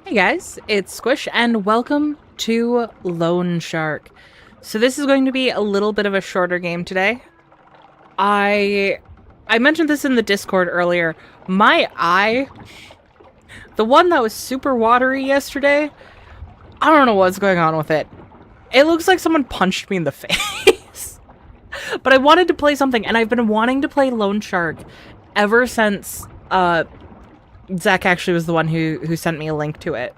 Hey guys, it's Squish and welcome to Lone Shark. So this is going to be a little bit of a shorter game today. I mentioned this in the Discord earlier. My eye, the one that was super watery yesterday, I don't know what's going on with it. It looks like someone punched me in the face. But I wanted to play something, and I've been wanting to play Lone Shark ever since Zach actually was the one who sent me a link to it.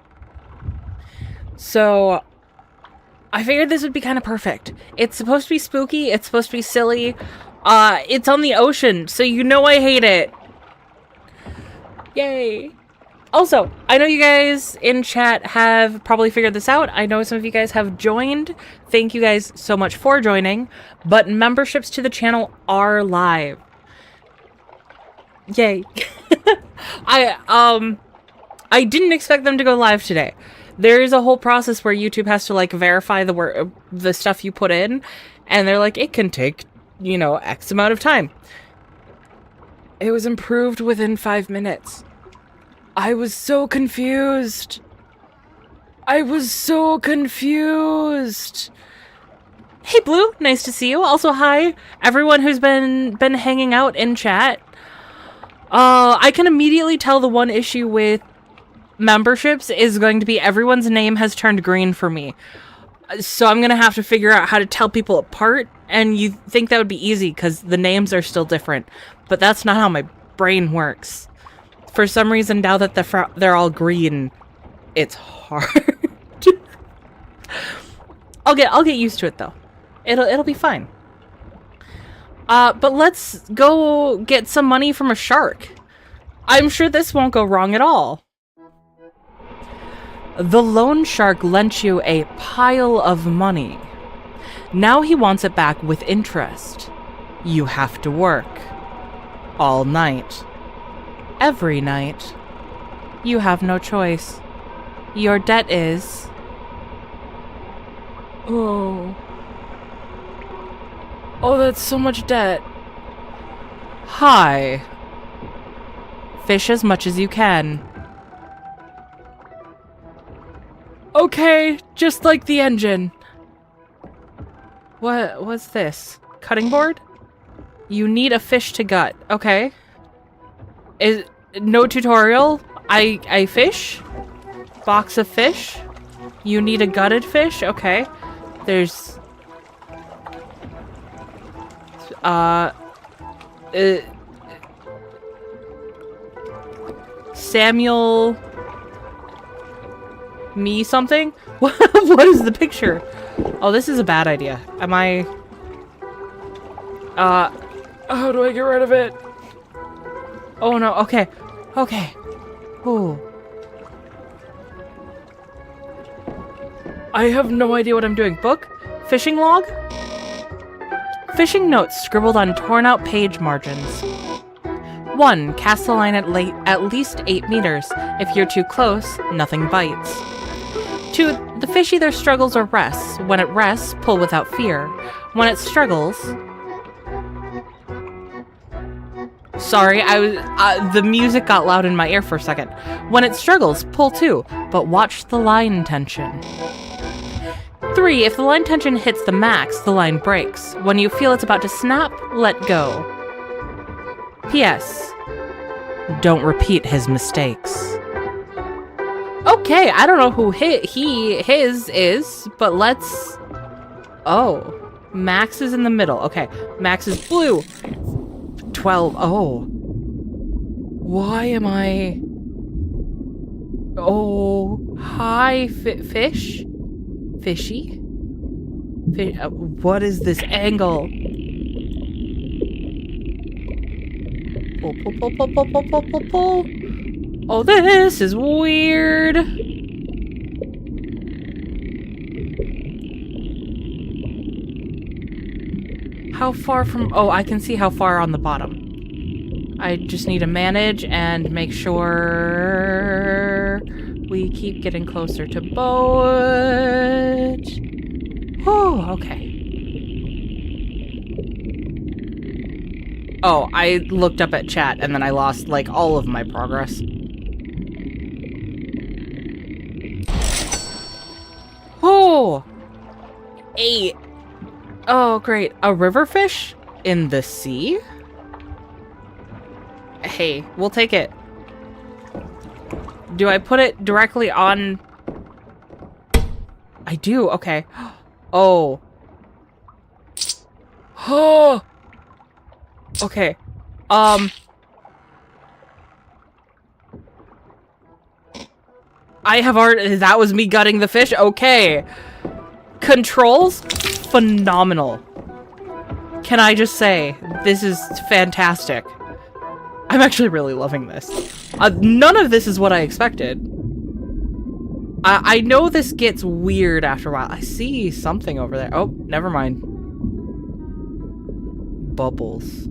So I figured this would be kind of perfect. It's supposed to be spooky, it's supposed to be silly. It's on the ocean, so you know I hate it. Yay. Also, I know you guys in chat have probably figured this out. I know some of you guys have joined. Thank you guys so much for joining. But memberships to the channel are live. Yay. I didn't expect them to go live today. There is a whole process where YouTube has to like verify the stuff you put in, and they're like, it can take, you know, X amount of time. It was improved within 5 minutes. I was so confused. Hey Blue, nice to see you. Also hi everyone who's been hanging out in chat. I can immediately tell the one issue with memberships is going to be everyone's name has turned green for me. So I'm going to have to figure out how to tell people apart, and you think that would be easy because the names are still different. But that's not how my brain works. For some reason, now that they're all green, it's hard. I'll get used to it though. It'll be fine. But let's go get some money from a shark. I'm sure this won't go wrong at all. The loan shark lent you a pile of money. Now he wants it back with interest. You have to work. All night. Every night. You have no choice. Your debt is... Oh, that's so much debt. Hi. Fish as much as you can. Okay, just like the engine. What's this? Cutting board? You need a fish to gut. Okay. No tutorial? I fish? Box of fish? You need a gutted fish? Okay. There's... Samuel... Me something? What is the picture? Oh, this is a bad idea. Am I... How do I get rid of it? Oh no, okay. Okay. Oh. I have no idea what I'm doing. Book? Fishing log? Fishing notes scribbled on torn out page margins. 1. Cast the line at least 8 meters. If you're too close, nothing bites. 2. The fish either struggles or rests. When it rests, pull without fear. When it struggles... Sorry, the music got loud in my ear for a second. When it struggles, pull too, but watch the line tension. 3. If the line tension hits the max, the line breaks. When you feel it's about to snap, let go. P.S. Don't repeat his mistakes. Okay, I don't know who his is, but let's... Oh, Max is in the middle. Okay, Max is blue. 12. Oh. Why am I... Oh, hi, fish? Fishy? What is this angle? Pull. Oh, this is weird. How far from... Oh, I can see how far on the bottom. I just need to manage and make sure we keep getting closer to boat. Oh, okay. Oh, I looked up at chat and then I lost, like, all of my progress. Oh! 8. Oh, great. A river fish? In the sea? Hey, we'll take it. Do I put it directly on... I do, okay. Oh. Oh! Okay. I have already... That was me gutting the fish? Okay. Controls? Phenomenal. Can I just say, this is fantastic. I'm actually really loving this. None of this is what I expected. I know this gets weird after a while. I see something over there. Oh, never mind. Bubbles.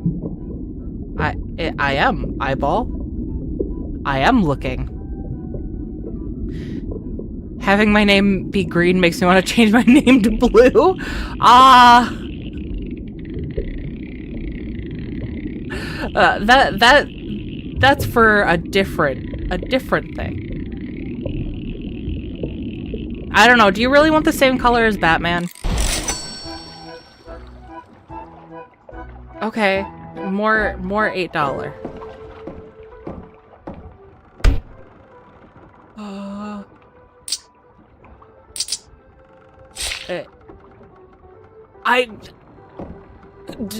I am. Eyeball. I am looking. Having my name be green makes me want to change my name to blue. That's for a different thing. I don't know. Do you really want the same color as Batman? Okay, more $8. I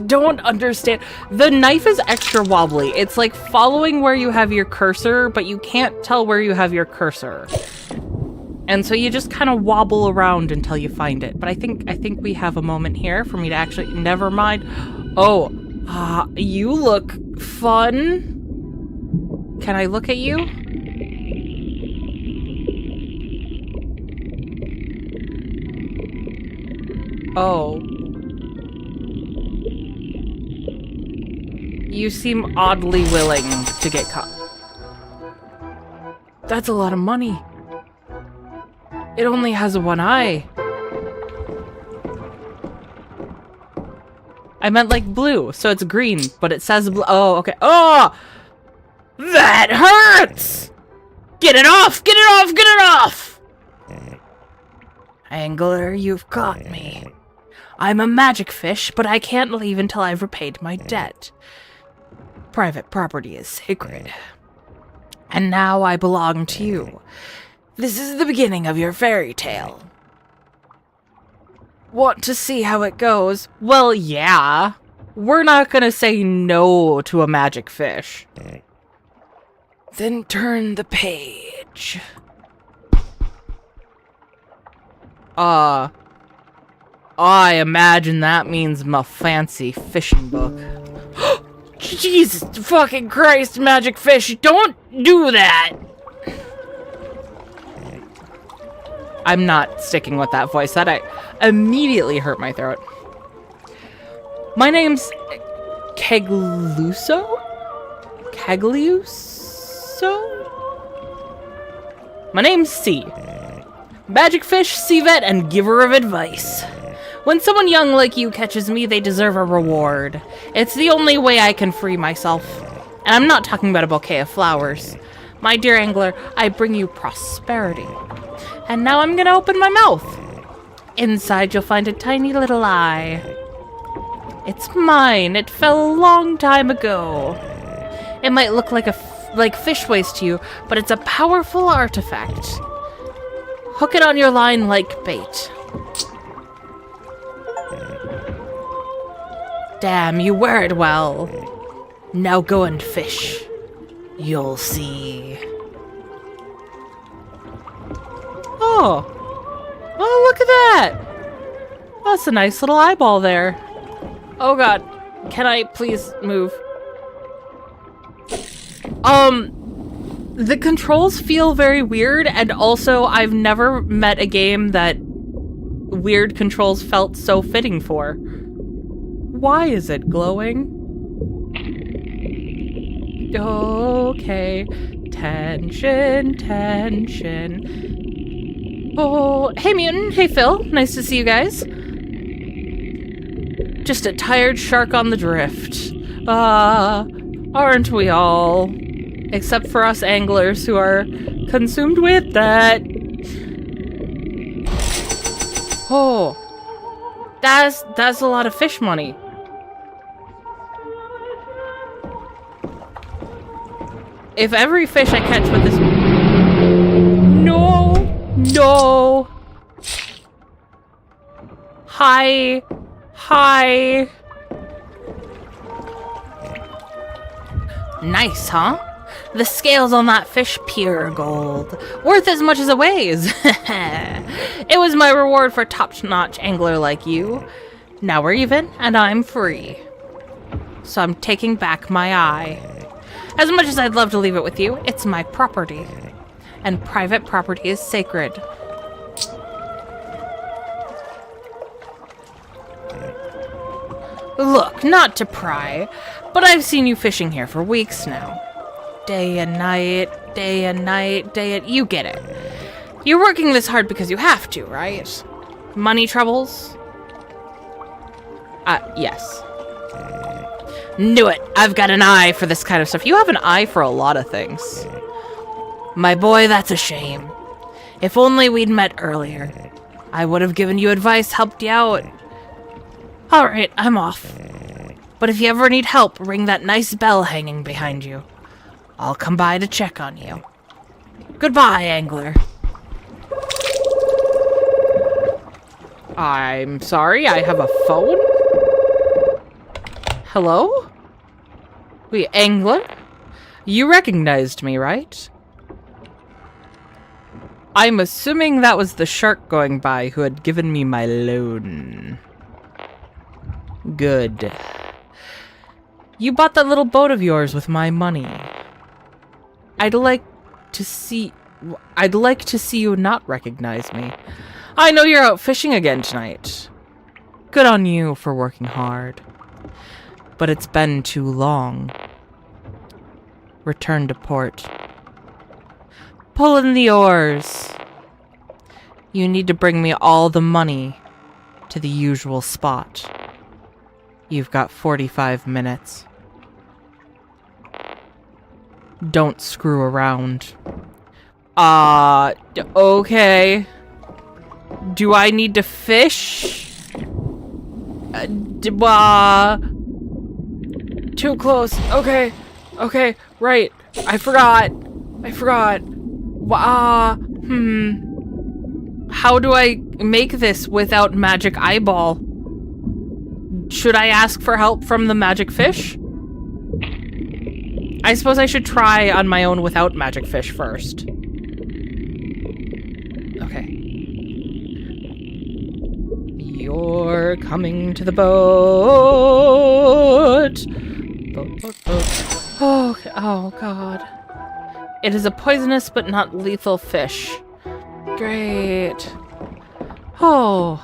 don't understand. The knife is extra wobbly. It's like following where you have your cursor, but you can't tell where you have your cursor. And so you just kind of wobble around until you find it. But I think we have a moment here for me to actually... Never mind. Oh, you look fun. Can I look at you? Oh. You seem oddly willing to get caught. That's a lot of money. It only has one eye. I meant like blue, so it's green, but it says blue. Oh, okay. Oh! That hurts! Get it off! Get it off! Get it off! Angler, you've caught me. I'm a magic fish, but I can't leave until I've repaid my debt. Private property is sacred. And now I belong to you. This is the beginning of your fairy tale. Want to see how it goes? Well, yeah. We're not gonna say no to a magic fish. Then turn the page. I imagine that means my fancy fishing book. Jesus fucking Christ, magic fish, don't do that! I'm not sticking with that voice. That immediately hurt my throat. My name's Kegluso? My name's C. Magic fish, sea vet, and giver of advice. When someone young like you catches me, they deserve a reward. It's the only way I can free myself. And I'm not talking about a bouquet of flowers. My dear angler, I bring you prosperity. And now I'm gonna open my mouth. Inside you'll find a tiny little eye. It's mine. It fell a long time ago. It might look like fish waste to you, but it's a powerful artifact. Hook it on your line like bait. Damn, you wear it well. Now go and fish. You'll see. Oh. Oh, look at that. That's a nice little eyeball there. Oh god. Can I please move? The controls feel very weird, and also I've never met a game that weird controls felt so fitting for. Why is it glowing? Okay. Tension, tension. Oh, hey Mutant, hey Phil, nice to see you guys. Just a tired shark on the drift. Aren't we all? Except for us anglers who are consumed with that. Oh, that's a lot of fish money. If every fish I catch with this... No! No! Hi! Hi! Nice, huh? The scales on that fish, pure gold. Worth as much as it weighs. It was my reward for a top-notch angler like you. Now we're even, and I'm free. So I'm taking back my eye. As much as I'd love to leave it with you, it's my property. And private property is sacred. Look, not to pry, but I've seen you fishing here for weeks now. Day and night, day and night, you get it. You're working this hard because you have to, right? Money troubles? Yes. Knew it! I've got an eye for this kind of stuff. You have an eye for a lot of things. My boy, that's a shame. If only we'd met earlier. I would have given you advice, helped you out. Alright, I'm off. But if you ever need help, ring that nice bell hanging behind you. I'll come by to check on you. Goodbye, angler. I'm sorry, I have a phone? Hello? Wait, angler? You recognized me, right? I'm assuming that was the shark going by who had given me my loan. Good. You bought that little boat of yours with my money. I'd like to see you not recognize me. I know you're out fishing again tonight. Good on you for working hard. But it's been too long. Return to port. Pull in the oars. You need to bring me all the money to the usual spot. You've got 45 minutes. Don't screw around. Okay. Do I need to fish? Too close. Okay. Okay, right. I forgot. How do I make this without magic eyeball? Should I ask for help from the magic fish? I suppose I should try on my own without magic fish first. Okay. You're coming to the boat. Boat. Oh, oh God. It is a poisonous but not lethal fish. Great. Oh.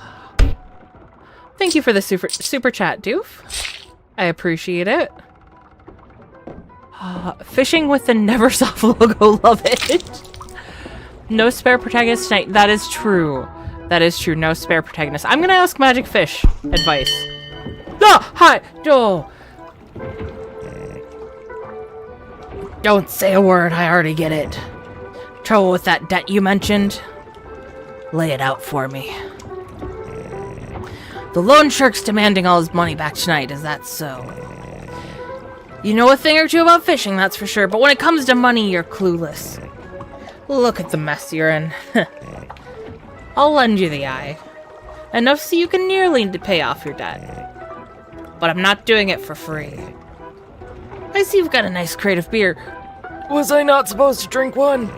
Thank you for the super chat, Doof. I appreciate it. Fishing with the Neversoft logo, love it. No spare protagonist tonight. That is true. That is true. No spare protagonist. I'm gonna ask Magic Fish advice. Ah, hi. Oh. Don't say a word. I already get it. Trouble with that debt you mentioned? Lay it out for me. The loan shark's demanding all his money back tonight. Is that so? You know a thing or two about fishing, that's for sure, but when it comes to money, you're clueless. Look at the mess you're in. I'll lend you the eye. Enough so you can nearly pay off your debt. But I'm not doing it for free. I see you've got a nice crate of beer. Was I not supposed to drink one?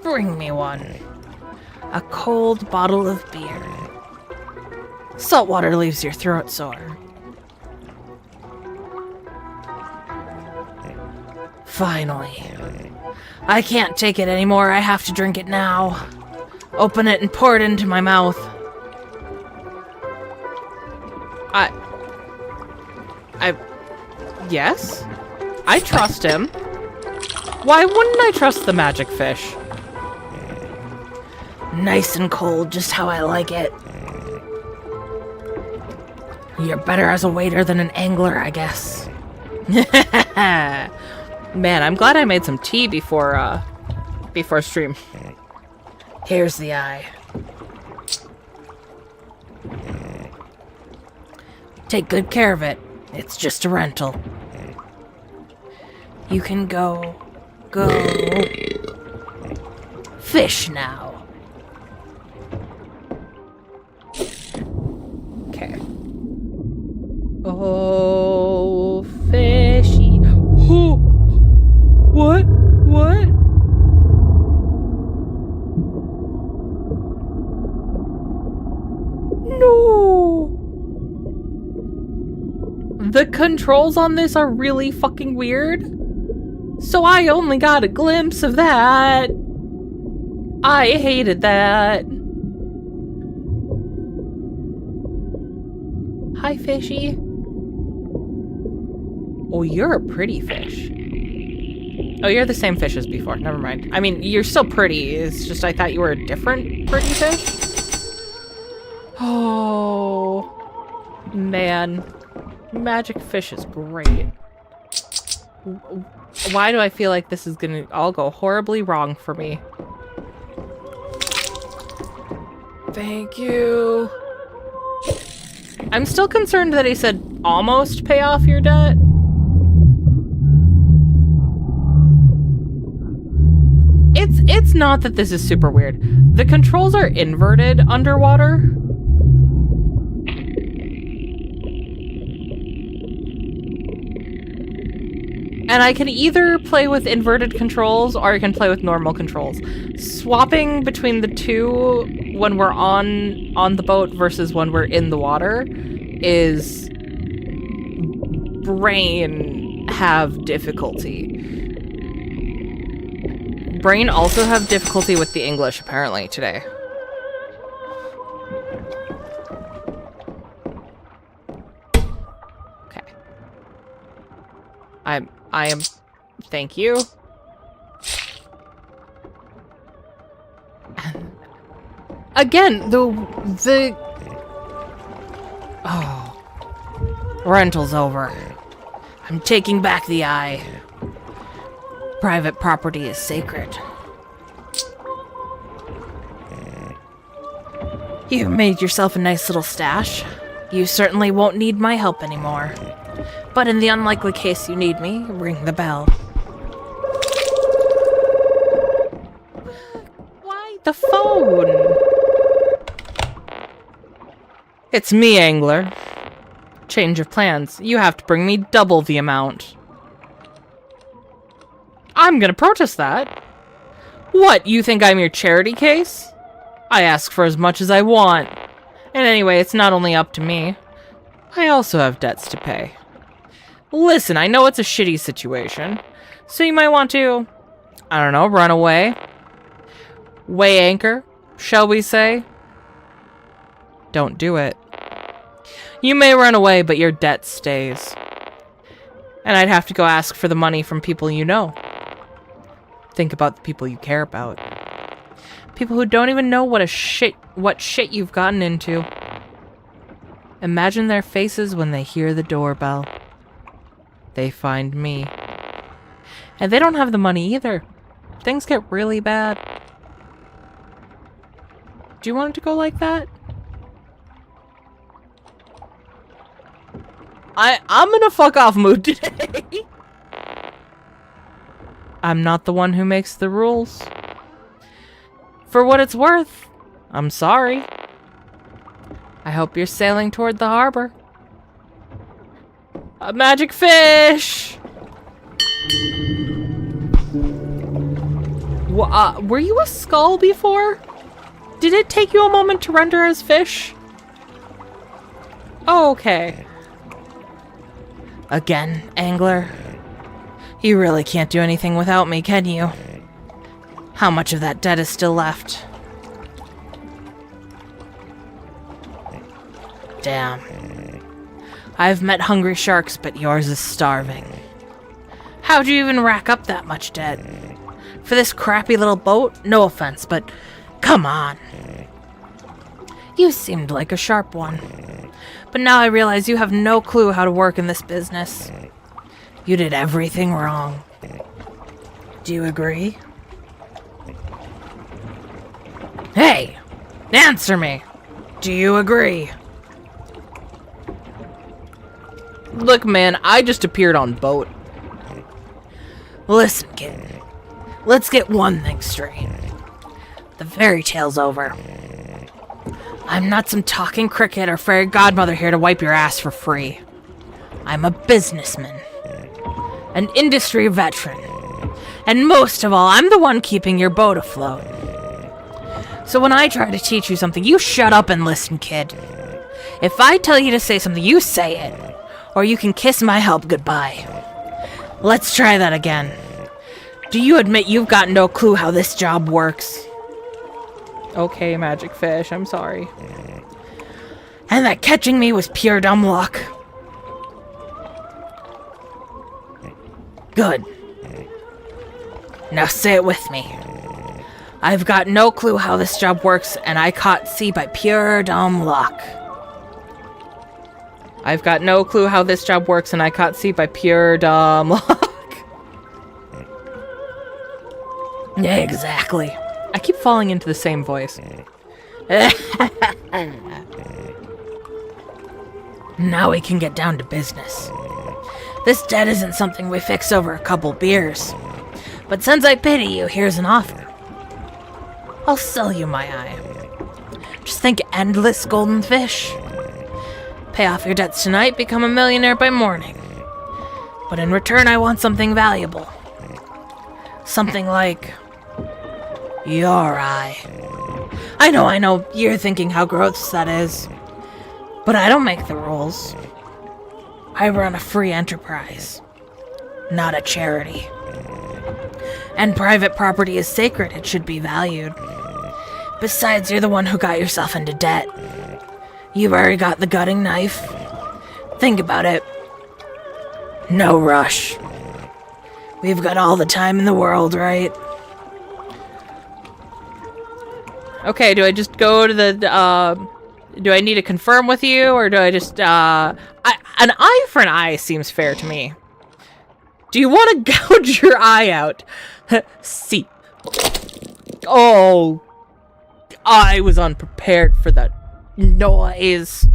Bring me one. A cold bottle of beer. Salt water leaves your throat sore. Finally. I can't take it anymore. I have to drink it now. Open it and pour it into my mouth. Yes? I trust him. Why wouldn't I trust the magic fish? Nice and cold, just how I like it. You're better as a waiter than an angler, I guess. Man, I'm glad I made some tea before stream. Here's the eye. Take good care of it. It's just a rental. You can go fish now. Okay. Oh, fishy. Oh, what? What? No. The controls on this are really fucking weird. So I only got a glimpse of that. I hated that. Hi, fishy. Oh, you're a pretty fish. Oh, you're the same fish as before. Never mind. I mean, you're still pretty. It's just I thought you were a different pretty fish. Oh, man. Magic fish is great. Why do I feel like this is gonna all go horribly wrong for me? Thank you. I'm still concerned that he said almost pay off your debt. It's not that this is super weird. The controls are inverted underwater. And I can either play with inverted controls or I can play with normal controls. Swapping between the two when we're on the boat versus when we're in the water is brain have difficulty. Brain also have difficulty with the English apparently today. Okay. I am, thank you. Again, oh, rental's over. I'm taking back the eye. Private property is sacred. You made yourself a nice little stash. You certainly won't need my help anymore. But in the unlikely case you need me, ring the bell. Why the phone? It's me, Angler. Change of plans. You have to bring me double the amount. I'm gonna protest that. What, you think I'm your charity case? I ask for as much as I want. And anyway, it's not only up to me. I also have debts to pay. Listen, I know it's a shitty situation, so you might want to, I don't know, run away. Weigh anchor, shall we say? Don't do it. You may run away, but your debt stays. And I'd have to go ask for the money from people you know. Think about the people you care about. People who don't even know what shit you've gotten into. Imagine their faces when they hear the doorbell. They find me. And they don't have the money either. Things get really bad. Do you want it to go like that? I'm in a fuck off mood today. I'm not the one who makes the rules. For what it's worth, I'm sorry. I hope you're sailing toward the harbor. A magic fish! Were you a skull before? Did it take you a moment to render as fish? Oh, okay. Again, Angler. You really can't do anything without me, can you? How much of that debt is still left? Damn. I've met hungry sharks, but yours is starving. How'd you even rack up that much debt? For this crappy little boat? No offense, but come on. You seemed like a sharp one. But now I realize you have no clue how to work in this business. You did everything wrong. Do you agree? Hey! Answer me! Do you agree? Look, man, I just appeared on boat. Listen, kid. Let's get one thing straight. The fairy tale's over. I'm not some talking cricket or fairy godmother here to wipe your ass for free. I'm a businessman. An industry veteran. And most of all, I'm the one keeping your boat afloat. So when I try to teach you something, you shut up and listen, kid. If I tell you to say something, you say it. Or you can kiss my help goodbye. Let's try that again. Do you admit you've got no clue how this job works? Okay, magic fish, I'm sorry. And that catching me was pure dumb luck. Good. Now say it with me. I've got no clue how this job works, and I caught sea by pure dumb luck. I've got no clue how this job works, and I caught sea by pure dumb luck. Exactly. I keep falling into the same voice. Now we can get down to business. This debt isn't something we fix over a couple beers. But since I pity you, here's an offer. I'll sell you my eye. Just think endless golden fish. Pay off your debts tonight, become a millionaire by morning. But in return, I want something valuable. Something like your eye. I know, you're thinking how gross that is. But I don't make the rules. I run a free enterprise, not a charity. And private property is sacred, it should be valued. Besides, you're the one who got yourself into debt. You've already got the gutting knife. Think about it. No rush. We've got all the time in the world, right? Okay, do I just go to the, do I need to confirm with you, or do I just, an eye for an eye seems fair to me. Do you want to gouge your eye out? See. Oh, I was unprepared for that noise.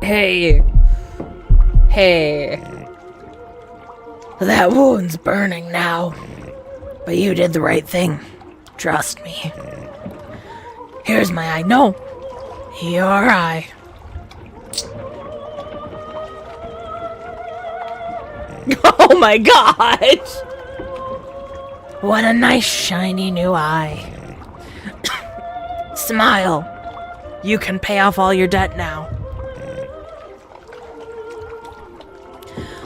Hey. That wound's burning now, but you did the right thing. Trust me. Here's my eye. No, your eye. Oh my gosh! What a nice shiny new eye. Smile. You can pay off all your debt now.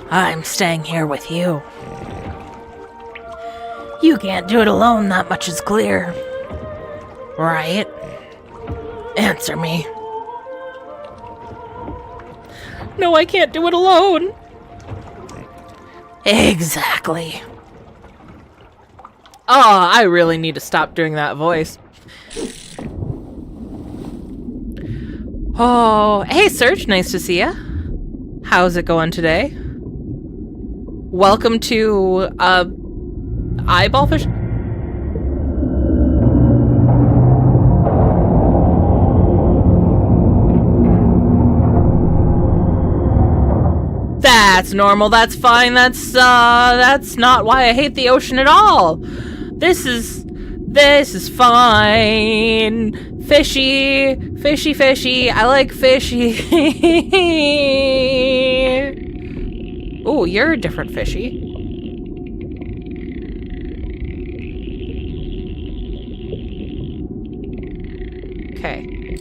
I'm staying here with you. You can't do it alone, that much is clear. Right? Answer me. No, I can't do it alone. Exactly. Oh, I really need to stop doing that voice. Oh, hey Serge, nice to see ya. How's it going today? Welcome to, eyeball fish? That's normal, that's fine, that's not why I hate the ocean at all. This is fine. Fishy, I like fishy. Ooh, you're a different fishy. Okay.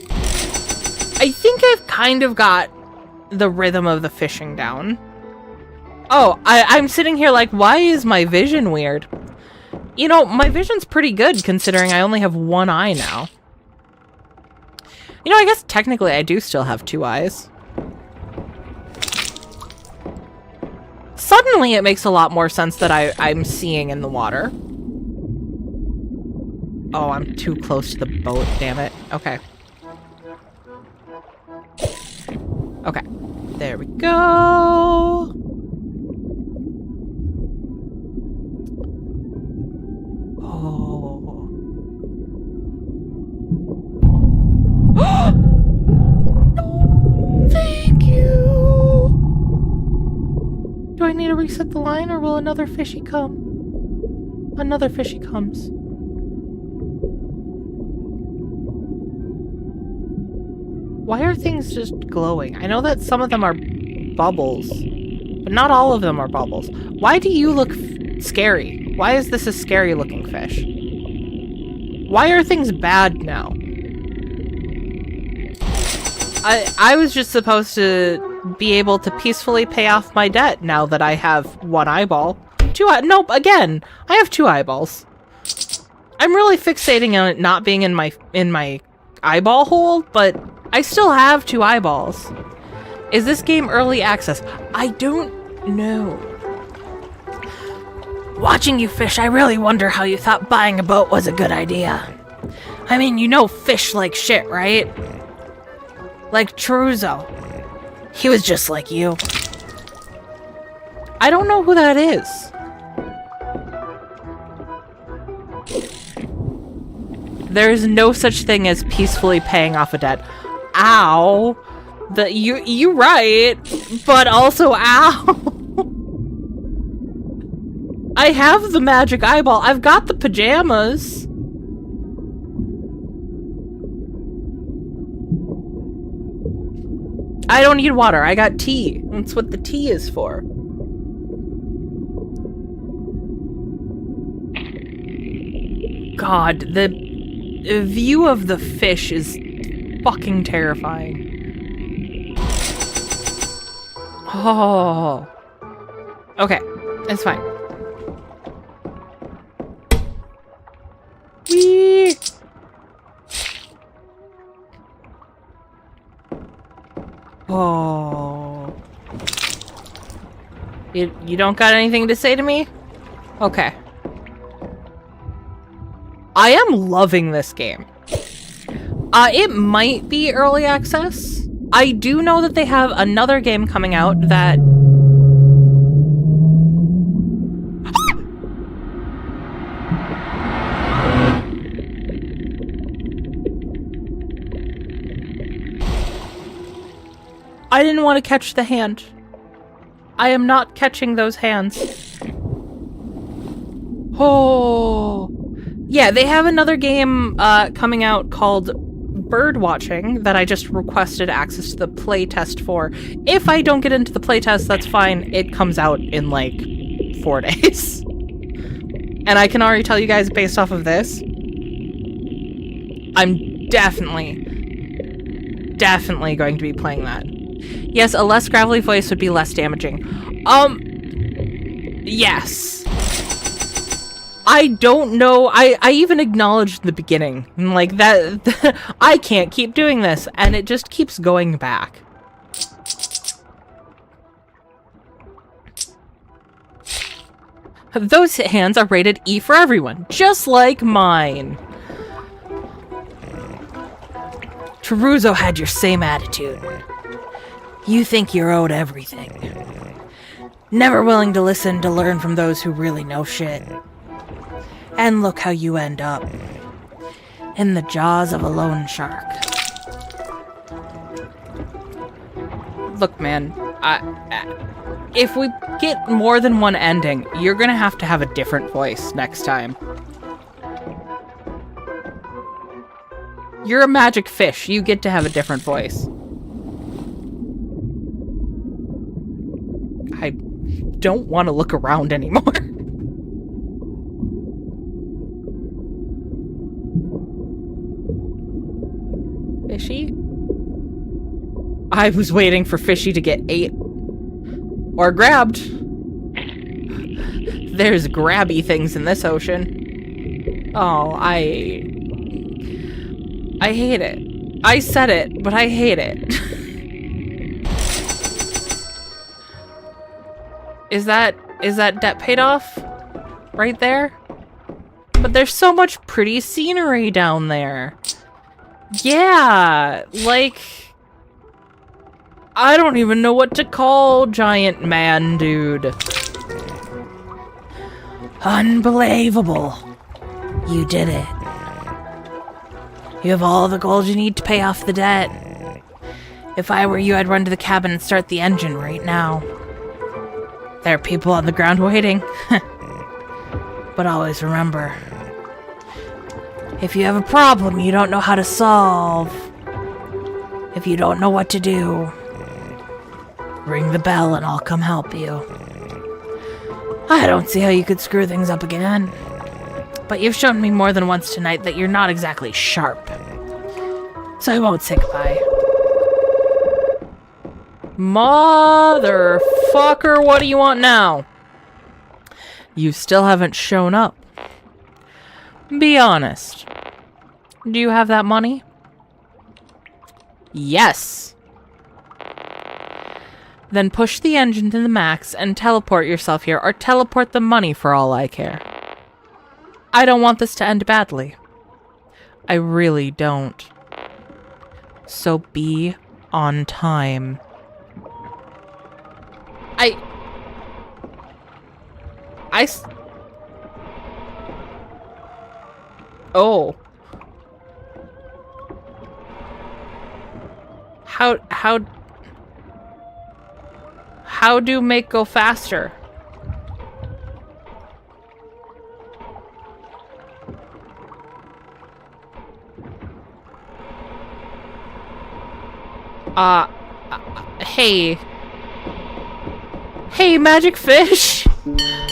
I think I've kind of got the rhythm of the fishing down. Oh, I'm sitting here like, why is my vision weird? You know, my vision's pretty good considering I only have one eye now. You know, I guess technically I do still have two eyes. Suddenly it makes a lot more sense that I'm seeing in the water. Oh, I'm too close to the boat, damn it. Okay. Okay. There we go. Oh. No, thank you. need to reset the line, or will another fishy come? Another fishy comes. Why are things just glowing? I know that some of them are bubbles, but not all of them are bubbles. Why do you look scary? Why is this a scary looking fish? Why are things bad now? I was just supposed to be able to peacefully pay off my debt now that I have one eyeball. Nope, again, I have 2 eyeballs. I'm really fixating on it not being in my eyeball hole, but I still have 2 eyeballs. Is this game early access? I don't know. Watching you fish, I really wonder how you thought buying a boat was a good idea. I mean, you know fish like shit, right? Like chorizo. He was just like you. I don't know who that is. There's no such thing as peacefully paying off a debt. Ow. You right, but also ow. I have the magic eyeball. I've got the pajamas. I don't need water. I got tea. That's what the tea is for. God, the view of the fish is fucking terrifying. Oh. Okay, it's fine. Whee! Oh. You don't got anything to say to me? Okay. I am loving this game. It might be early access. I do know that they have another game coming out that... I didn't want to catch the hand. I am not catching those hands. Oh... Yeah, they have another game coming out called Bird Watching that I just requested access to the playtest for. If I don't get into the playtest, that's fine. It comes out in like 4 days. And I can already tell you guys based off of this, I'm definitely going to be playing that. Yes, a less gravelly voice would be less damaging. Yes. I don't know. I even acknowledged in the beginning, like that I can't keep doing this, and it just keeps going back. Those hands are rated E for everyone, just like mine. Chorizo had your same attitude. You think you're owed everything. Never willing to listen to learn from those who really know shit. And look how you end up. In the jaws of a lone shark. Look, man, if we get more than one ending, you're gonna have to have a different voice next time. You're a magic fish. You get to have a different voice. I don't want to look around anymore. Fishy? I was waiting for Fishy to get ate. Or grabbed. There's grabby things in this ocean. Oh, I hate it. I said it, but I hate it. Is that debt paid off? Right there? But there's so much pretty scenery down there. Yeah, like... I don't even know what to call giant man dude. Unbelievable. You did it. You have all the gold you need to pay off the debt. If I were you, I'd run to the cabin and start the engine right now. There are people on the ground waiting. But always remember, if you have a problem you don't know how to solve, if you don't know what to do, ring the bell and I'll come help you. I don't see how you could screw things up again. But you've shown me more than once tonight that you're not exactly sharp. So I won't say goodbye. Motherfucker, what do you want now? You still haven't shown up. Be honest. Do you have that money? Yes. Then push the engine to the max and teleport yourself here, or teleport the money for all I care. I don't want this to end badly. I really don't. So be on time. Oh. How do make go faster? Hey, magic fish!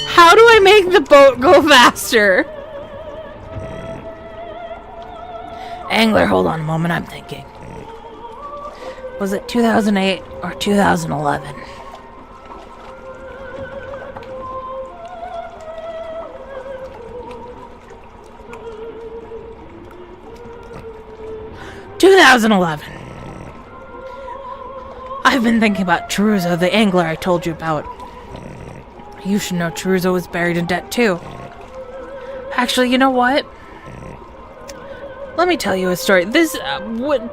How do I make the boat go faster? Angler, hold on a moment, I'm thinking. Was it 2008 or 2011? I've been thinking about Chorizo, the angler I told you about. You should know Chorizo was buried in debt too. Actually, you know what? Let me tell you a story. This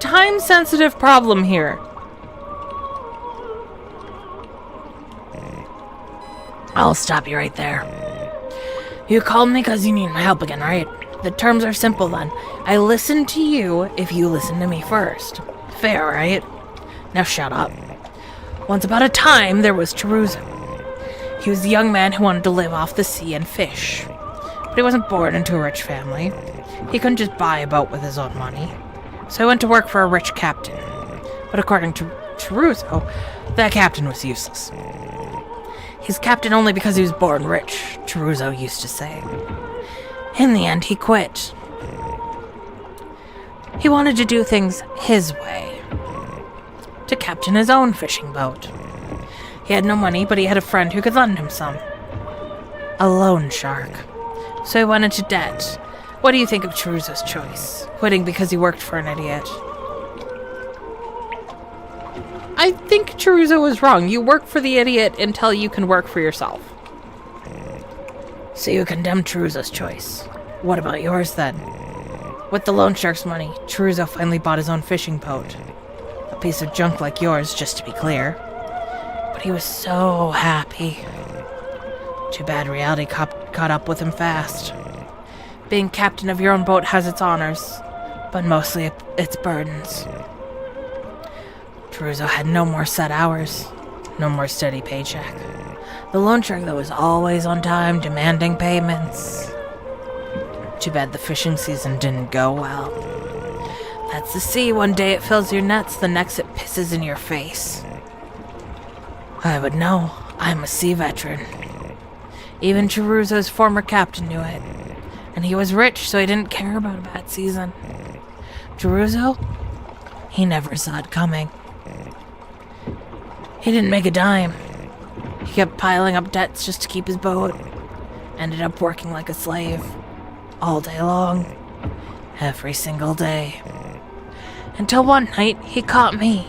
time-sensitive problem here. I'll stop you right there. You called me because you need my help again, right? The terms are simple then. I listen to you if you listen to me first. Fair, right? Now shut up. Once upon a time, there was Chorizo. He was a young man who wanted to live off the sea and fish. But he wasn't born into a rich family. He couldn't just buy a boat with his own money. So he went to work for a rich captain. But according to Chorizo, that captain was useless. He's captain only because he was born rich, Chorizo used to say. In the end, he quit. He wanted to do things his way. To captain his own fishing boat. He had no money, but he had a friend who could lend him some. A loan shark. So he went into debt. What do you think of Chorizo's choice? Quitting because he worked for an idiot. I think Chorizo was wrong. You work for the idiot until you can work for yourself. So you condemn Chorizo's choice. What about yours then? With the loan shark's money, Chorizo finally bought his own fishing boat. A piece of junk like yours, just to be clear. But he was so happy. Too bad reality caught up with him fast. Being captain of your own boat has its honors, but mostly its burdens. Chorizo had no more set hours, no more steady paycheck. The loan shark, though, was always on time, demanding payments. Too bad the fishing season didn't go well. That's the sea. One day it fills your nets, the next it pisses in your face. I would know. I'm a sea veteran. Even Chorizo's former captain knew it. And he was rich, so he didn't care about a bad season. Chorizo? He never saw it coming. He didn't make a dime. He kept piling up debts just to keep his boat. Ended up working like a slave. All day long. Every single day. Until one night, he caught me.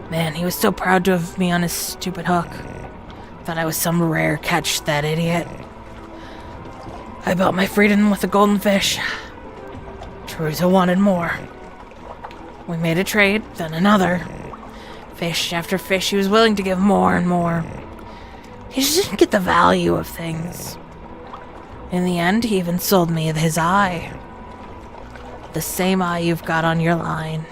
Man, he was so proud to have me on his stupid hook. Thought I was some rare catch, that idiot. I bought my freedom with a golden fish. Chorizo wanted more. We made a trade, then another. Fish after fish, he was willing to give more and more. He just didn't get the value of things. In the end, he even sold me his eye. The same eye you've got on your line.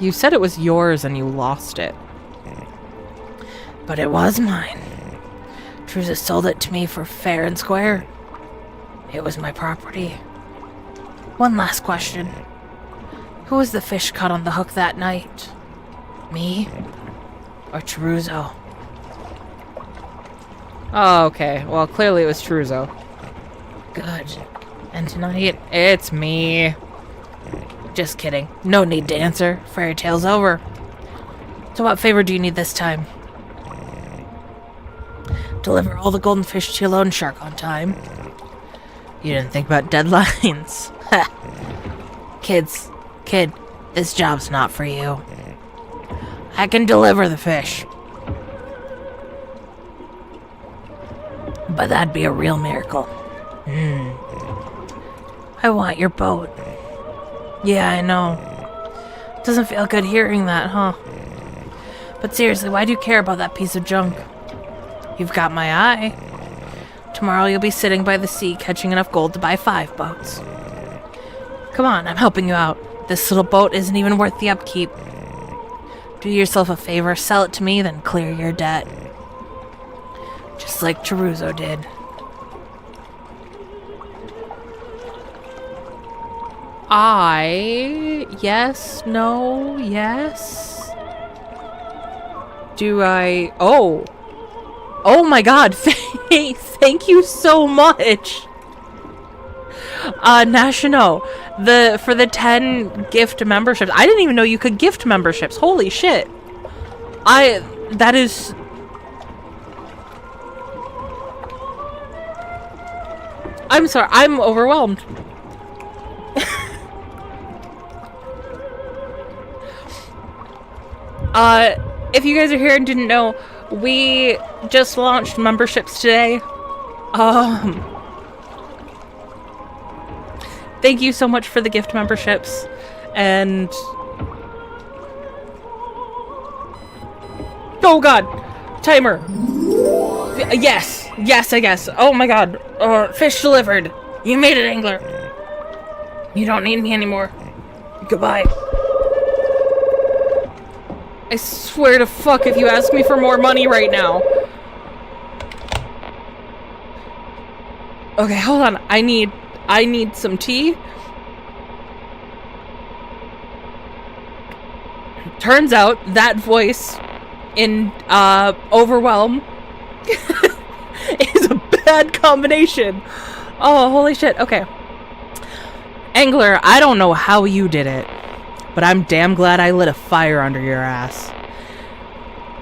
You said it was yours and you lost it. But it was mine. Truza sold it to me for fair and square. It was my property. One last question. Who was the fish caught on the hook that night? Me? Or Truzo? Oh, okay. Well, clearly it was Truzo. Good. And tonight? It's me. Just kidding. No need to answer. Fairy tale's over. So what favor do you need this time? Deliver all the golden fish to your loan shark on time. You didn't think about deadlines. Kid, this job's not for you. I can deliver the fish. But that'd be a real miracle. I want your boat. Yeah, I know. Doesn't feel good hearing that, huh? But seriously, why do you care about that piece of junk? You've got my eye. Tomorrow you'll be sitting by the sea catching enough gold to buy 5 boats. Come on, I'm helping you out. This little boat isn't even worth the upkeep. Do yourself a favor, sell it to me, then clear your debt. Just like Cheruzo did. Yes, no, yes. Do I... Oh. Oh my god, thank you so much. Nashino, for the 10 gift memberships. I didn't even know you could gift memberships. Holy shit. That is... I'm sorry, I'm overwhelmed. If you guys are here and didn't know, we just launched memberships today. Thank you so much for the gift memberships. And... Oh god! Timer! Yes! Yes, I guess. Oh my god. Fish delivered. You made it, Angler. You don't need me anymore. Goodbye. I swear to fuck if you ask me for more money right now. Okay, hold on. I need some tea. Turns out that voice in Overwhelm is a bad combination. Oh, holy shit. Okay. Angler, I don't know how you did it, but I'm damn glad I lit a fire under your ass.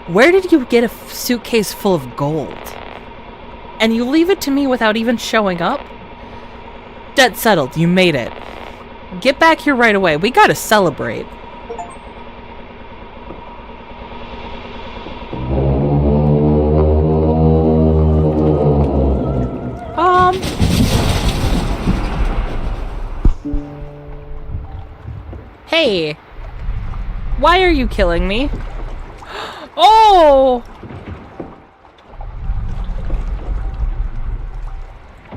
Where did you get a suitcase full of gold? And you leave it to me without even showing up? Debt settled. You made it. Get back here right away. We gotta celebrate. Hey. Why are you killing me? Oh!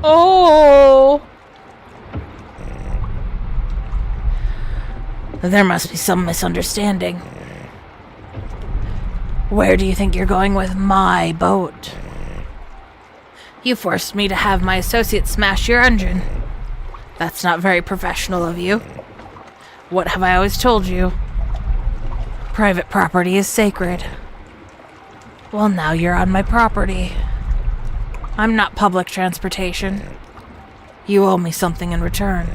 Oh! There must be some misunderstanding. Where do you think you're going with my boat? You forced me to have my associate smash your engine. That's not very professional of you. What have I always told you? Private property is sacred. Well, now you're on my property. I'm not public transportation. You owe me something in return.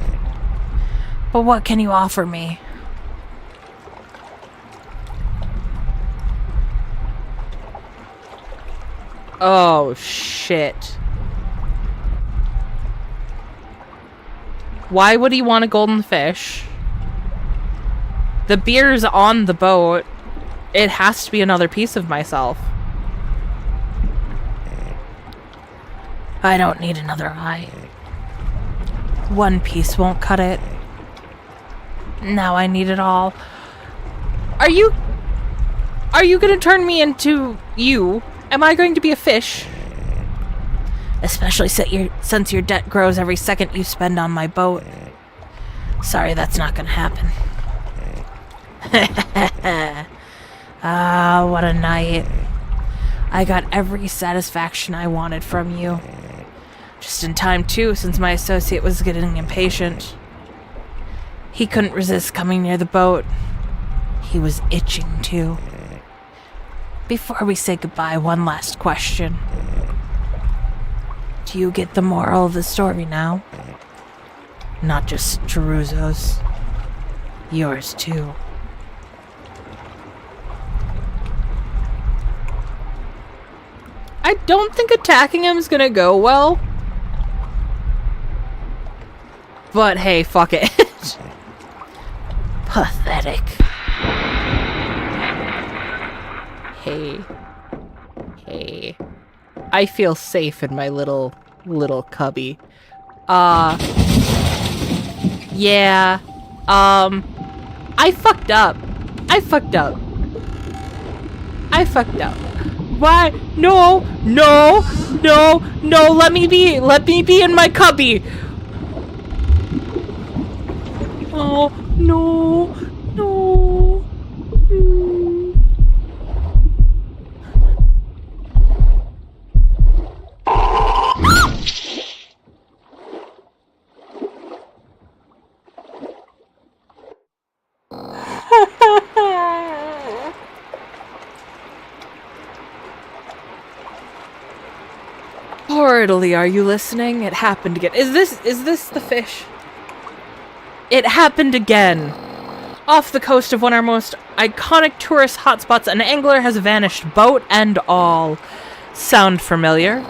But what can you offer me? Oh, shit. Why would he want a golden fish? The beer's on the boat. It has to be another piece of myself. I don't need another eye. One piece won't cut it. Now I need it all. Are you gonna turn me into you? Am I going to be a fish? Especially since your debt grows every second you spend on my boat. Sorry, that's not gonna happen. Ah, what a night. I got every satisfaction I wanted from you. Just in time, too, since my associate was getting impatient. He couldn't resist coming near the boat. He was itching, too. Before we say goodbye, one last question. Do you get the moral of the story now? Not just Cheruzo's. Yours, too. I don't think attacking him is gonna go well. But hey, fuck it. Pathetic. Hey. Hey. I feel safe in my little cubby. Yeah. I fucked up. Why? No, let me be in my cubby. Oh, no. Poor Italy, are you listening? It happened again. Is this the fish? It happened again. Off the coast of one of our most iconic tourist hotspots, an angler has vanished, boat and all. Sound familiar?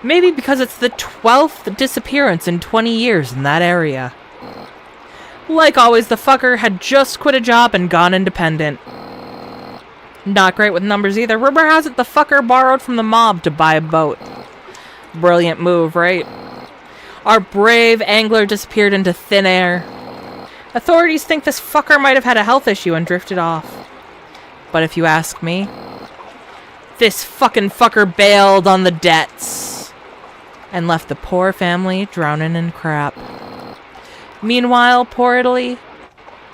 Maybe because it's the 12th disappearance in 20 years in that area. Like always, the fucker had just quit a job and gone independent. Not great with numbers either. Rumor has it the fucker borrowed from the mob to buy a boat. Brilliant move, right? Our brave angler disappeared into thin air. Authorities think this fucker might have had a health issue and drifted off. But if you ask me, this fucking fucker bailed on the debts and left the poor family drowning in crap. Meanwhile, poor Italy,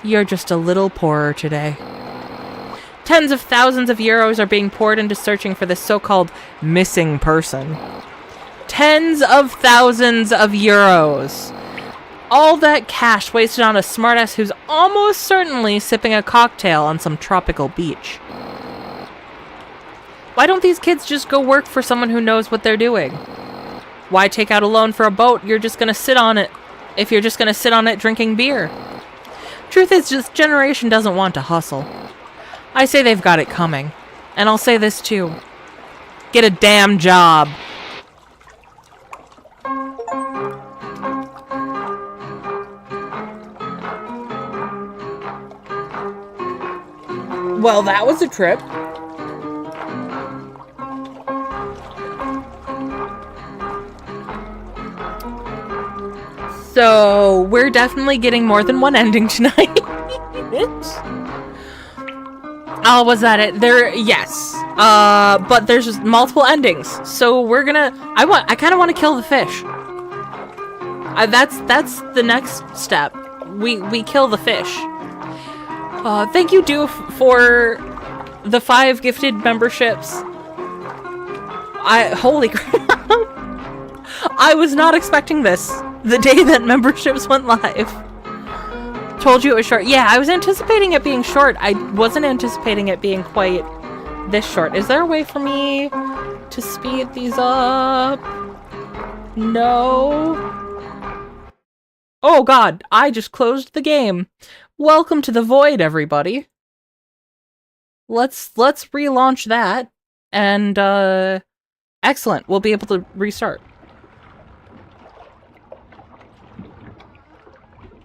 you're just a little poorer today. Tens of thousands of euros are being poured into searching for this so-called missing person. Tens of thousands of euros. All that cash wasted on a smartass who's almost certainly sipping a cocktail on some tropical beach. Why don't these kids just go work for someone who knows what they're doing? Why take out a loan for a boat? You're just gonna sit on it. If you're just gonna sit on it drinking beer. Truth is, this generation doesn't want to hustle. I say they've got it coming. And I'll say this too. Get a damn job. Well, that was a trip. So, we're definitely getting more than one ending tonight. Oh, was that it? Yes. But there's just multiple endings. So we're gonna... I kind of want to kill the fish. That's the next step. We kill the fish. Thank you, Doof, for the 5 gifted memberships. Holy crap. I was not expecting this the day that memberships went live. Told you it was short. Yeah, I was anticipating it being short. I wasn't anticipating it being quite this short. Is there a way for me to speed these up? No. Oh god, I just closed the game. Welcome to the void, everybody. Let's relaunch that, and excellent. We'll be able to restart.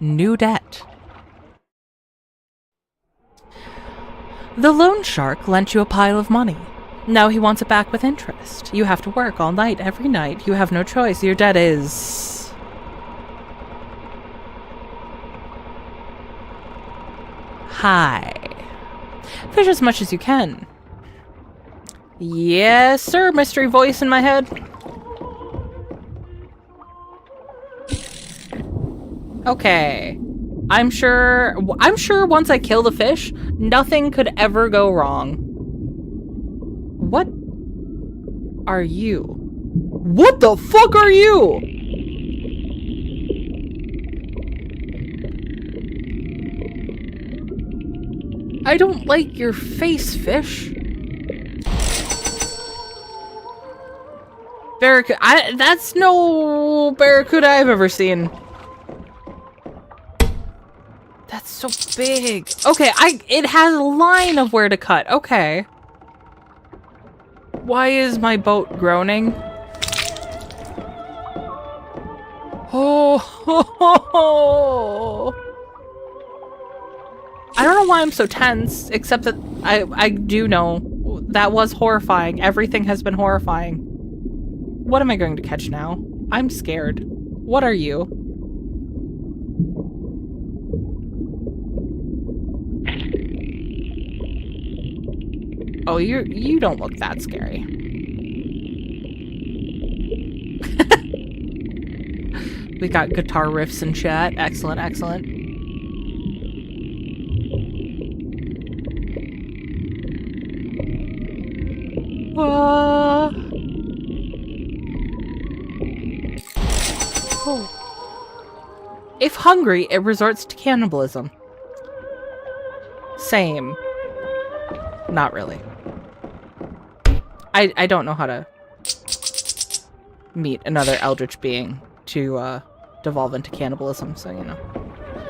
New debt. The loan shark lent you a pile of money. Now he wants it back with interest. You have to work all night, every night. You have no choice. Your debt is... high. Fish as much as you can. Yes, sir, mystery voice in my head. Okay. I'm sure once I kill the fish, nothing could ever go wrong. What are you? What the fuck are you? I don't like your face, fish. Barracuda. That's no barracuda I've ever seen. That's so big. Okay, it has a line of where to cut. Okay. Why is my boat groaning? Oh, ho, ho, ho. I don't know why I'm so tense, except that I do know that was horrifying. Everything has been horrifying. What am I going to catch now? I'm scared. What are you? Oh, you don't look that scary. We got guitar riffs in chat. Excellent, excellent. Oh. If hungry, it resorts to cannibalism. Same. Not really. I don't know how to meet another eldritch being to devolve into cannibalism, so you know.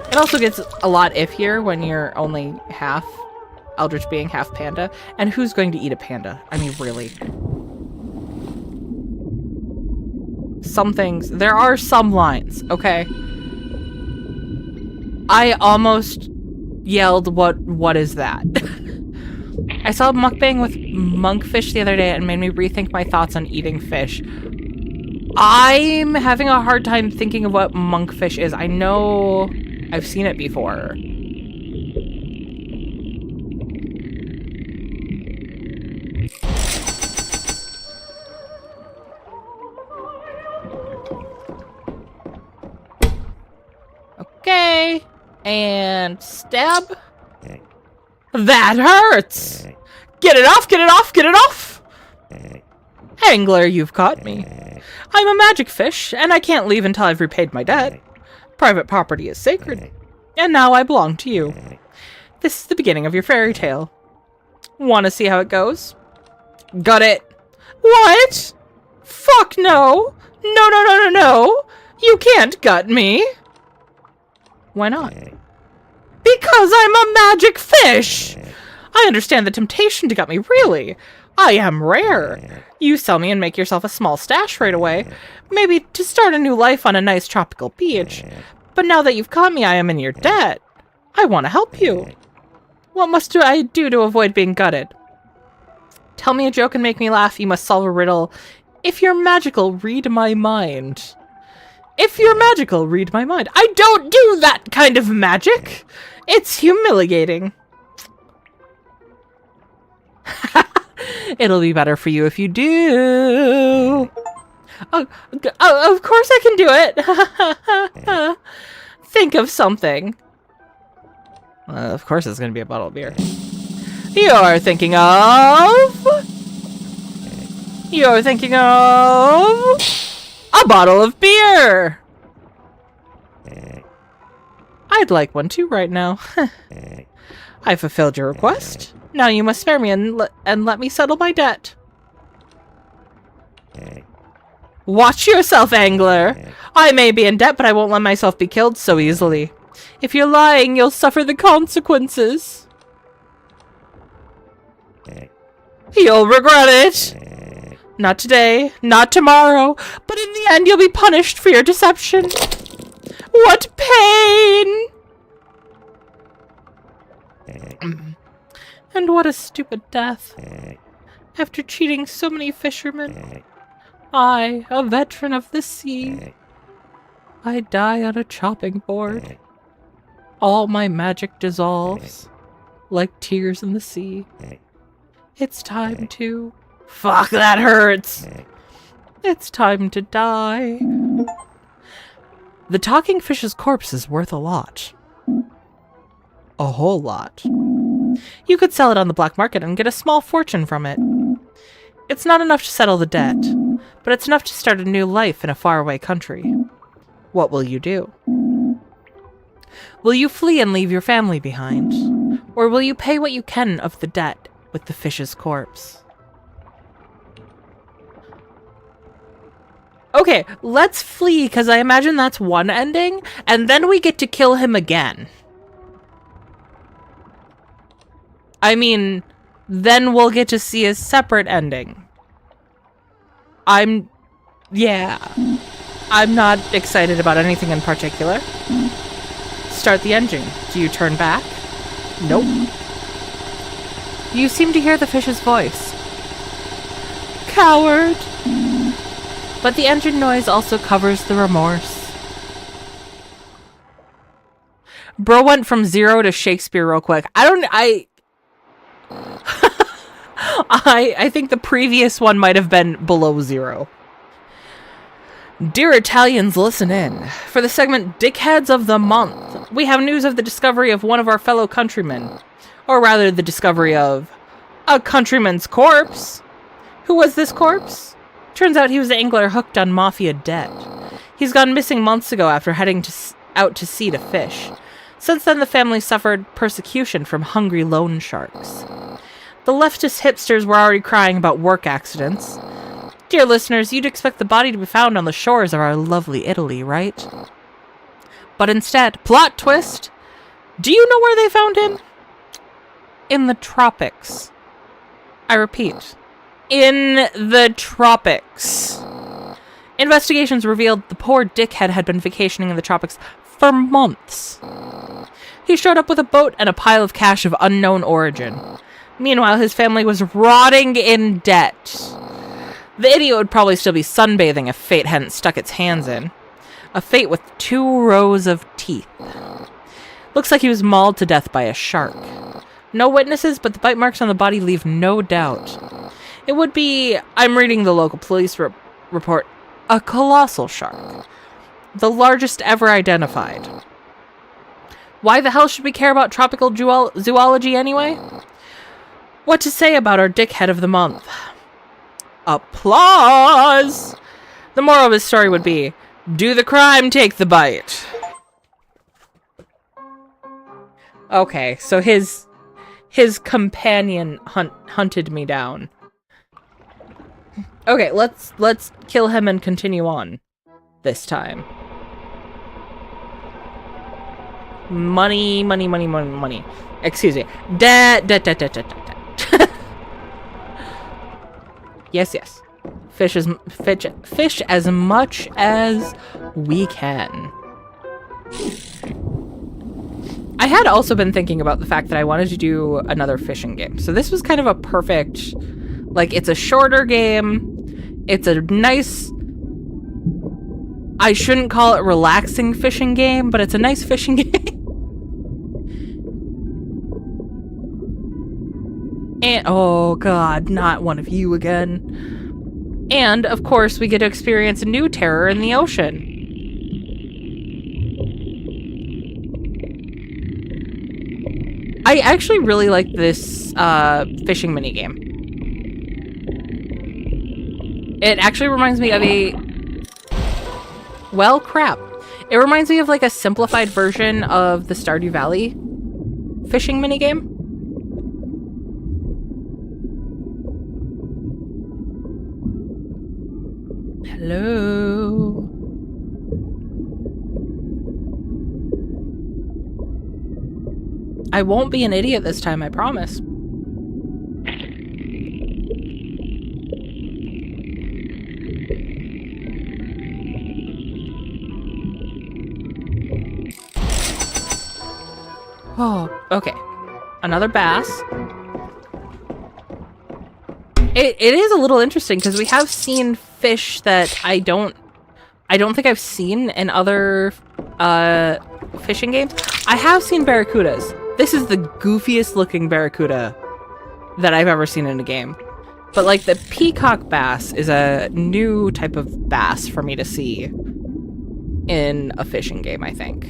It also gets a lot iffier when you're only half eldritch being, half panda. And who's going to eat a panda? I mean, really. Some things, there are some lines, okay? I almost yelled, what is that? I saw a mukbang with monkfish the other day and made me rethink my thoughts on eating fish. I'm having a hard time thinking of what monkfish is. I know I've seen it before. Okay. And stab. That hurts! Get it off, get it off, get it off! Angler, you've caught me. I'm a magic fish, and I can't leave until I've repaid my debt. Private property is sacred, and now I belong to you. This is the beginning of your fairy tale. Want to see how it goes? Got it. What? Fuck no! No, no, no, no, no! You can't gut me! Why not? Because I'm a magic fish! I understand the temptation to gut me, really. I am rare. You sell me and make yourself a small stash right away. Maybe to start a new life on a nice tropical beach. But now that you've caught me, I am in your debt. I want to help you. What must I do to avoid being gutted? Tell me a joke and make me laugh. You must solve a riddle. If you're magical, read my mind. If you're magical, read my mind. I don't do that kind of magic. It's humiliating. It'll be better for you if you do. Oh, of course I can do it. Think of something. Of course it's going to be a bottle of beer. You're thinking of a bottle of beer. I'd like one too right now. I fulfilled your request. Now you must spare me and let me settle my debt. Watch yourself, angler. I may be in debt, but I won't let myself be killed so easily. If you're lying, you'll suffer the consequences. You'll regret it. Not today, not tomorrow, but in the end you'll be punished for your deception. What pain! And what a stupid death. After cheating so many fishermen, I, a veteran of the sea, I die on a chopping board. All my magic dissolves, like tears in the sea. It's time to... Fuck, that hurts! It's time to die. The talking fish's corpse is worth a lot. A whole lot. You could sell it on the black market and get a small fortune from it. It's not enough to settle the debt, but it's enough to start a new life in a faraway country. What will you do? Will you flee and leave your family behind? Or will you pay what you can of the debt with the fish's corpse? Okay, let's flee, because I imagine that's one ending, and then we get to kill him again. I mean, then we'll get to see a separate ending. Yeah. I'm not excited about anything in particular. Start the engine. Do you turn back? Nope. You seem to hear the fish's voice. Coward! But the engine noise also covers the remorse. Bro went from 0 to Shakespeare real quick. I think the previous one might have been below 0. Dear Italians, listen in. For the segment Dickheads of the Month, we have news of the discovery of one of our fellow countrymen. Or rather, the discovery of a countryman's corpse. Who was this corpse? Turns out he was an angler hooked on mafia debt. He's gone missing months ago after heading out to sea to fish. Since then, the family suffered persecution from hungry loan sharks. The leftist hipsters were already crying about work accidents. Dear listeners, you'd expect the body to be found on the shores of our lovely Italy, right? But instead, plot twist! Do you know where they found him? In the tropics. I repeat, in the tropics. Investigations revealed the poor dickhead had been vacationing in the tropics for months. He showed up with a boat and a pile of cash of unknown origin. Meanwhile, his family was rotting in debt. The idiot would probably still be sunbathing if fate hadn't stuck its hands in. A fate with 2 rows of teeth. Looks like he was mauled to death by a shark. No witnesses, but the bite marks on the body leave no doubt. It would be, I'm reading the local police report, a colossal shark. The largest ever identified. Why the hell should we care about tropical zoology anyway? What to say about our dickhead of the month? Applause! The moral of his story would be, do the crime, take the bite. Okay, so his companion hunted me down. Okay, let's kill him and continue on this time. Money. Excuse me. Debt. Yes. Fish as much as we can. I had also been thinking about the fact that I wanted to do another fishing game. So this was kind of a perfect, like, it's a shorter game. It's a nice, I shouldn't call it relaxing fishing game, but it's a nice fishing game. And, oh god, not one of you again. And, of course, we get to experience a new terror in the ocean. I actually really like this fishing minigame. It actually reminds me of a... Well, crap. It reminds me of like a simplified version of the Stardew Valley fishing minigame. Hello. I won't be an idiot this time, I promise. Oh, okay. Another bass. It is a little interesting because we have seen fish that I don't think I've seen in other fishing games. I have seen barracudas. This is the goofiest looking barracuda that I've ever seen in a game. But like the peacock bass is a new type of bass for me to see in a fishing game, I think.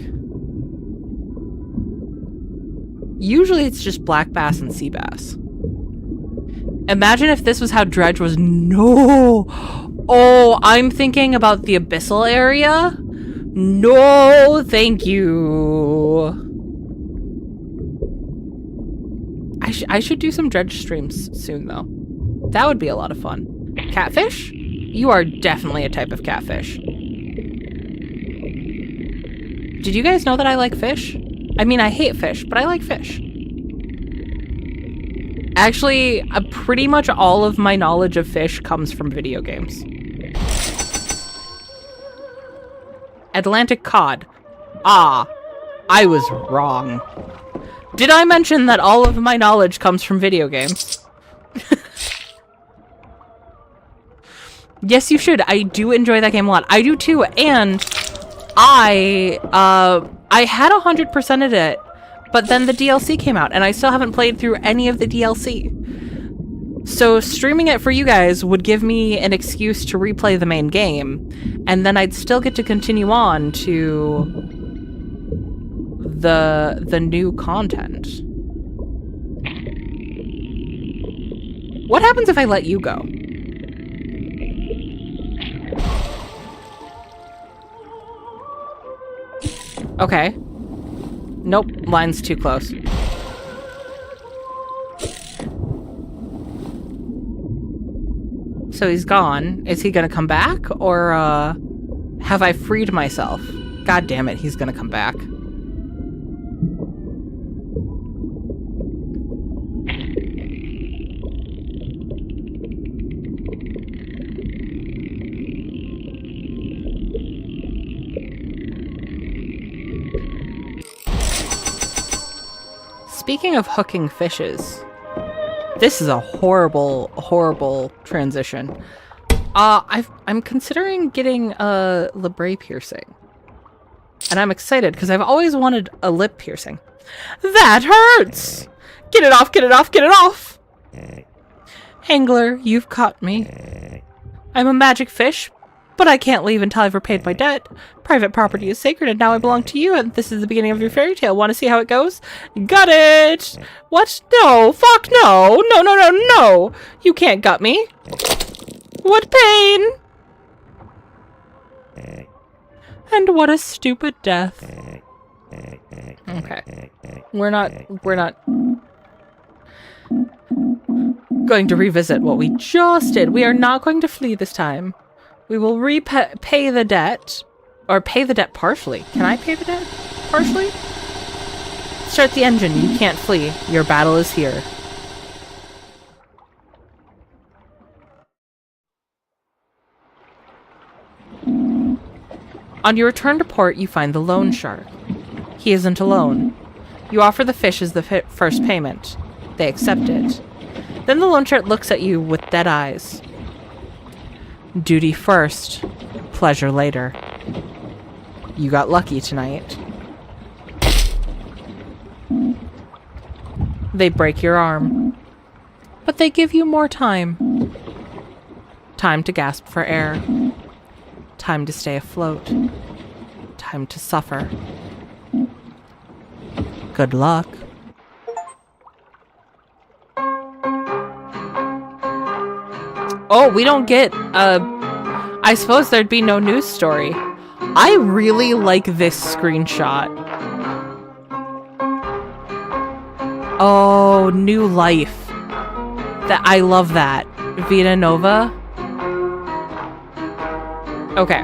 Usually it's just black bass and sea bass. Imagine if this was how Dredge was. No! Oh, I'm thinking about the abyssal area? No, thank you. I should do some Dredge streams soon, though. That would be a lot of fun. Catfish? You are definitely a type of catfish. Did you guys know that I like fish? I mean, I hate fish, but I like fish. Actually, pretty much all of my knowledge of fish comes from video games. Atlantic cod. Ah, I was wrong. Did I mention that all of my knowledge comes from video games? Yes, you should. I do enjoy that game a lot. I do too, and I had 100%ed it, but then the DLC came out, and I still haven't played through any of the DLC. So streaming it for you guys would give me an excuse to replay the main game, and then I'd still get to continue on to the new content. What happens if I let you go? Okay. Nope, line's too close. So he's gone. Is he gonna come back? Or, have I freed myself? God damn it, he's gonna come back. Speaking of hooking fishes, this is a horrible, horrible transition. I'm considering getting a labret piercing. And I'm excited because I've always wanted a lip piercing. That hurts! Get it off, get it off, get it off! Angler, you've caught me. I'm a magic fish, but I can't leave until I've repaid my debt. Private property is sacred and now I belong to you, and this is the beginning of your fairy tale. Want to see how it goes? Got it! What? No! Fuck no! No, no, no, no! You can't gut me! What pain! And what a stupid death. Okay. We're not going to revisit what we just did. We are not going to flee this time. We will pay the debt. Or pay the debt partially. Can I pay the debt partially? Start the engine. You can't flee. Your battle is here. On your return to port, you find the loan shark. He isn't alone. You offer the fish as the first payment. They accept it. Then the loan shark looks at you with dead eyes. Duty first, pleasure later. You got lucky tonight. They break your arm, but they give you more time. Time to gasp for air. Time to stay afloat. Time to suffer. Good luck. Oh, we don't get, I suppose there'd be no news story. I really like this screenshot. Oh, new life. I love that. Vita Nova. Okay.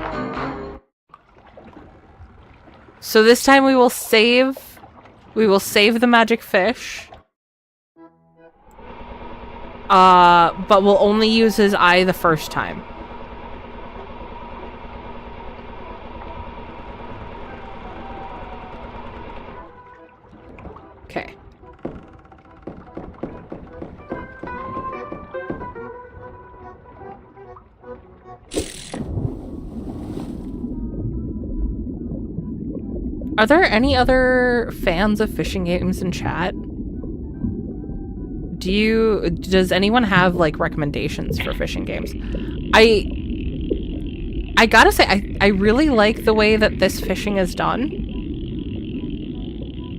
So this time we will save the magic fish. But we'll only use his eye the first time. Okay. Are there any other fans of fishing games in chat? Does anyone have like recommendations for fishing games? I gotta say, I really like the way that this fishing is done.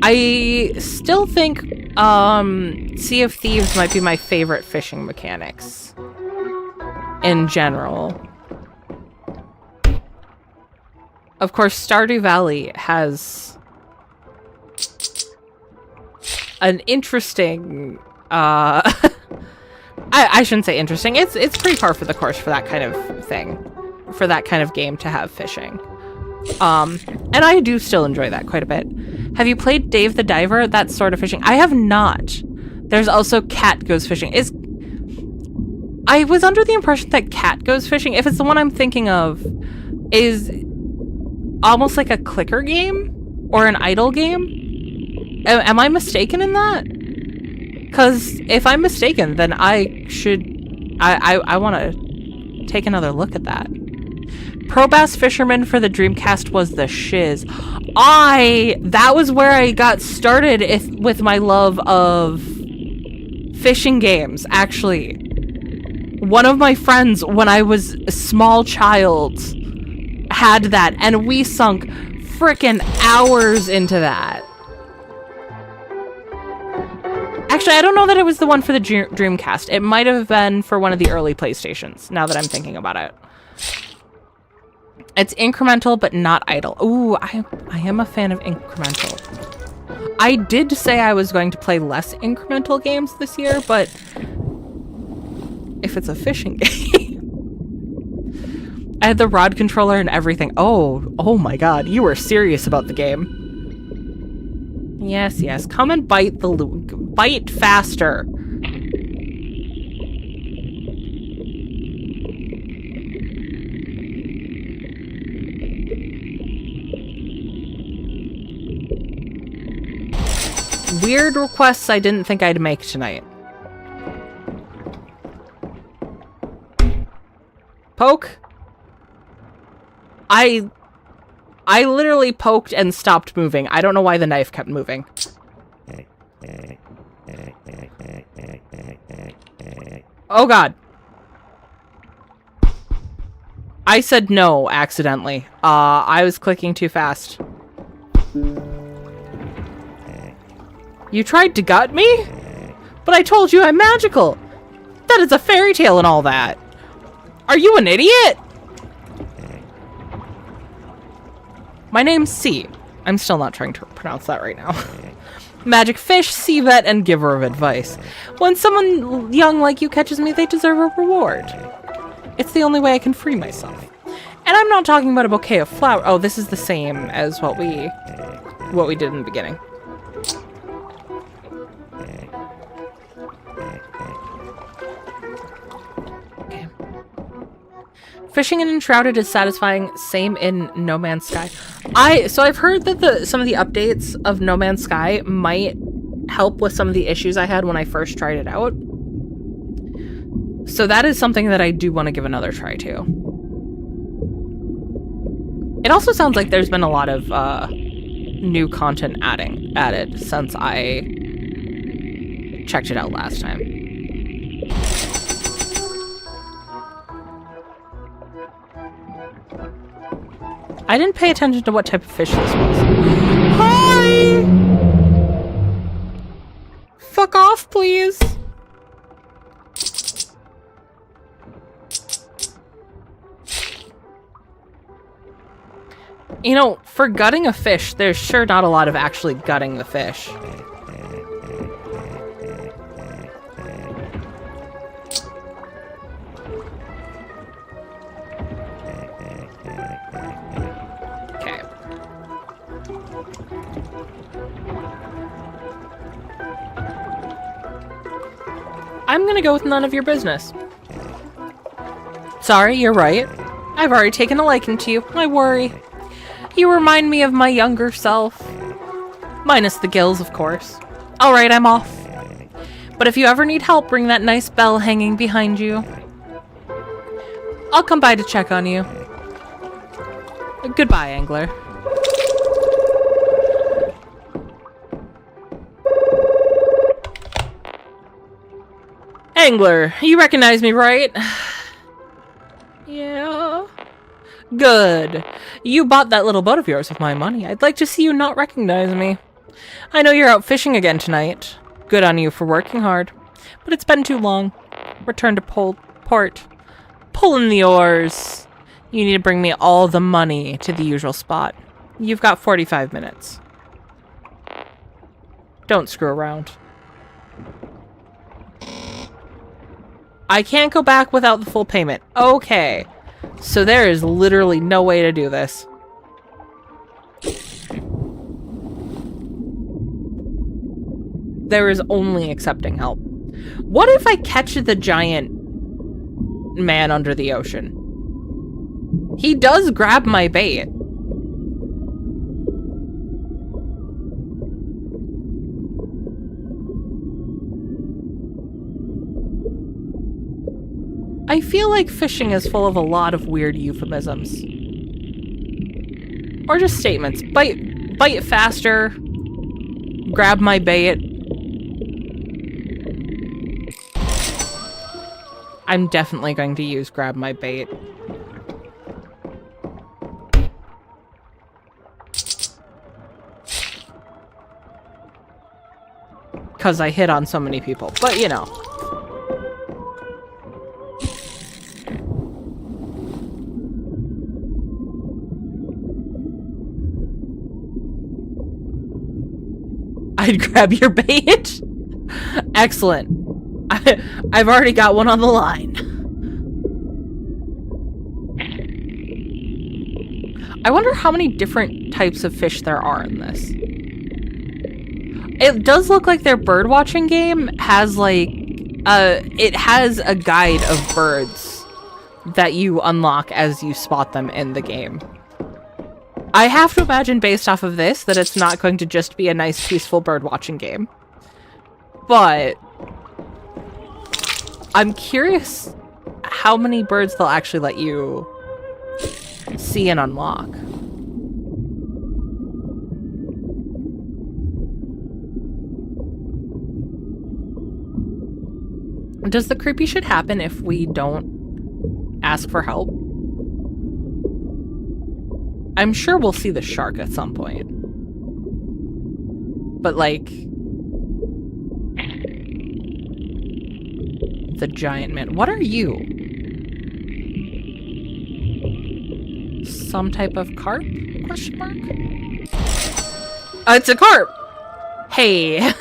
I still think Sea of Thieves might be my favorite fishing mechanics in general. Of course, Stardew Valley has an interesting I shouldn't say interesting. It's pretty par for the course for that kind of thing. For that kind of game to have fishing. And I do still enjoy that quite a bit. Have you played Dave the Diver? That sort of fishing. I have not. There's also Cat Goes Fishing. I was under the impression that Cat Goes Fishing, if it's the one I'm thinking of, is almost like a clicker game or an idle game. Am I mistaken in that? Because if I'm mistaken, then I want to take another look at that. Pro Bass Fisherman for the Dreamcast was the shiz. That was where I got started with my love of fishing games, actually. One of my friends, when I was a small child, had that, and we sunk frickin' hours into that. Actually, I don't know that it was the one for the Dreamcast. It might have been for one of the early PlayStations, now that I'm thinking about it. It's incremental, but not idle. Ooh, I am a fan of incremental. I did say I was going to play less incremental games this year, but if it's a fishing game... I had the rod controller and everything. Oh my god, you were serious about the game. Yes, come and bite faster. Weird requests I didn't think I'd make tonight. Poke? I literally poked and stopped moving. I don't know why the knife kept moving. Oh god. I said no accidentally. I was clicking too fast. You tried to gut me? But I told you I'm magical. That is a fairy tale and all that. Are you an idiot? My name's C. I'm still not trying to pronounce that right now. Magic fish, sea vet, and giver of advice. When someone young like you catches me, they deserve a reward. It's the only way I can free myself. And I'm not talking about a bouquet of flowers. Oh, this is the same as what we did in the beginning. Okay. Fishing in Enshrouded is satisfying. Same in No Man's Sky. So I've heard that some of the updates of No Man's Sky might help with some of the issues I had when I first tried it out. So that is something that I do want to give another try to. It also sounds like there's been a lot of new content added since I checked it out last time. I didn't pay attention to what type of fish this was. Hi! Fuck off, please. You know, for gutting a fish, there's sure not a lot of actually gutting the fish. Okay. I'm gonna go with none of your business. Sorry, you're right. I've already taken a liking to you. I worry. You remind me of my younger self. Minus the gills, of course. Alright, I'm off. But if you ever need help, bring that nice bell hanging behind you. I'll come by to check on you. Goodbye, Angler. Angler, you recognize me, right? Yeah. Good. You bought that little boat of yours with my money. I'd like to see you not recognize me. I know you're out fishing again tonight. Good on you for working hard. But it's been too long. Return to port. Pull in the oars. You need to bring me all the money to the usual spot. You've got 45 minutes. Don't screw around. I can't go back without the full payment. Okay. So there is literally no way to do this. There is only accepting help. What if I catch the giant man under the ocean? He does grab my bait. I feel like fishing is full of a lot of weird euphemisms. Or just statements. Bite faster. Grab my bait. I'm definitely going to use grab my bait. Because I hit on so many people. But, you know. I'd grab your bait. Excellent. I've already got one on the line. I wonder how many different types of fish there are in this. It does look like their birdwatching game has like it has a guide of birds that you unlock as you spot them in the game. I have to imagine based off of this that it's not going to just be a nice peaceful birdwatching game. But I'm curious how many birds they'll actually let you see and unlock. Does the creepy shit happen if we don't ask for help? I'm sure we'll see the shark at some point. But like... the giant man. What are you? Some type of carp? Question mark? It's a carp! Hey!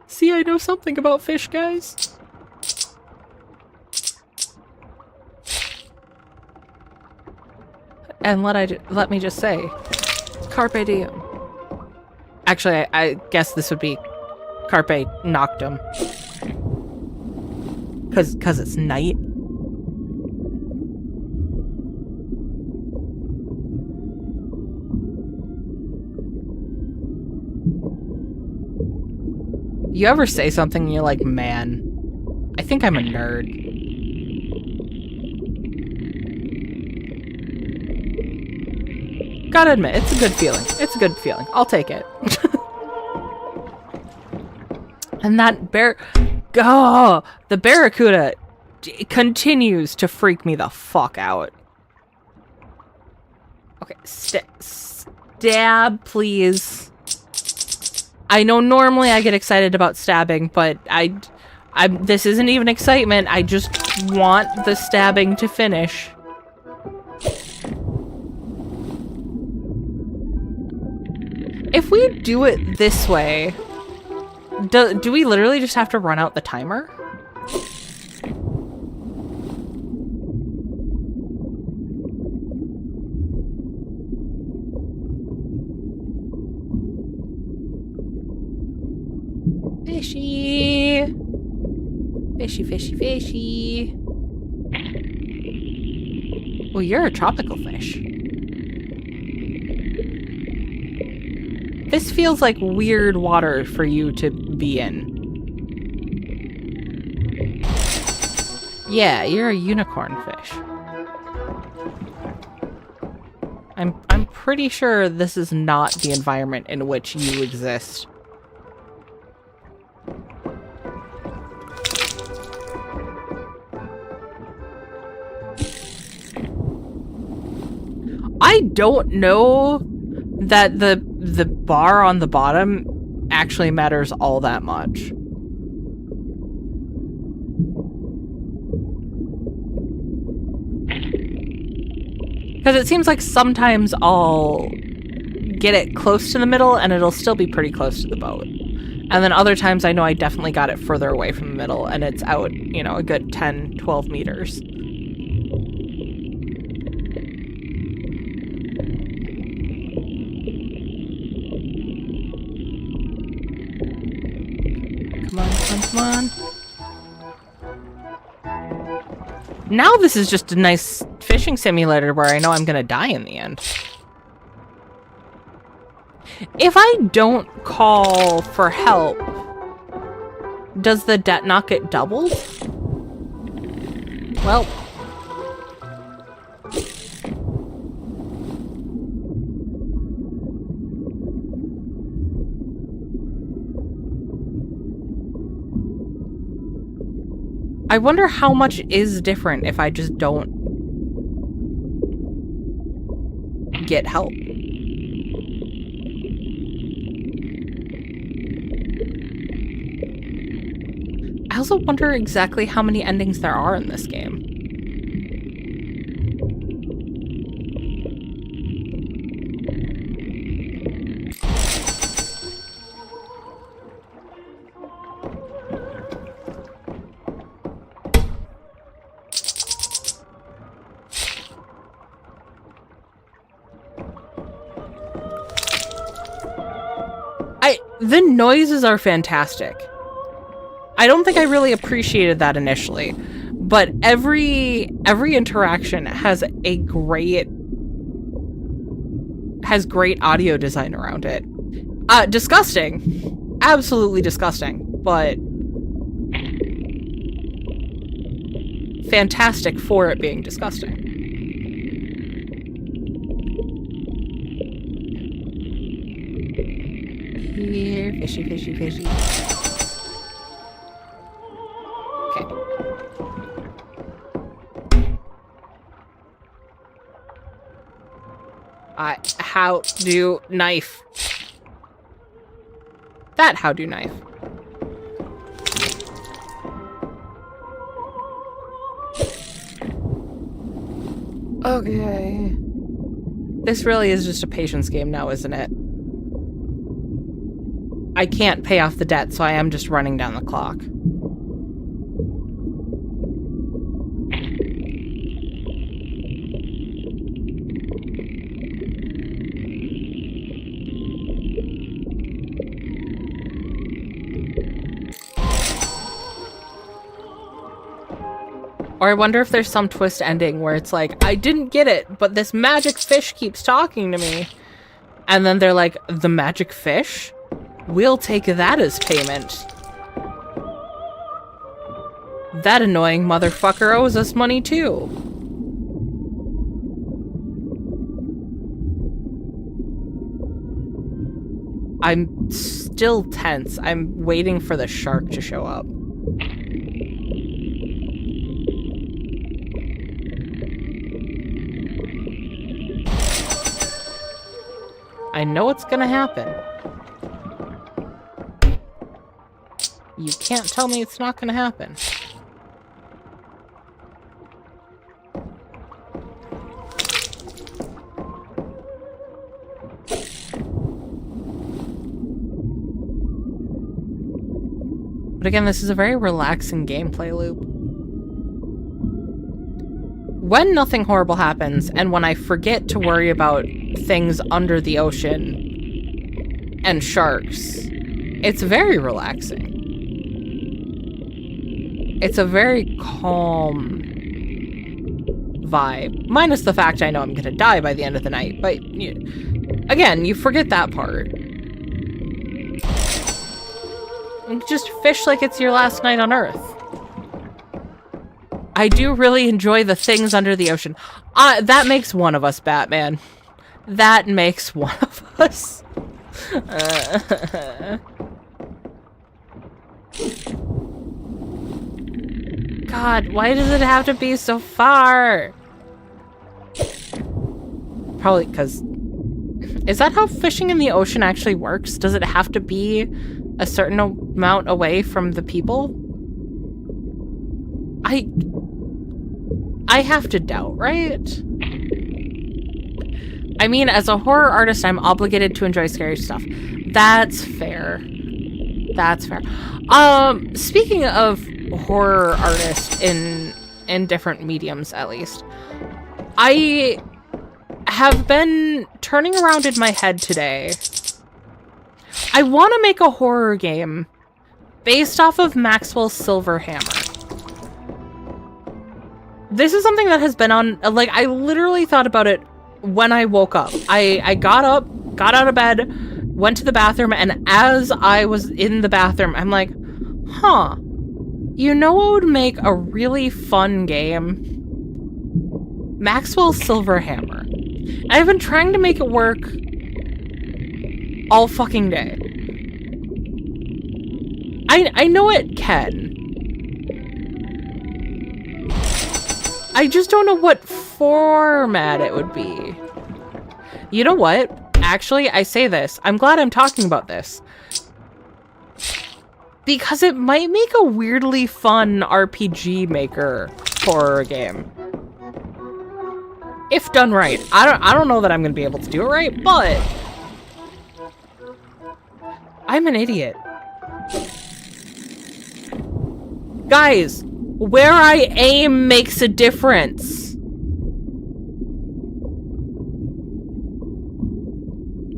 See, I know something about fish, guys. And let me just say, carpe diem. Actually, I guess this would be carpe noctem. Cause it's night. You ever say something and you're like, man, I think I'm a nerd. Gotta admit, it's a good feeling. It's a good feeling. I'll take it. And that the barracuda continues to freak me the fuck out. Okay, stab, please. I know normally I get excited about stabbing, but this isn't even excitement. I just want the stabbing to finish. If we do it this way, do we literally just have to run out the timer? Fishy. Fishy, fishy, fishy. Well, you're a tropical fish. This feels like weird water for you to be in. Yeah, you're a unicorn fish. I'm pretty sure this is not the environment in which you exist. I don't know that the bar on the bottom actually matters all that much. Because it seems like sometimes I'll get it close to the middle and it'll still be pretty close to the boat. And then other times I know I definitely got it further away from the middle and it's out, you know, a good 10, 12 meters. Come on, come on, come on. Now this is just a nice fishing simulator where I know I'm gonna die in the end. If I don't call for help, does the debt not get doubled? Well. I wonder how much is different if I just don't get help. I also wonder exactly how many endings there are in this game. The noises are fantastic. I don't think I really appreciated that initially, but every interaction has great audio design around it. Disgusting. Absolutely disgusting, but fantastic for it being disgusting. Here, fishy, fishy, fishy. Okay. How do knife? That how do knife. Okay. This really is just a patience game now, isn't it? I can't pay off the debt, so I am just running down the clock. Or I wonder if there's some twist ending where it's like, I didn't get it, but this magic fish keeps talking to me. And then they're like, the magic fish? We'll take that as payment. That annoying motherfucker owes us money too. I'm still tense. I'm waiting for the shark to show up. I know it's gonna happen. You can't tell me it's not gonna happen. But again, this is a very relaxing gameplay loop. When nothing horrible happens, and when I forget to worry about things under the ocean and sharks, it's very relaxing. It's a very calm vibe. Minus the fact I know I'm gonna die by the end of the night, but again, you forget that part. You just fish like it's your last night on Earth. I do really enjoy the things under the ocean. That makes one of us, Batman. That makes one of us. God, why does it have to be so far? probably because... Is that how fishing in the ocean actually works? Does it have to be a certain amount away from the people? I have to doubt, right? I mean, as a horror artist, I'm obligated to enjoy scary stuff. That's fair. That's fair. Speaking of horror artists in different mediums, at least, I have been turning around in my head today. I want to make a horror game based off of Maxwell's Silver Hammer. This is something that has been on, like, I literally thought about it when I woke up. I got up, got out of bed, went to the bathroom, and as I was in the bathroom, I'm like, huh, you know what would make a really fun game? Maxwell's Silver Hammer. I've been trying to make it work all fucking day. I know it can. I just don't know what format it would be. You know what? Actually, I say this. I'm glad I'm talking about this. Because it might make a weirdly fun RPG Maker horror game. If done right. I don't know that I'm going to be able to do it right, but I'm an idiot. Guys, where I aim makes a difference.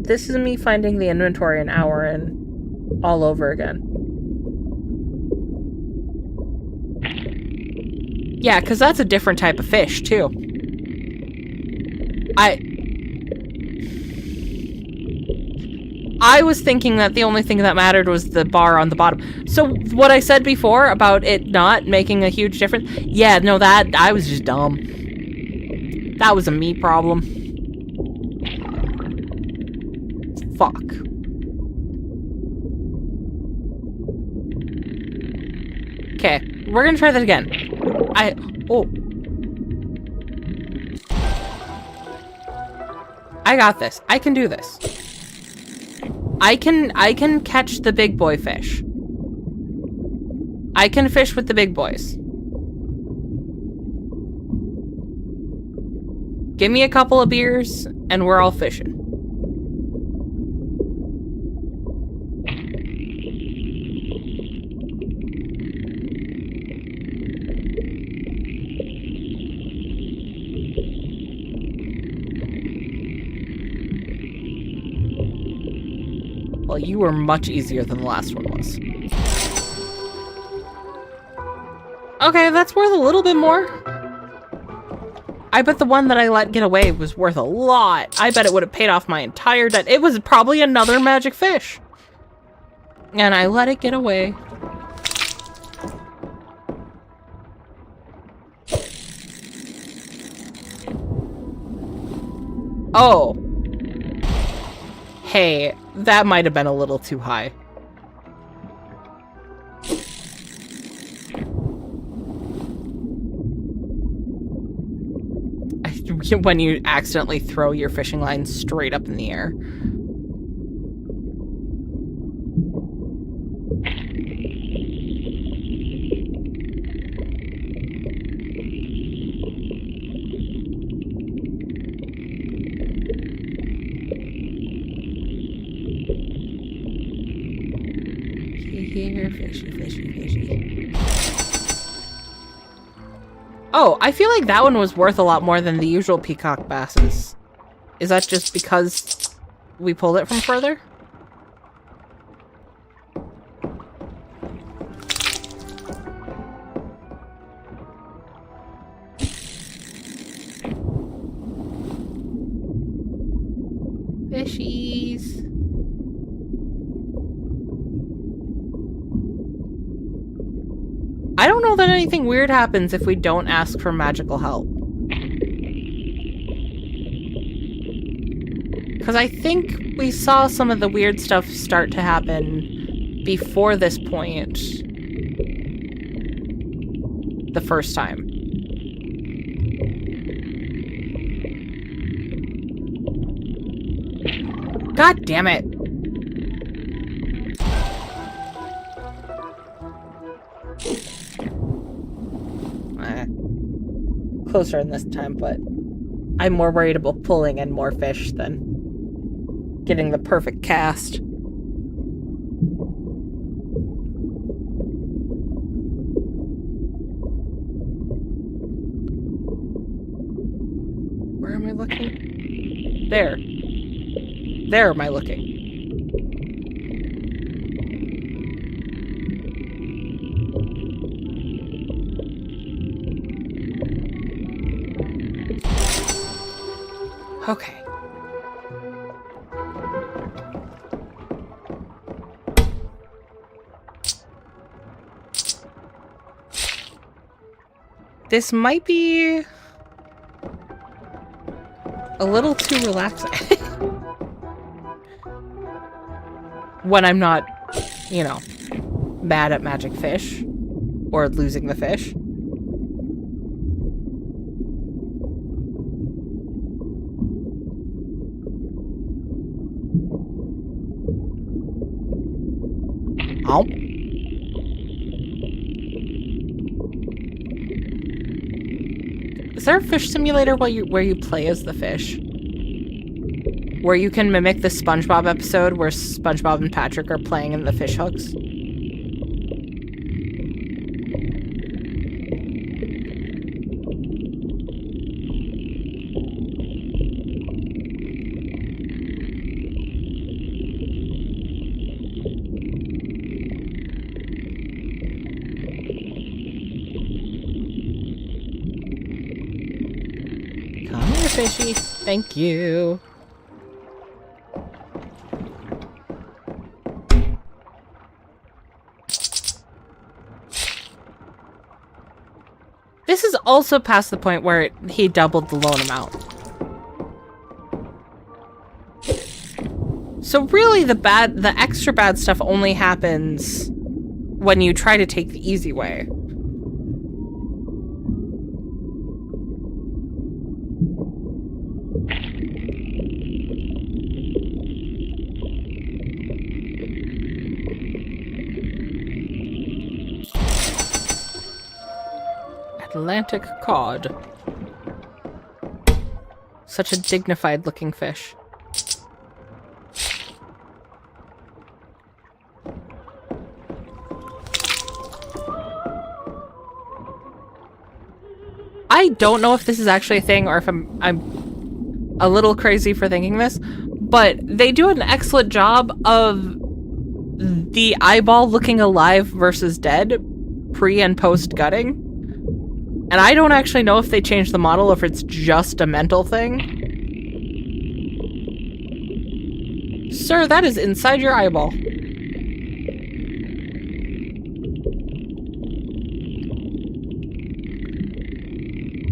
This is me finding the inventory an hour in all over again. Yeah, because that's a different type of fish, too. I was thinking that the only thing that mattered was the bar on the bottom. So what I said before about it not making a huge difference, yeah, no, that, I was just dumb. That was a me problem. Fuck. Okay, we're gonna try that again. I got this. I can do this. I can catch the big boy fish. I can fish with the big boys. Give me a couple of beers and we're all fishing. Well, you were much easier than the last one was. Okay, that's worth a little bit more. I bet the one that I let get away was worth a lot. I bet it would have paid off my entire debt. It was probably another magic fish. And I let it get away. Oh. Hey, that might have been a little too high. When you accidentally throw your fishing line straight up in the air. Here, fishy, fishy, fishy. Oh, I feel like that one was worth a lot more than the usual peacock basses. Is that just because we pulled it from further? Fishies. I don't know that anything weird happens if we don't ask for magical help. Because I think we saw some of the weird stuff start to happen before this point. The first time. God damn it. Closer in this time, but I'm more worried about pulling in more fish than getting the perfect cast. Where am I looking? There. There am I looking. Okay. This might be a little too relaxing. When I'm not, you know, mad at magic fish or losing the fish. Oh. Is there a fish simulator where you play as the fish? Where you can mimic the SpongeBob episode where SpongeBob and Patrick are playing in the fish hooks? Come here, fishy. Thank you. This is also past the point where he doubled the loan amount. So really the extra bad stuff only happens when you try to take the easy way. Atlantic cod. Such a dignified looking fish. I don't know if this is actually a thing or if I'm a little crazy for thinking this, but they do an excellent job of the eyeball looking alive versus dead pre and post gutting. And I don't actually know if they changed the model or if it's just a mental thing. Sir, that is inside your eyeball.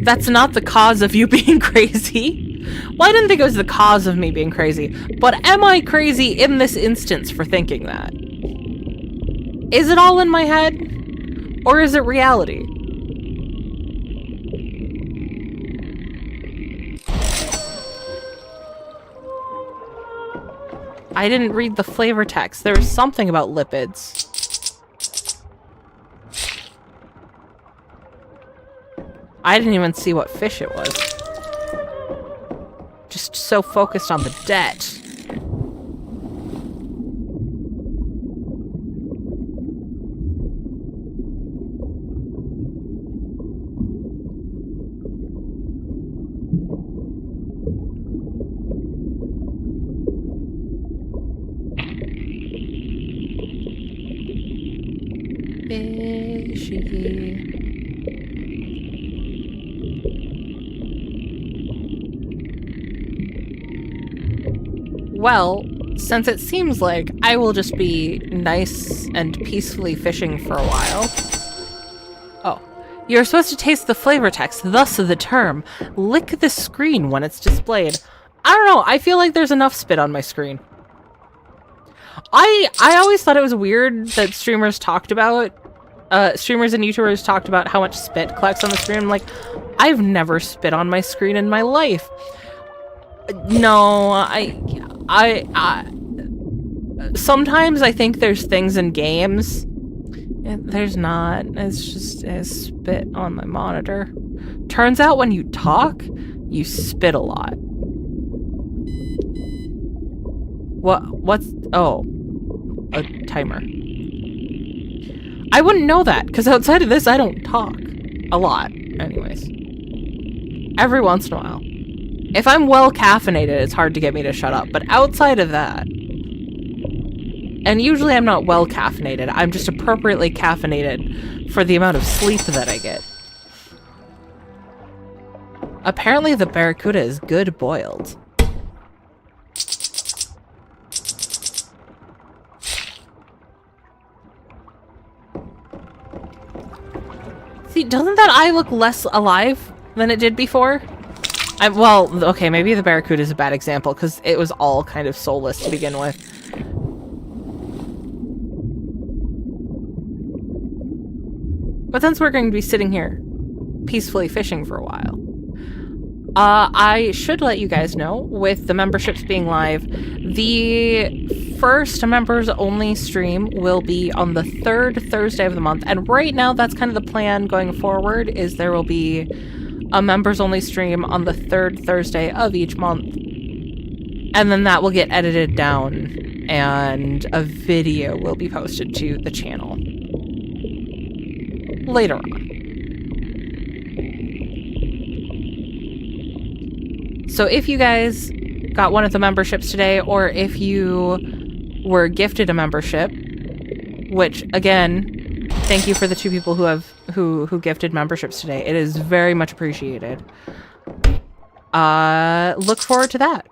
That's not the cause of you being crazy. Well, I didn't think it was the cause of me being crazy. But am I crazy in this instance for thinking that? Is it all in my head? Or is it reality? I didn't read the flavor text. There was something about lipids. I didn't even see what fish it was. Just so focused on the debt. Fishy. Well, since it seems like I will just be nice and peacefully fishing for a while. Oh. You're supposed to taste the flavor text, thus the term. Lick the screen when it's displayed. I don't know, I feel like there's enough spit on my screen. I always thought it was weird that streamers talked about, streamers and YouTubers talked about how much spit collects on the screen. I'm like, I've never spit on my screen in my life. No, sometimes I think there's things in games. There's not. It's just a spit on my monitor. Turns out when you talk, you spit a lot. What's... Oh. A timer. I wouldn't know that, because outside of this, I don't talk. A lot. Anyways. Every once in a while. If I'm well caffeinated, it's hard to get me to shut up. But outside of that... And usually I'm not well caffeinated. I'm just appropriately caffeinated for the amount of sleep that I get. Apparently the barracuda is good boiled. See, doesn't that eye look less alive than it did before? Well, okay, maybe the barracuda is a bad example because it was all kind of soulless to begin with. But since we're going to be sitting here peacefully fishing for a while, I should let you guys know, with the memberships being live, the first members only stream will be on the 3rd Thursday of the month. And right now, that's kind of the plan going forward, is there will be a members only stream on the 3rd Thursday of each month. And then that will get edited down and a video will be posted to the channel later on. So if you guys got one of the memberships today, or if you were gifted a membership, which again, thank you for the 2 people who gifted memberships today. It is very much appreciated. Look forward to that.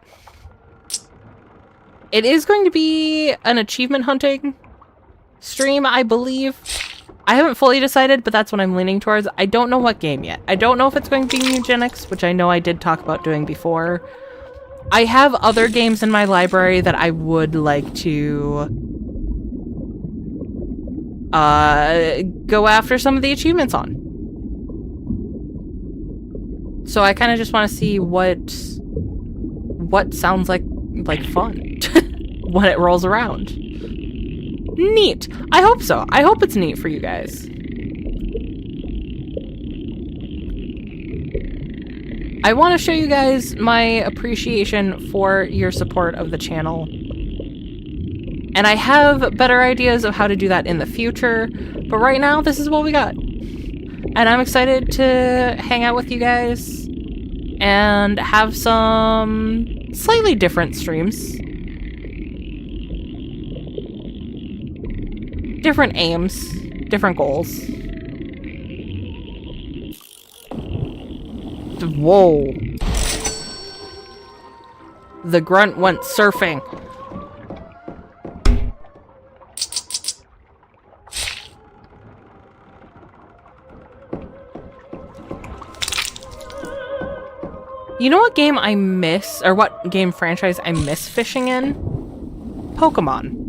It is going to be an achievement hunting stream, I believe. I haven't fully decided, but that's what I'm leaning towards. I don't know what game yet. I don't know if it's going to be eugenics, which I know I did talk about doing before. I have other games in my library that I would like to go after some of the achievements on. So I kind of just want to see what sounds like fun when it rolls around. Neat. I hope so. I hope it's neat for you guys. I want to show you guys my appreciation for your support of the channel. And I have better ideas of how to do that in the future, but right now this is what we got. And I'm excited to hang out with you guys and have some slightly different streams. Different aims, different goals. Whoa. The grunt went surfing. You know what game I miss, or what game franchise I miss fishing in? Pokemon.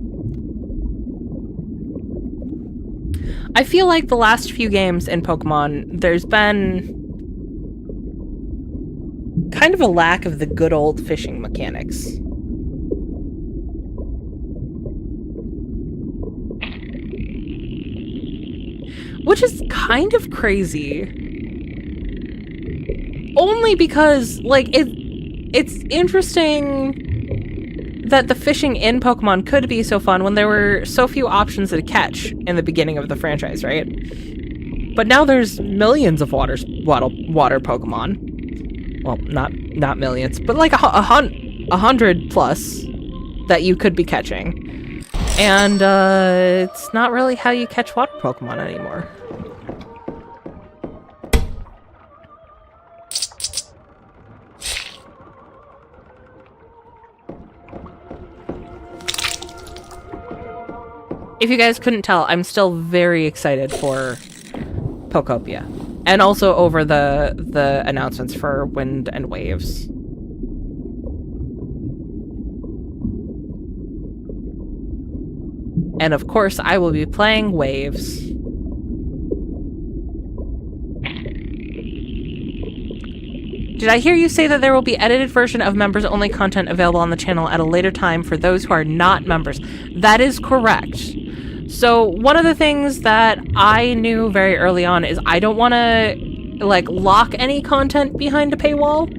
I feel like the last few games in Pokemon, there's been kind of a lack of the good old fishing mechanics. Which is kind of crazy. Only because, like, it's interesting that the fishing in Pokemon could be so fun when there were so few options to catch in the beginning of the franchise, right? But now there's millions of water Pokemon. Well, not millions, but like a 100 plus that you could be catching. And it's not really how you catch water Pokemon anymore. If you guys couldn't tell, I'm still very excited for Pokopia. And also over the announcements for Wind and Waves. And of course, I will be playing Waves. Did I hear you say that there will be edited version of members-only content available on the channel at a later time for those who are not members? That is correct. So one of the things that I knew very early on is I don't want to, like, lock any content behind a paywall.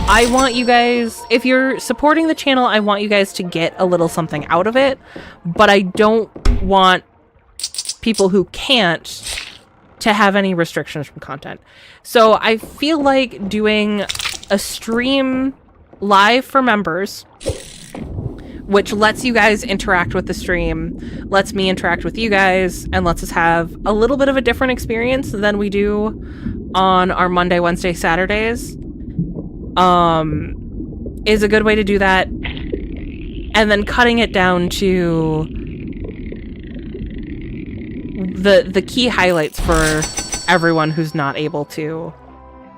I want you guys, if you're supporting the channel, I want you guys to get a little something out of it, but I don't want people who can't to have any restrictions from content. So I feel like doing a stream live for members, which lets you guys interact with the stream, lets me interact with you guys, and lets us have a little bit of a different experience than we do on our Monday, Wednesday, Saturdays, is a good way to do that. And then cutting it down to the key highlights for everyone who's not able to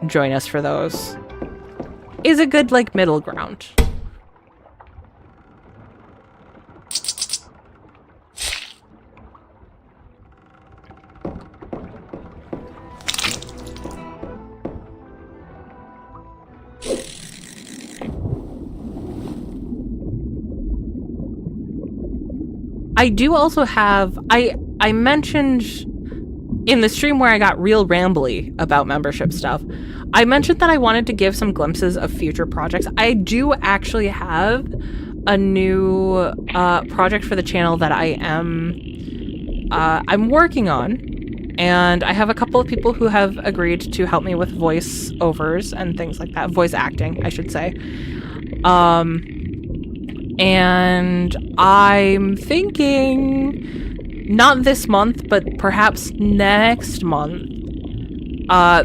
join us for those is a good, like, middle ground. I do also have, I mentioned in the stream where I got real rambly about membership stuff, I mentioned that I wanted to give some glimpses of future projects. I do actually have a new project for the channel that I'm working on, and I have a couple of people who have agreed to help me with voiceovers and things like that. Voice acting, I should say. And I'm thinking, not this month, but perhaps next month,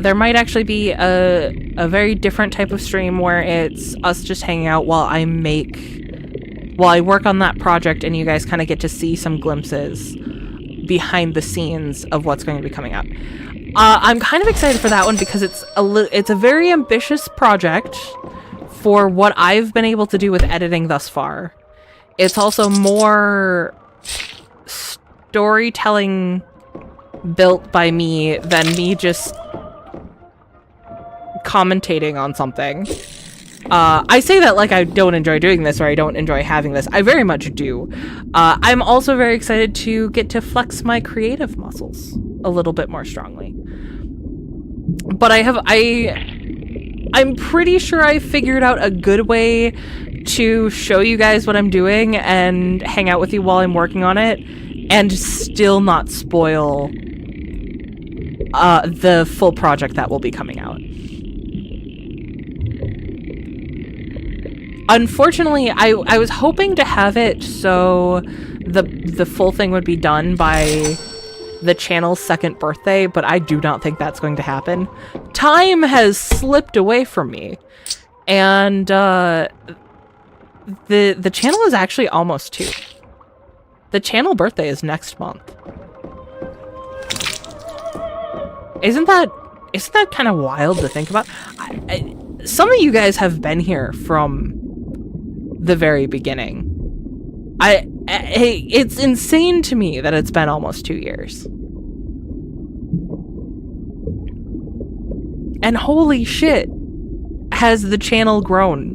there might actually be a very different type of stream where it's us just hanging out while I work on that project, and you guys kind of get to see some glimpses behind the scenes of what's going to be coming up. I'm kind of excited for that one because it's a very ambitious project for what I've been able to do with editing thus far. It's also more storytelling built by me than me just commentating on something. I say that like I don't enjoy doing this or I don't enjoy having this. I very much do. I'm also very excited to get to flex my creative muscles a little bit more strongly. But I'm pretty sure I figured out a good way to show you guys what I'm doing and hang out with you while I'm working on it and still not spoil the full project that will be coming out. Unfortunately, I was hoping to have it so the full thing would be done by the channel's second birthday, but I do not think that's going to happen. Time has slipped away from me, and the channel is actually almost 2. The channel birthday is next month. Isn't that kind of wild to think about? Some of you guys have been here from the very beginning. It's insane to me that it's been almost 2 years. And holy shit, has the channel grown.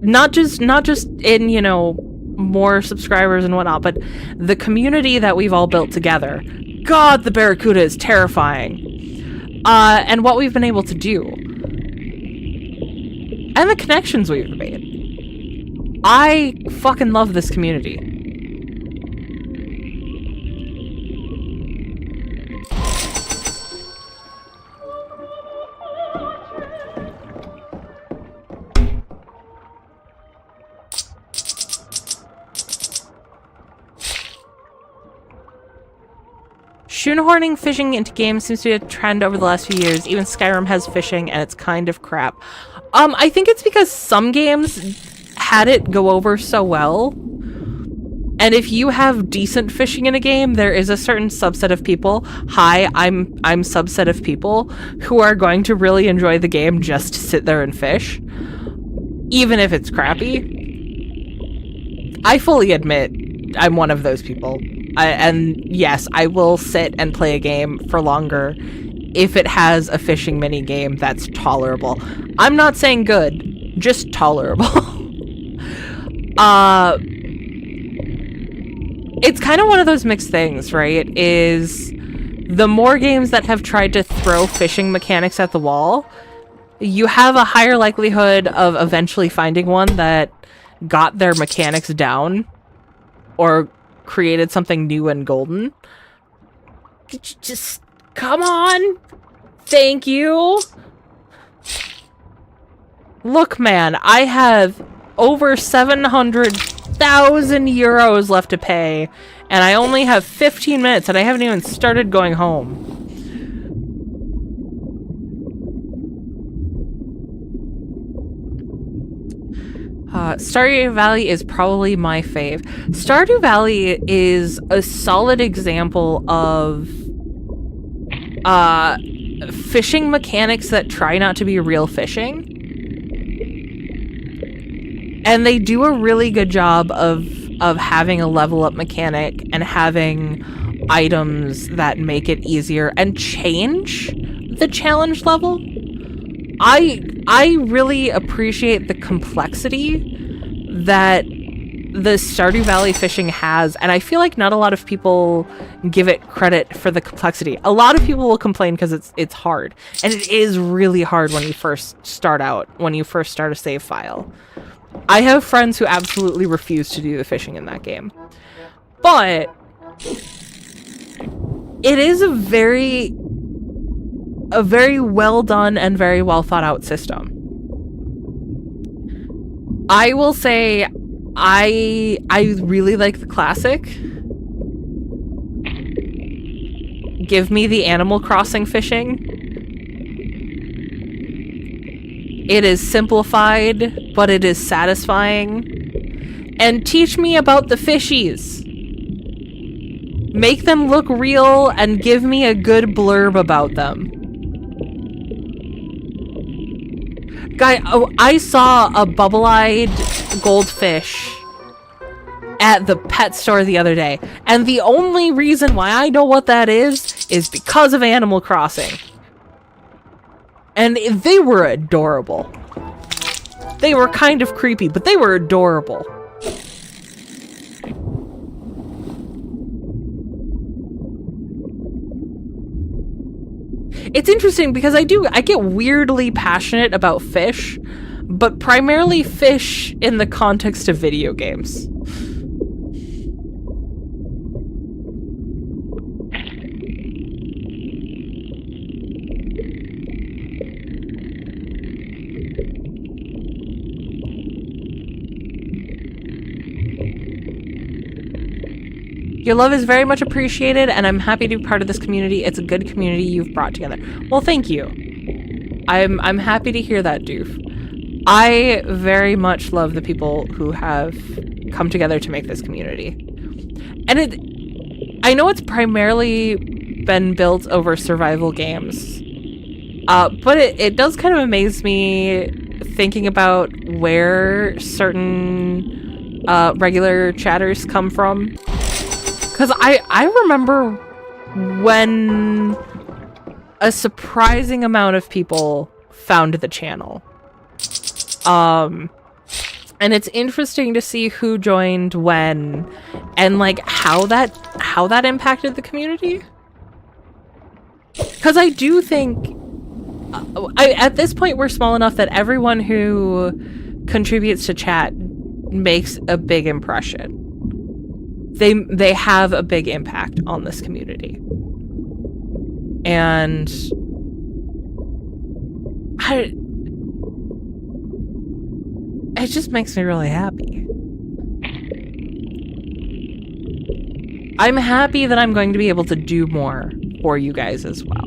Not just in, you know, more subscribers and whatnot, but the community that we've all built together. God, the Barracuda is terrifying. And what we've been able to do. And the connections we've made. I fucking love this community. Shoehorning fishing into games seems to be a trend over the last few years. Even Skyrim has fishing, and it's kind of crap. I think it's because some games had it go over so well. And if you have decent fishing in a game, there is a certain subset of people, I'm subset of people, who are going to really enjoy the game just to sit there and fish. Even if it's crappy. I fully admit I'm one of those people. And yes, I will sit and play a game for longer, if it has a fishing mini game that's tolerable. I'm not saying good, just tolerable. It's kind of one of those mixed things, right? Is the more games that have tried to throw fishing mechanics at the wall, you have a higher likelihood of eventually finding one that got their mechanics down or created something new and golden. Just come on. Thank you. Look, man, I have over 700,000 euros left to pay, and I only have 15 minutes, and I haven't even started going home. Stardew Valley is probably my fave. Stardew Valley is a solid example of fishing mechanics that try not to be real fishing. And they do a really good job of having a level up mechanic and having items that make it easier and change the challenge level. I really appreciate the complexity that the Stardew Valley fishing has, and I feel like not a lot of people give it credit for the complexity. A lot of people will complain because it's hard, and it is really hard when you first start out, when you first start a save file. I have friends who absolutely refuse to do the fishing in that game. But it is a very well done and very well thought out system. I will say I really like the classic. Give me the Animal Crossing fishing. It is simplified, but it is satisfying. And teach me about the fishies. Make them look real and give me a good blurb about them. Guy, oh, I saw a bubble-eyed goldfish at the pet store the other day, and the only reason why I know what that is because of Animal Crossing. And they were adorable. They were kind of creepy, but they were adorable. It's interesting because I get weirdly passionate about fish, but primarily fish in the context of video games. Your love is very much appreciated, and I'm happy to be part of this community. It's a good community you've brought together. Well, thank you. I'm happy to hear that, Doof. I very much love the people who have come together to make this community. And I know it's primarily been built over survival games, but it does kind of amaze me thinking about where certain regular chatters come from. Because I remember when a surprising amount of people found the channel. And it's interesting to see who joined when and like how that impacted the community. Because I do think at this point we're small enough that everyone who contributes to chat makes a big impression. They have a big impact on this community. And it just makes me really happy. I'm happy that I'm going to be able to do more for you guys as well.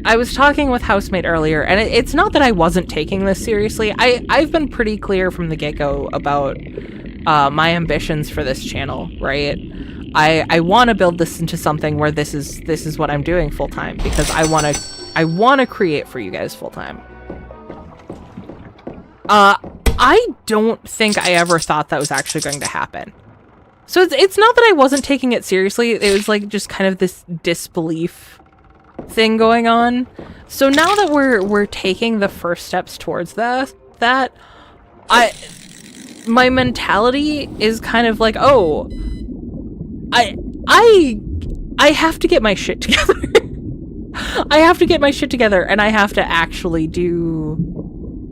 I was talking with Housemate earlier, and it's not that I wasn't taking this seriously. I've been pretty clear from the get-go about my ambitions for this channel, right? I want to build this into something where this is what I'm doing full-time, because I want to create for you guys full-time. I don't think I ever thought that was actually going to happen. So it's not that I wasn't taking it seriously. It was like just kind of this disbelief thing going on. So now that we're taking the first steps towards that my mentality is kind of like, oh, I have to get my shit together. I have to get my shit together, and I have to actually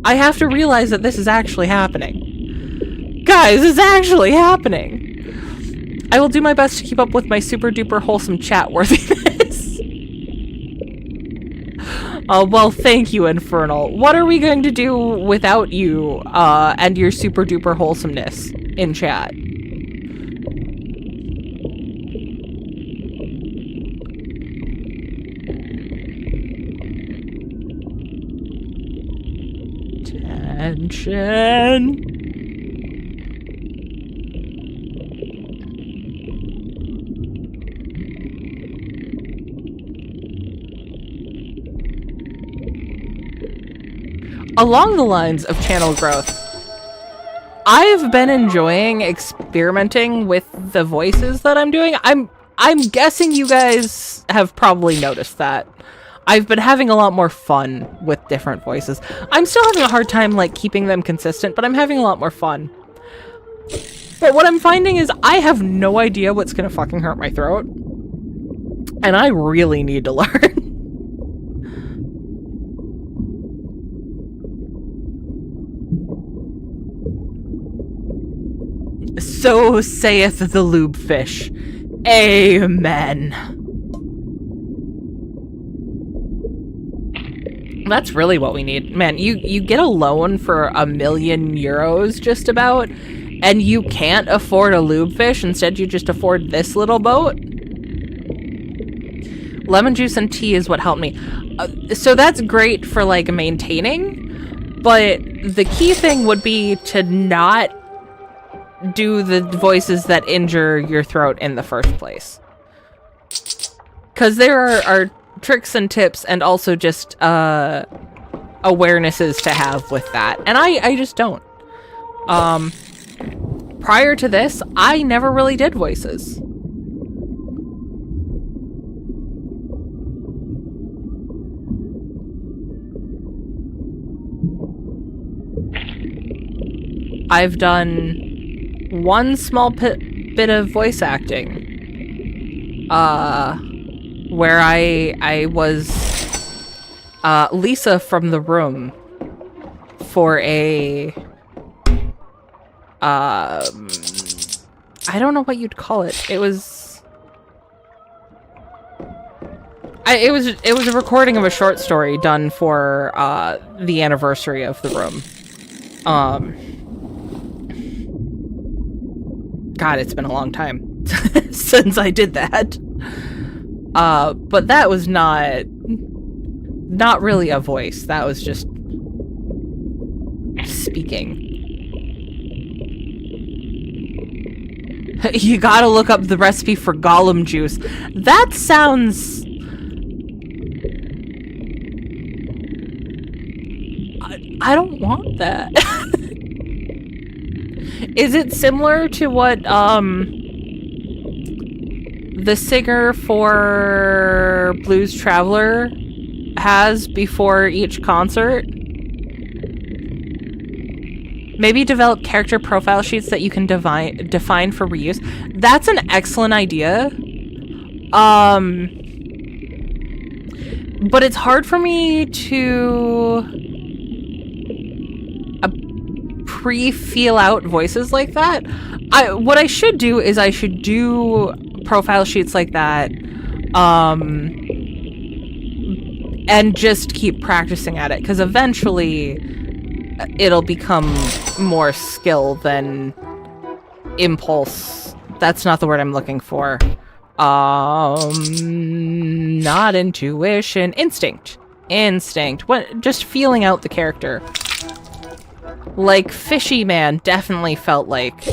I have to realize that this is actually happening. Guys, it's actually happening. I will do my best to keep up with my super duper wholesome chat worthiness. Oh, well, thank you, Infernal. What are we going to do without you, and your super duper wholesomeness in chat? Tension. Along the lines of channel growth, I've been enjoying experimenting with the voices that I'm doing. I'm guessing you guys have probably noticed that. I've been having a lot more fun with different voices. I'm still having a hard time, like, keeping them consistent, but I'm having a lot more fun. But what I'm finding is I have no idea what's gonna fucking hurt my throat. And I really need to learn. So saith the lube fish. Amen. That's really what we need. Man, you get a loan for €1 million just about, and you can't afford a lube fish. Instead, you just afford this little boat. Lemon juice and tea is what helped me. So that's great for, like, maintaining, but the key thing would be to not do the voices that injure your throat in the first place. Because there are tricks and tips and also just awarenesses to have with that. And I just don't. Prior to this, I never really did voices. I've done one small bit of voice acting, where I was Lisa from The Room for a I don't know what you'd call it. It was a recording of a short story done for the anniversary of The Room. God, it's been a long time since I did that. But that was not really a voice. That was just speaking. You gotta look up the recipe for Gollum juice. That sounds... I don't want that. Is it similar to what, the singer for Blues Traveler has before each concert? Maybe develop character profile sheets that you can define for reuse. That's an excellent idea. But it's hard for me to pre-feel out voices like that. What I should do is I should do profile sheets like that, and just keep practicing at it, because eventually it'll become more skill than impulse. That's not the word I'm looking for. Not intuition. Instinct. What? Just feeling out the character. Like, Fishy Man definitely felt like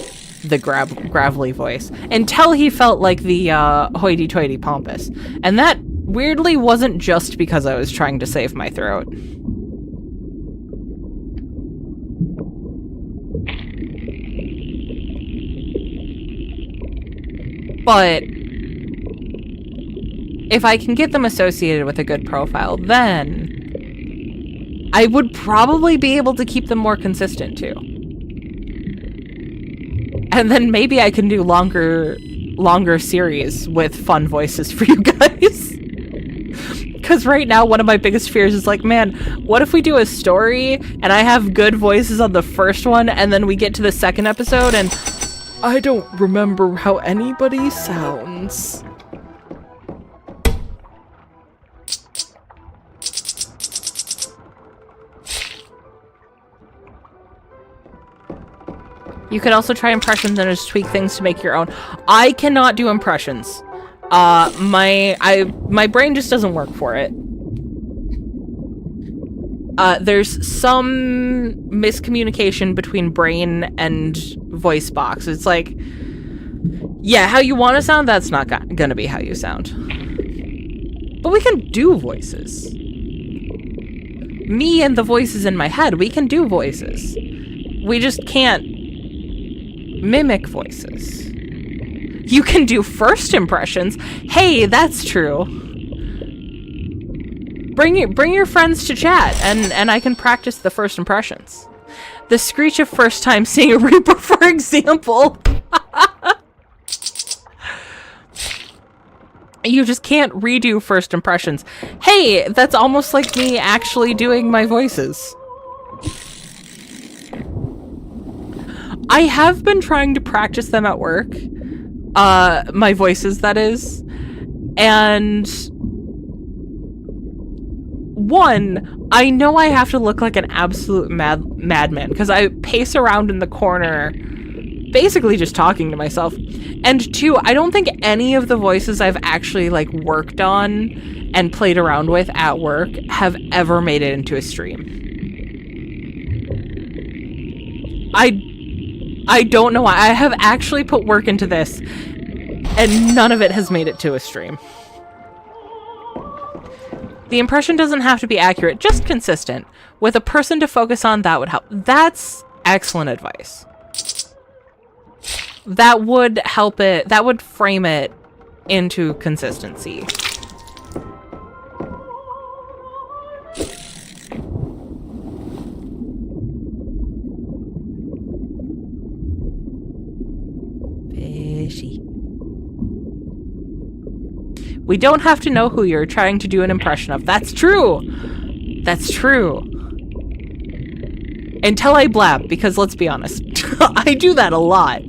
the gravelly voice, until he felt like the hoity-toity pompous. And that weirdly wasn't just because I was trying to save my throat. But if I can get them associated with a good profile, then I would probably be able to keep them more consistent too. And then maybe I can do longer series with fun voices for you guys. Because right now, one of my biggest fears is like, man, what if we do a story and I have good voices on the first one and then we get to the second episode and I don't remember how anybody sounds. You could also try impressions and just tweak things to make your own. I cannot do impressions. My brain just doesn't work for it. There's some miscommunication between brain and voice box. It's like, yeah, how you want to sound, that's not gonna be how you sound. But we can do voices. Me and the voices in my head, we can do voices. We just can't mimic voices. You can do first impressions. Hey, that's true. Bring your friends to chat, and I can practice the first impressions. The screech of first time seeing a Reaper, for example. You just can't redo first impressions. Hey, that's almost like me actually doing my voices. I have been trying to practice them at work. My voices, that is. And one, I know I have to look like an absolute madman because I pace around in the corner basically just talking to myself. And two, I don't think any of the voices I've actually like worked on and played around with at work have ever made it into a stream. I don't know why. I have actually put work into this, and none of it has made it to a stream. The impression doesn't have to be accurate, just consistent. With a person to focus on, that would help. That's excellent advice. That would help it, that would frame it into consistency. Fishy. We don't have to know who you're trying to do an impression of. That's true. That's true. Until I blab, because let's be honest, I do that a lot.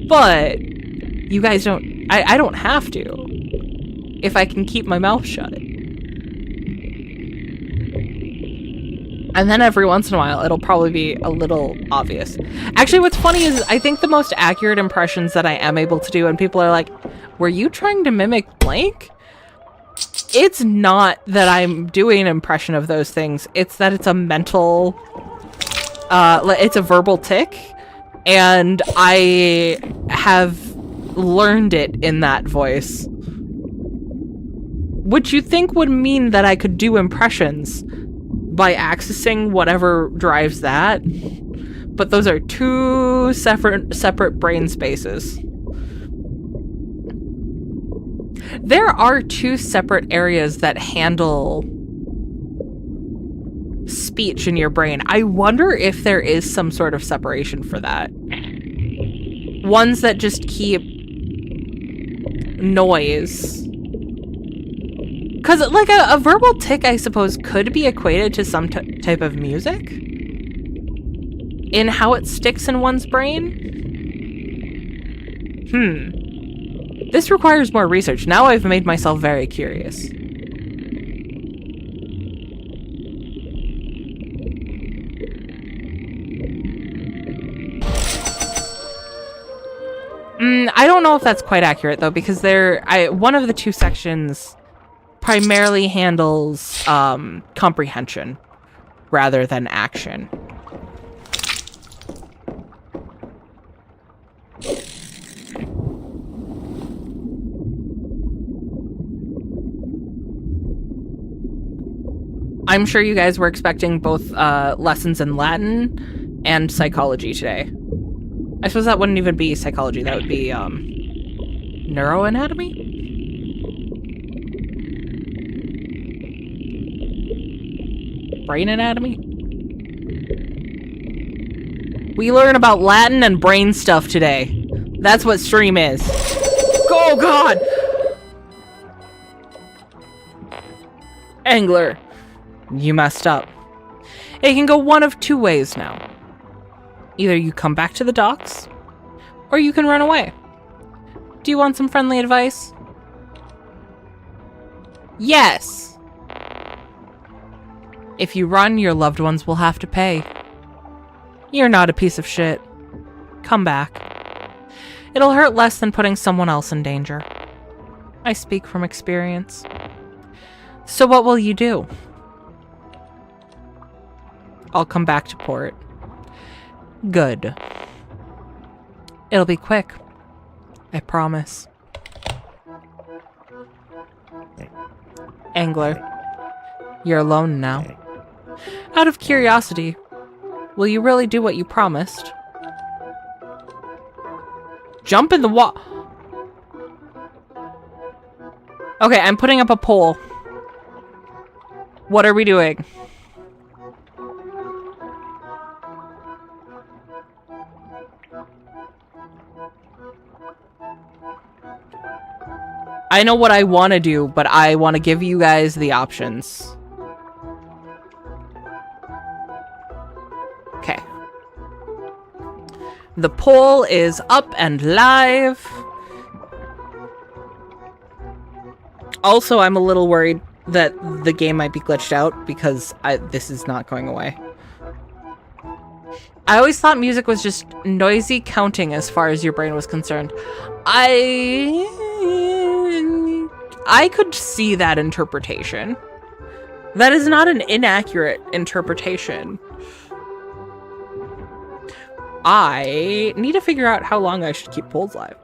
But you guys don't, I don't have to if I can keep my mouth shut. And then every once in a while, it'll probably be a little obvious. Actually, what's funny is I think the most accurate impressions that I am able to do, and people are like, were you trying to mimic blank? It's not that I'm doing an impression of those things. It's that it's a mental, it's a verbal tic. And I have learned it in that voice. Which you think would mean that I could do impressions by accessing whatever drives that. But those are two separate brain spaces. There are two separate areas that handle speech in your brain. I wonder if there is some sort of separation for that. Ones that just keep noise. Because like a verbal tic, I suppose, could be equated to some type of music in how it sticks in one's brain. This requires more research. Now I've made myself very curious. I don't know if that's quite accurate though, because one of the two sections primarily handles comprehension rather than action. I'm sure you guys were expecting both lessons in Latin and psychology today. I suppose that wouldn't even be psychology. That would be Neuroanatomy? Brain anatomy? We learn about Latin and brain stuff today. That's what stream is. Oh god! Angler, you messed up. It can go one of two ways now. Either you come back to the docks, or you can run away. Do you want some friendly advice? Yes! If you run, your loved ones will have to pay. You're not a piece of shit. Come back. It'll hurt less than putting someone else in danger. I speak from experience. So what will you do? I'll come back to port. Good. It'll be quick. I promise. Angler, you're alone now. Out of curiosity, will you really do what you promised? Jump in the water. Okay, I'm putting up a poll. What are we doing? I know what I want to do, but I want to give you guys the options. Okay. The poll is up and live. Also, I'm a little worried that the game might be glitched out because this is not going away. I always thought music was just noisy counting as far as your brain was concerned. I could see that interpretation. That is not an inaccurate interpretation. I need to figure out how long I should keep polls live.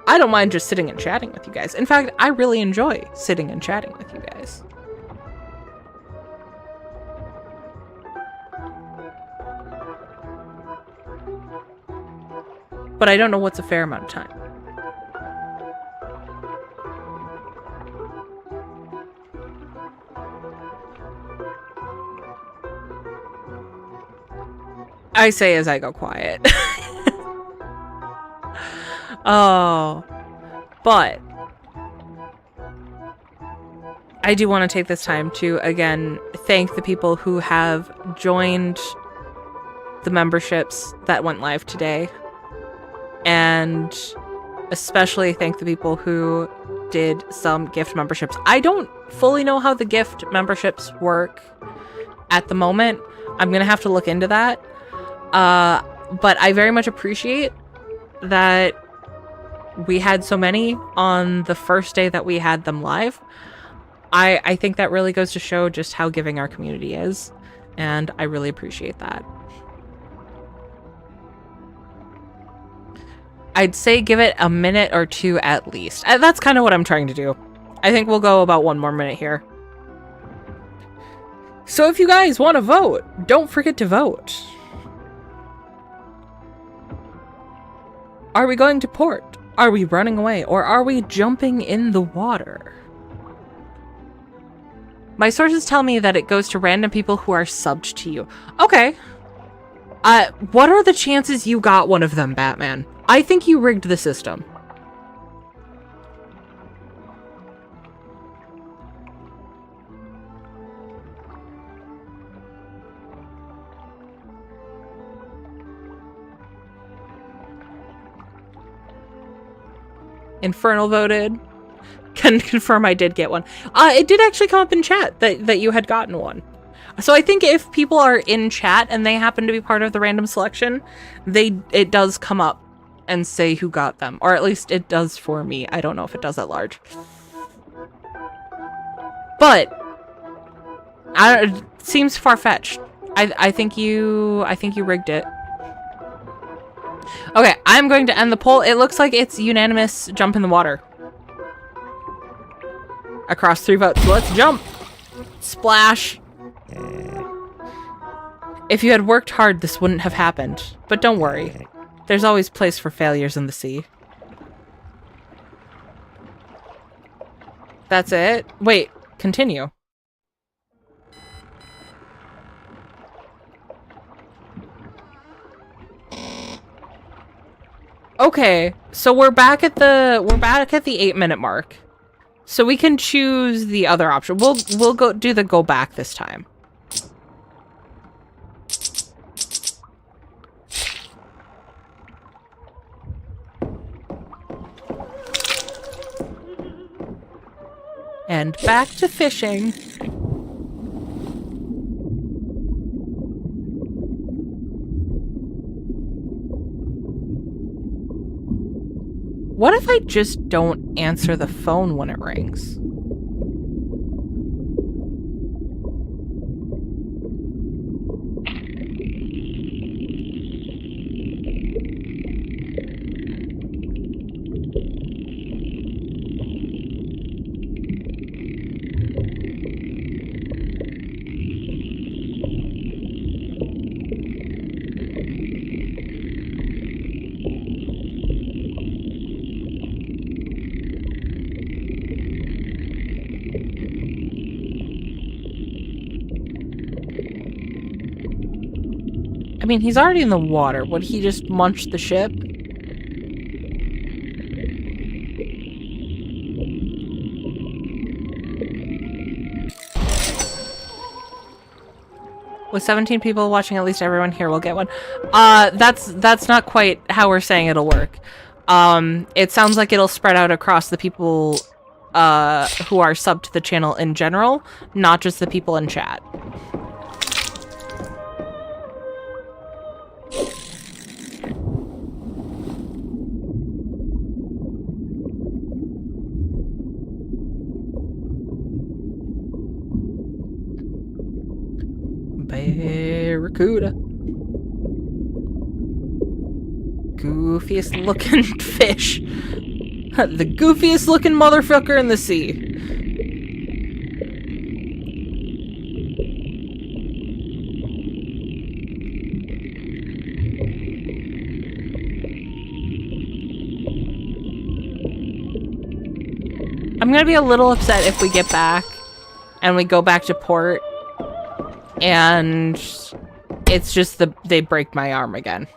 I don't mind just sitting and chatting with you guys. In fact, I really enjoy sitting and chatting with you guys. But I don't know what's a fair amount of time. I say as I go quiet. Oh, but I do want to take this time to, again, thank the people who have joined the memberships that went live today. And especially thank the people who did some gift memberships. I don't fully know how the gift memberships work at the moment. I'm going to have to look into that. But I very much appreciate that we had so many on the first day that we had them live. I think that really goes to show just how giving our community is, and I really appreciate that. I'd say give it a minute or two at least. That's kind of what I'm trying to do. I think we'll go about 1 more minute here. So if you guys want to vote, don't forget to vote. Are we going to port? Are we running away? Or are we jumping in the water? My sources tell me that it goes to random people who are subbed to you. Okay. What are the chances you got one of them, Batman? I think you rigged the system. Infernal voted. Can confirm I did get one. It did actually come up in chat that you had gotten one. So I think if people are in chat and they happen to be part of the random selection, it does come up and say who got them. Or at least it does for me. I don't know if it does at large. But it seems far-fetched. I think you rigged it. Okay, I'm going to end the poll. It looks like it's unanimous jump in the water. Across 3 votes. So let's jump. Splash. If you had worked hard, this wouldn't have happened. But don't worry. There's always place for failures in the sea. That's it? Wait, continue. Okay, so we're back at the 8-minute mark. So we can choose the other option. We'll go back this time. And back to fishing. What if I just don't answer the phone when it rings? I mean, he's already in the water. Would he just munch the ship? With 17 people watching, at least everyone here will get one. That's not quite how we're saying it'll work. It sounds like it'll spread out across the people who are subbed to the channel in general, not just the people in chat. Barracuda. Goofiest looking fish. The goofiest looking motherfucker in the sea. I'm gonna be a little upset if we get back and we go back to port and it's just they break my arm again.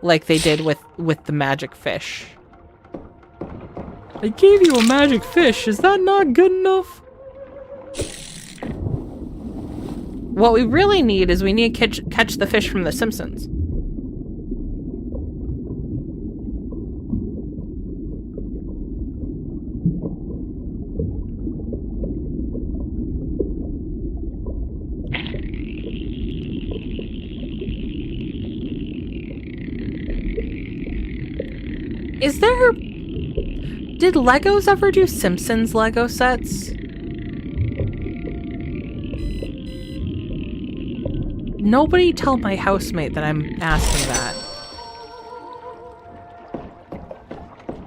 Like they did with the magic fish. I gave you a magic fish. Is that not good enough? What we really need is we need to catch the fish from The Simpsons. Is there... Did Legos ever do Simpsons Lego sets? Nobody tell my housemate that I'm asking that.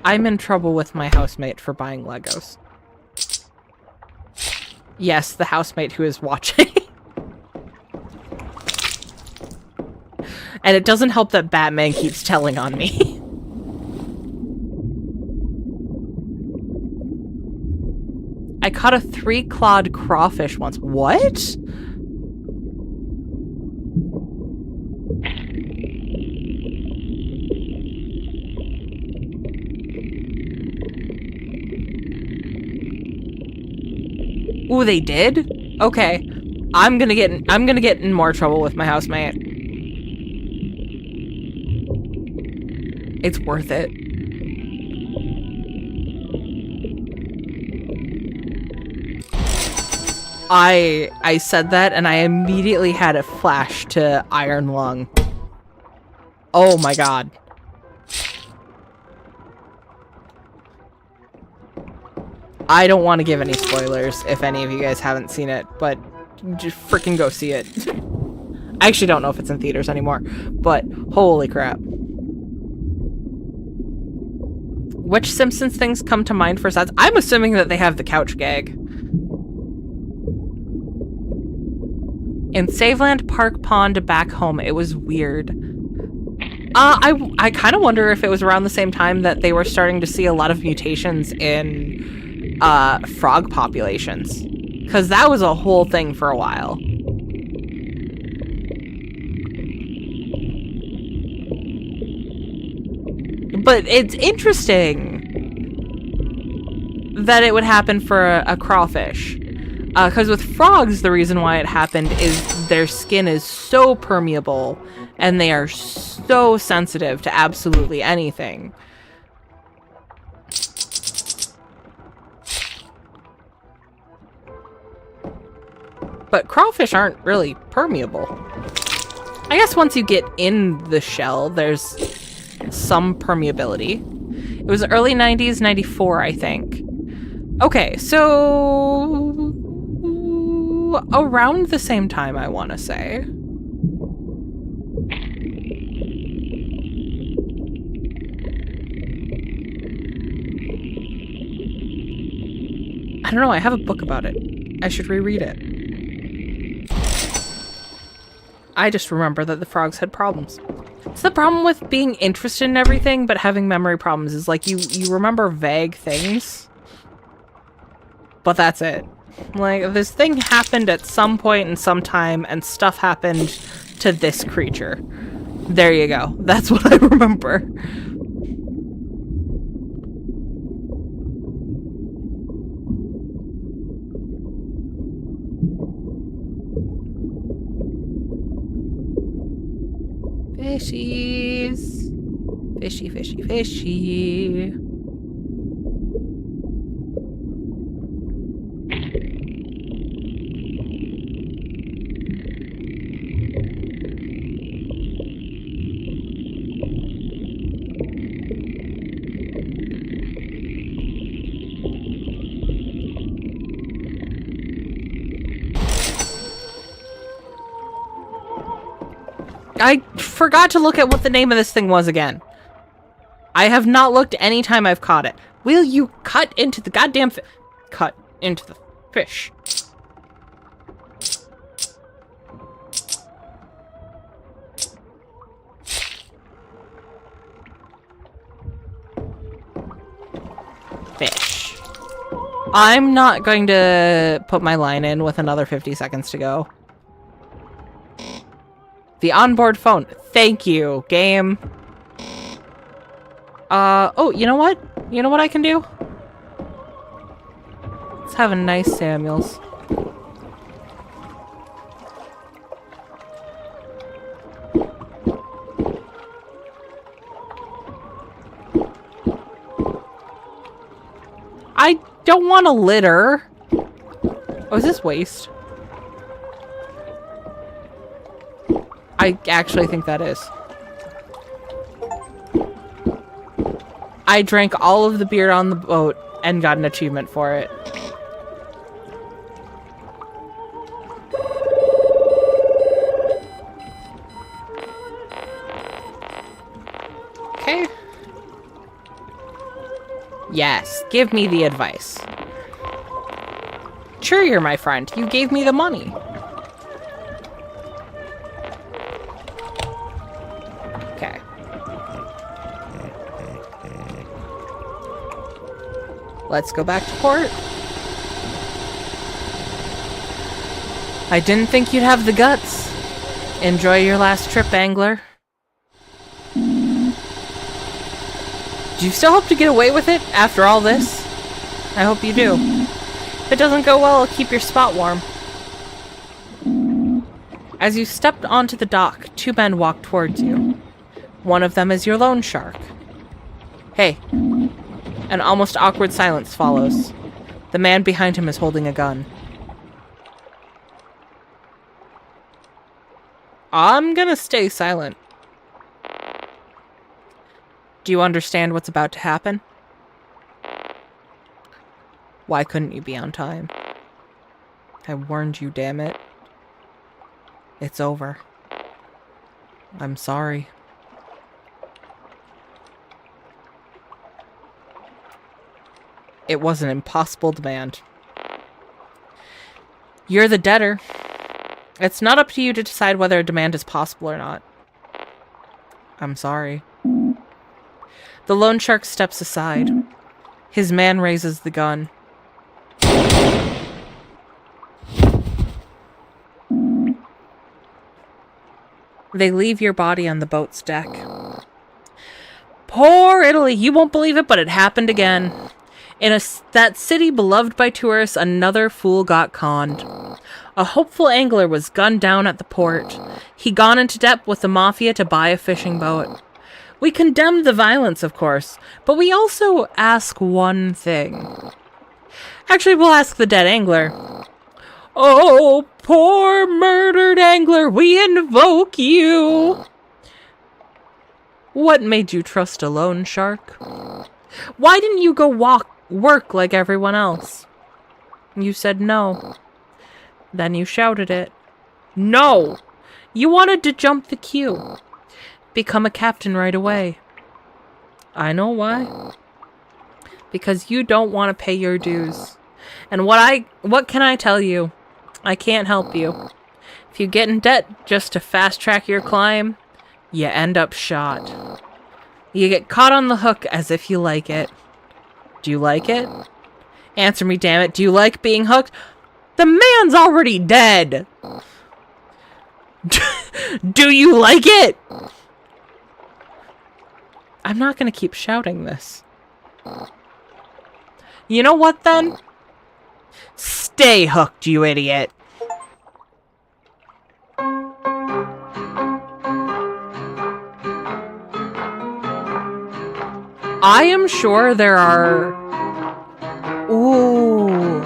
I'm in trouble with my housemate for buying Legos. Yes, the housemate who is watching. And it doesn't help that Batman keeps telling on me. I caught a 3-clawed crawfish once. What? Ooh, they did? Okay. I'm gonna get in more trouble with my housemate. It's worth it. I said that and I immediately had a flash to Iron Lung. Oh my god. I don't want to give any spoilers if any of you guys haven't seen it, but just freaking go see it. I actually don't know if it's in theaters anymore, but holy crap. Which Simpsons things come to mind for sets? I'm assuming that they have the couch gag. In Saveland Park Pond back home, it was weird. I kind of wonder if it was around the same time that they were starting to see a lot of mutations in frog populations. Because that was a whole thing for a while. But it's interesting that it would happen for a crawfish. Because with frogs, the reason why it happened is their skin is so permeable and they are so sensitive to absolutely anything. But crawfish aren't really permeable. I guess once you get in the shell, there's some permeability. It was early 90s, 94, I think. Okay, so around the same time, I want to say. I don't know, I have a book about it. I should reread it. I just remember that the frogs had problems. It's the problem with being interested in everything, but having memory problems is like you remember vague things. But that's it. Like, this thing happened at some point in some time, and stuff happened to this creature. There you go. That's what I remember. Fishies. Fishy, fishy, fishy. I forgot to look at what the name of this thing was again. I have not looked any time I've caught it. Will you cut into the goddamn cut into the fish. Fish. I'm not going to put my line in with another 50 seconds to go. The onboard phone. Thank you, game. Oh, you know what? You know what I can do? Let's have a nice Samuels. I don't want to litter. Oh, is this waste? I actually think that is. I drank all of the beer on the boat and got an achievement for it. Okay. Yes, give me the advice. Sure, you're my friend. You gave me the money. Okay. Let's go back to port. I didn't think you'd have the guts. Enjoy your last trip, angler. Do you still hope to get away with it after all this? I hope you do. If it doesn't go well, keep your spot warm. As you stepped onto the dock, two men walked towards you. One of them is your loan shark. Hey. An almost awkward silence follows. The man behind him is holding a gun. I'm gonna stay silent. Do you understand what's about to happen? Why couldn't you be on time? I warned you, damn it. It's over. I'm sorry. It was an impossible demand. You're the debtor. It's not up to you to decide whether a demand is possible or not. I'm sorry. The loan shark steps aside. His man raises the gun. They leave your body on the boat's deck. Poor Italy! You won't believe it, but it happened again. In that city beloved by tourists, another fool got conned. A hopeful angler was gunned down at the port. He gone into debt with the mafia to buy a fishing boat. We condemned the violence, of course, but we also ask one thing. Actually, we'll ask the dead angler. Oh, poor murdered angler, we invoke you! What made you trust a loan shark? Why didn't you go work like everyone else? You said no. Then you shouted it. No! You wanted to jump the queue. Become a captain right away. I know why. Because you don't want to pay your dues. And what can I tell you? I can't help you. If you get in debt just to fast track your climb, you end up shot. You get caught on the hook as if you like it. Do you like it? Answer me, damn it. Do you like being hooked? The man's already dead. Do you like it? I'm not going to keep shouting this. You know what, then? Stay hooked, you idiot. I am sure there are... Ooh.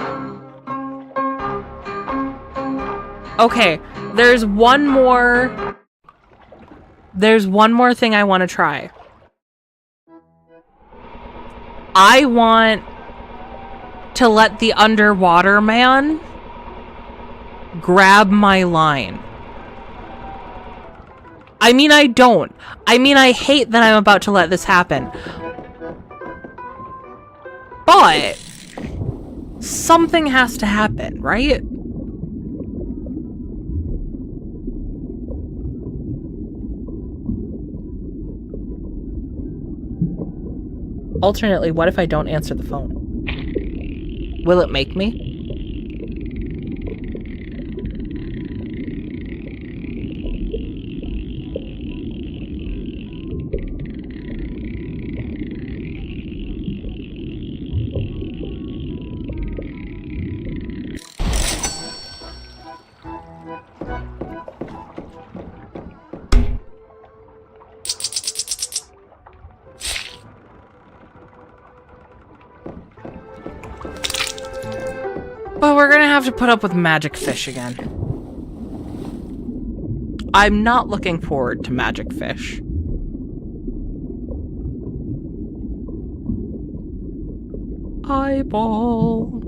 Okay, there's one more... There's one more thing I want to try. I want to let the underwater man grab my line. I mean, I don't. I mean, I hate that I'm about to let this happen. But something has to happen, right? Alternately, what if I don't answer the phone? Will it make me? But we're gonna have to put up with magic fish again. I'm not looking forward to magic fish. Eyeball.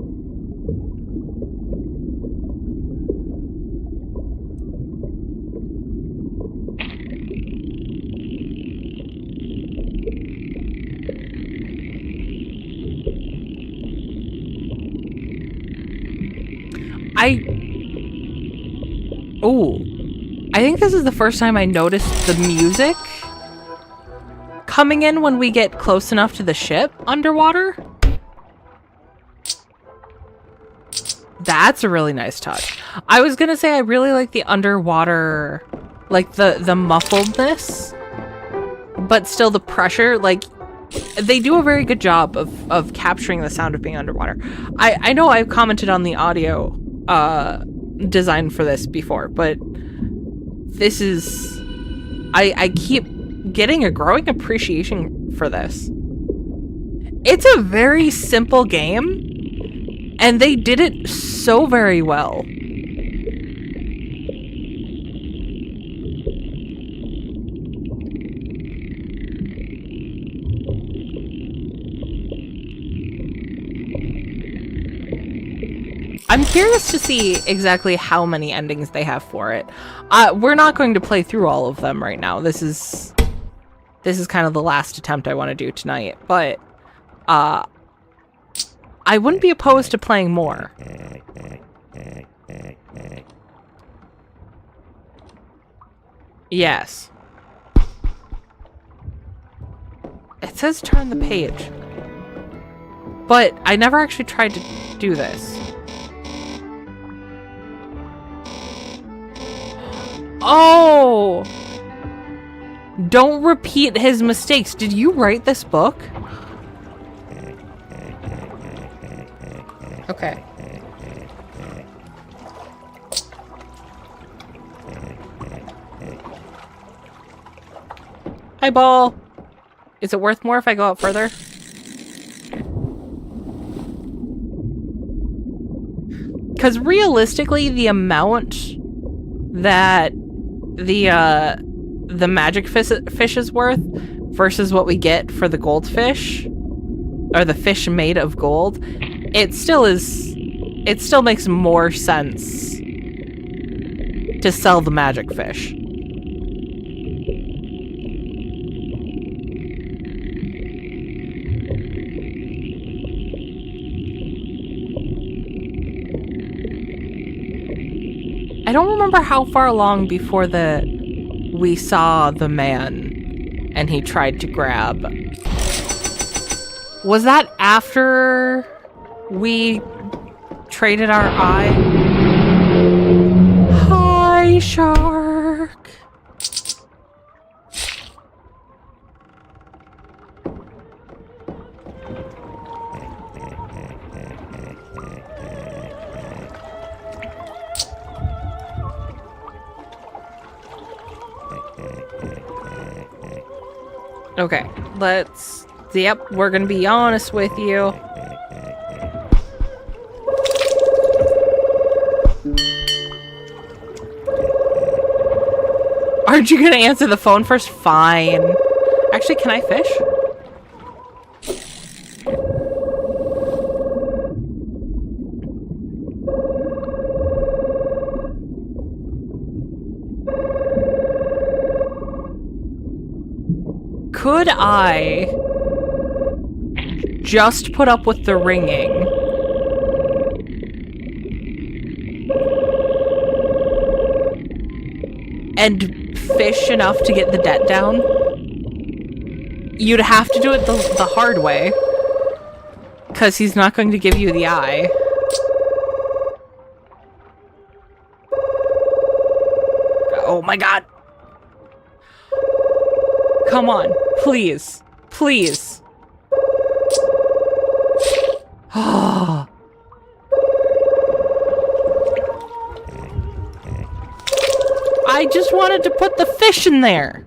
I think this is the first time I noticed the music coming in when we get close enough to the ship underwater. That's a really nice touch. I was gonna say I really like the underwater, like the muffledness, but still the pressure. Like, they do a very good job of capturing the sound of being underwater. I know I've commented on the audio design for this before, but this is... I keep getting a growing appreciation for this. It's a very simple game, and they did it so very well. I'm curious to see exactly how many endings they have for it. We're not going to play through all of them right now. This is kind of the last attempt I want to do tonight, but I wouldn't be opposed to playing more. Yes. It says turn the page. But I never actually tried to do this. Oh! Don't repeat his mistakes. Did you write this book? Okay. Hi, ball. Is it worth more if I go out further? Because realistically, the amount that the magic fish is worth versus what we get for the goldfish, or the fish made of gold, it still makes more sense to sell the magic fish. I don't remember how far along before we saw the man and he tried to grab. Was that after we traded our eye? Hi, shark. Okay, yep, we're gonna be honest with you. Aren't you gonna answer the phone first? Fine. Actually, can I fish? Could I just put up with the ringing and fish enough to get the debt down? You'd have to do it the hard way, because he's not going to give you the eye. Oh my god. Come on, please. Please. I just wanted to put the fish in there.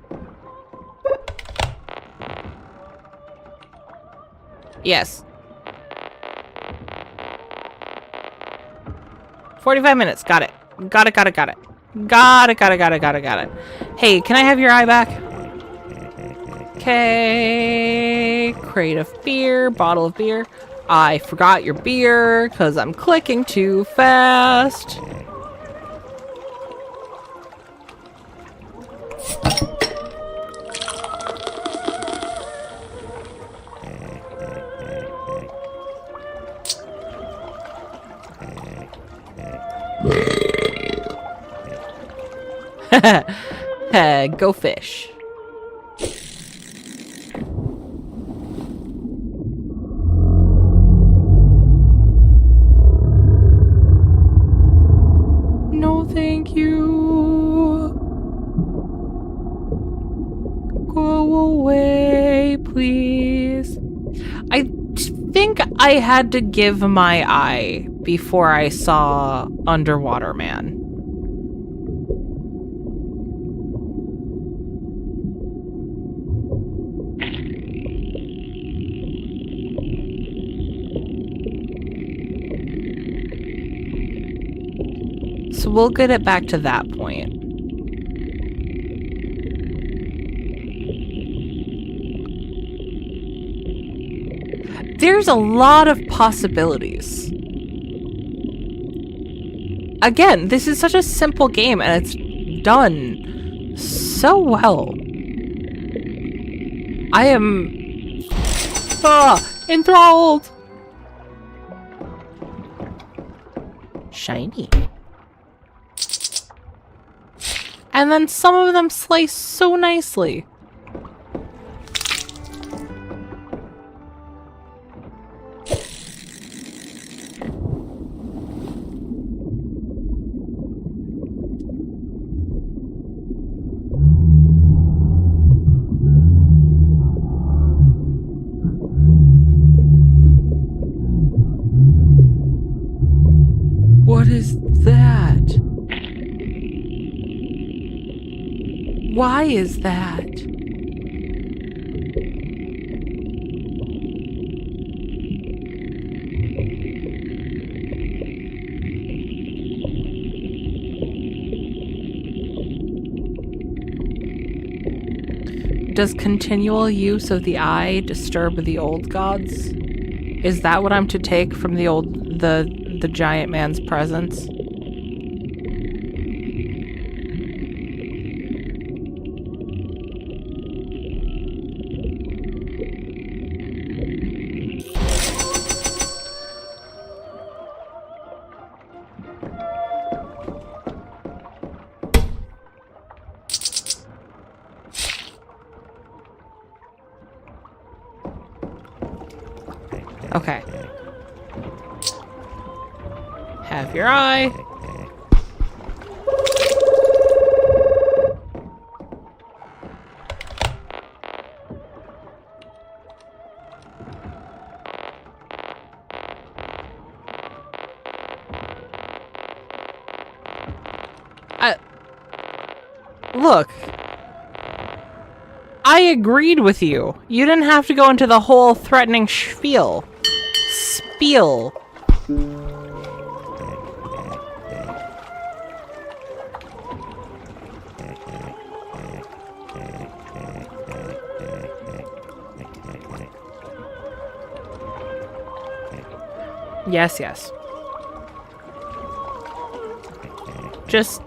Yes. 45 minutes. Got it. Got it. Got it. Hey, can I have your eye back? Okay. Crate of beer. Bottle of beer. I forgot your beer because I'm clicking too fast. Go fish. No, thank you. Go away, please. I think I had to give my eye before I saw Underwater Man. So we'll get it back to that point. There's a lot of possibilities. Again, this is such a simple game and it's done so well. I am enthralled. Shiny. And then some of them slice so nicely. Why is that? Does continual use of the eye disturb the old gods? Is that what I'm to take from the giant man's presence? Okay. Have your eye. Look. I agreed with you. You didn't have to go into the whole threatening spiel. Yes, yes. Just...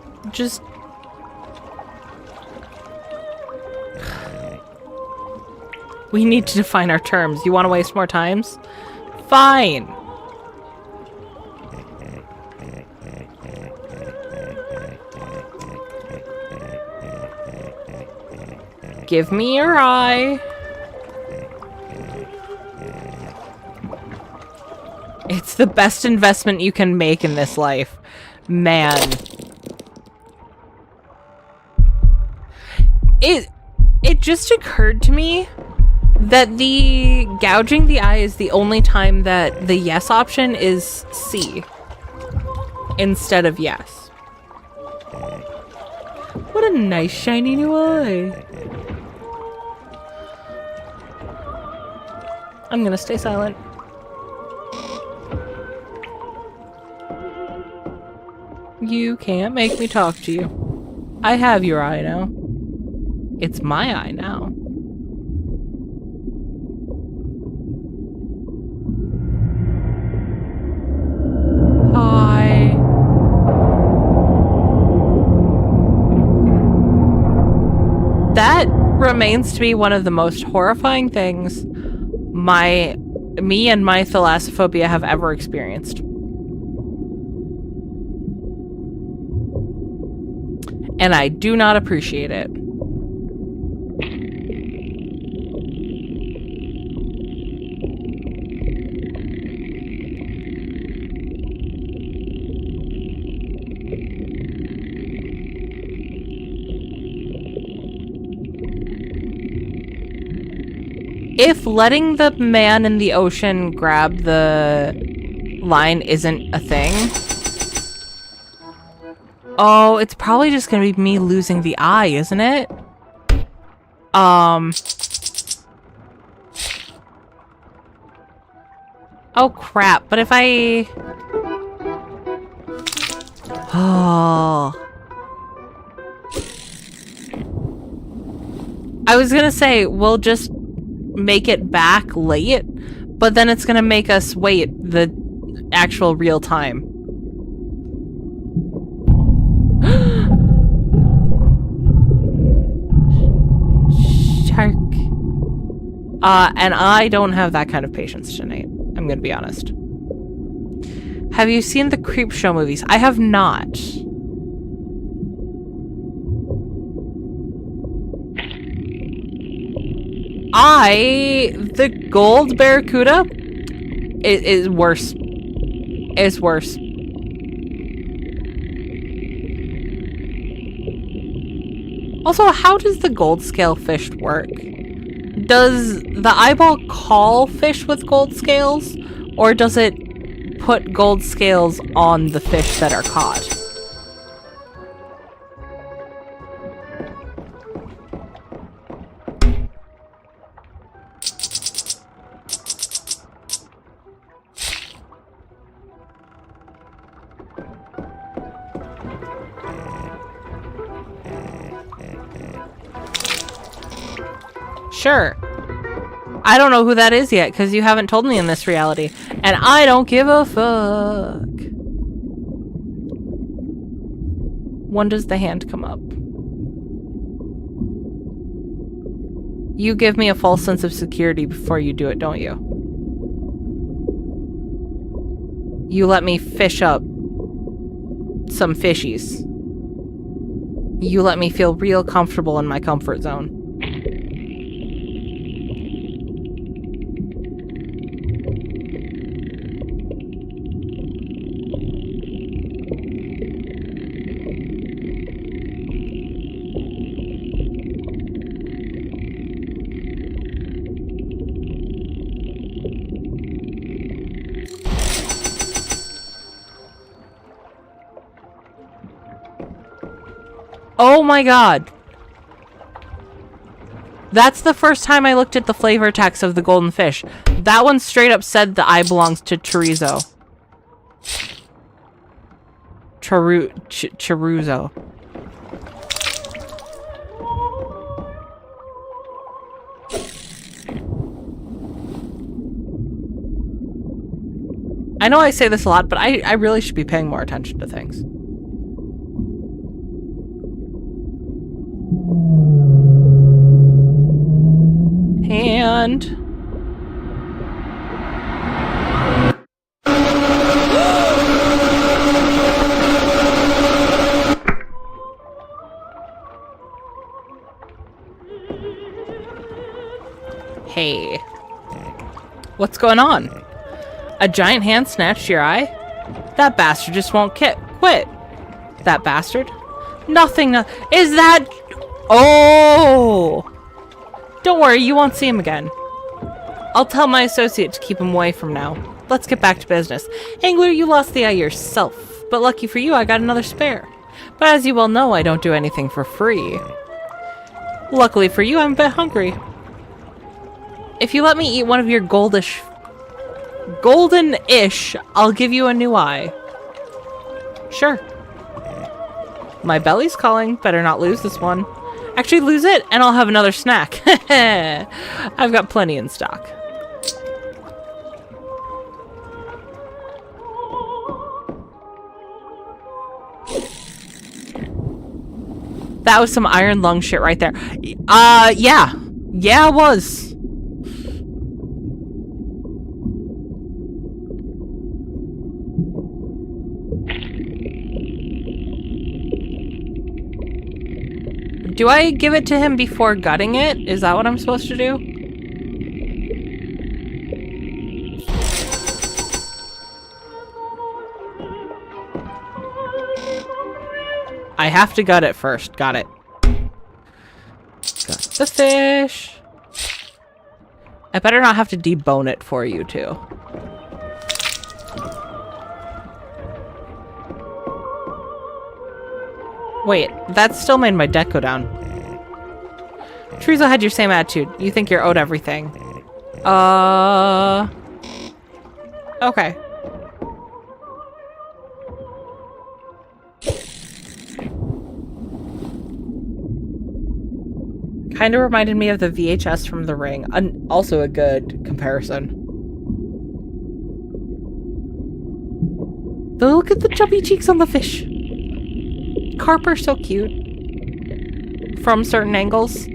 We need to define our terms. You want to waste more times? Fine. Give me your eye. It's the best investment you can make in this life. Man. It just occurred to me that the gouging the eye is the only time that the yes option is C instead of yes. What a nice shiny new eye. I'm gonna stay silent. You can't make me talk to you. I have your eye now. It's my eye now. Hi. That remains to be one of the most horrifying things me and my thalassophobia have ever experienced. And I do not appreciate it. If letting the man in the ocean grab the line isn't a thing... Oh, it's probably just gonna be me losing the eye, isn't it? Oh, crap. But if I... Oh... I was gonna say, we'll just make it back late, but then it's gonna make us wait the actual real time. Shark. And I don't have that kind of patience tonight. I'm gonna be honest. Have you seen the Creepshow movies? I have not. The gold barracuda is worse. It's worse. Also, how does the gold scale fish work? Does the eyeball call fish with gold scales? Or does it put gold scales on the fish that are caught? Sure. I don't know who that is yet, because you haven't told me in this reality. And I don't give a fuck. When does the hand come up? You give me a false sense of security before you do it, don't you? You let me fish up some fishies. You let me feel real comfortable in my comfort zone. Oh my god. That's the first time I looked at the flavor text of the golden fish. That one straight up said the eye belongs to chorizo. Chorizo. I know I say this a lot, but I really should be paying more attention to things. And hey, what's going on? A giant hand snatched your eye? That bastard just won't quit. That bastard? Nothing. Is that? Oh! Don't worry, you won't see him again. I'll tell my associate to keep him away from now. Let's get back to business. Angler, you lost the eye yourself, but lucky for you, I got another spare. But as you well know, I don't do anything for free. Luckily for you, I'm a bit hungry. If you let me eat one of your golden-ish, I'll give you a new eye. Sure. My belly's calling. Better not lose this one. Actually, lose it, and I'll have another snack. I've got plenty in stock. That was some iron lung shit right there. Yeah. Yeah, it was. Do I give it to him before gutting it? Is that what I'm supposed to do? I have to gut it first. Got it. Gut the fish. I better not have to debone it for you too. Wait, that still made my deck go down. Chorizo had your same attitude. You think you're owed everything. Okay. Kind of reminded me of the VHS from The Ring. Also a good comparison. Look at the chubby cheeks on the fish. Carp are so cute. From certain angles.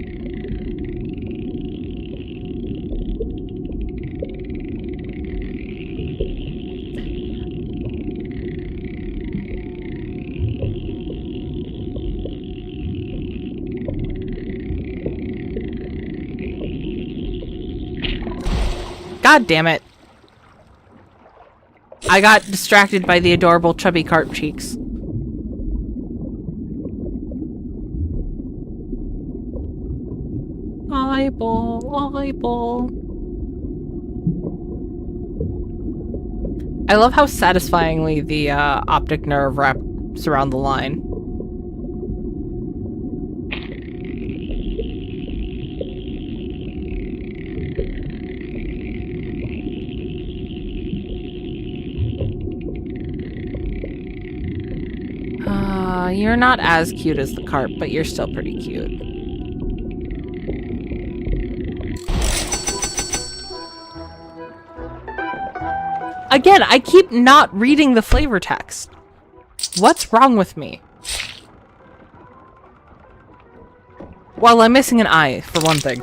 God damn it. I got distracted by the adorable chubby carp cheeks. Eyeball. I love how satisfyingly the optic nerve wraps around the line. You're not as cute as the carp, but you're still pretty cute. Again, I keep not reading the flavor text. What's wrong with me? Well, I'm missing an eye, for one thing.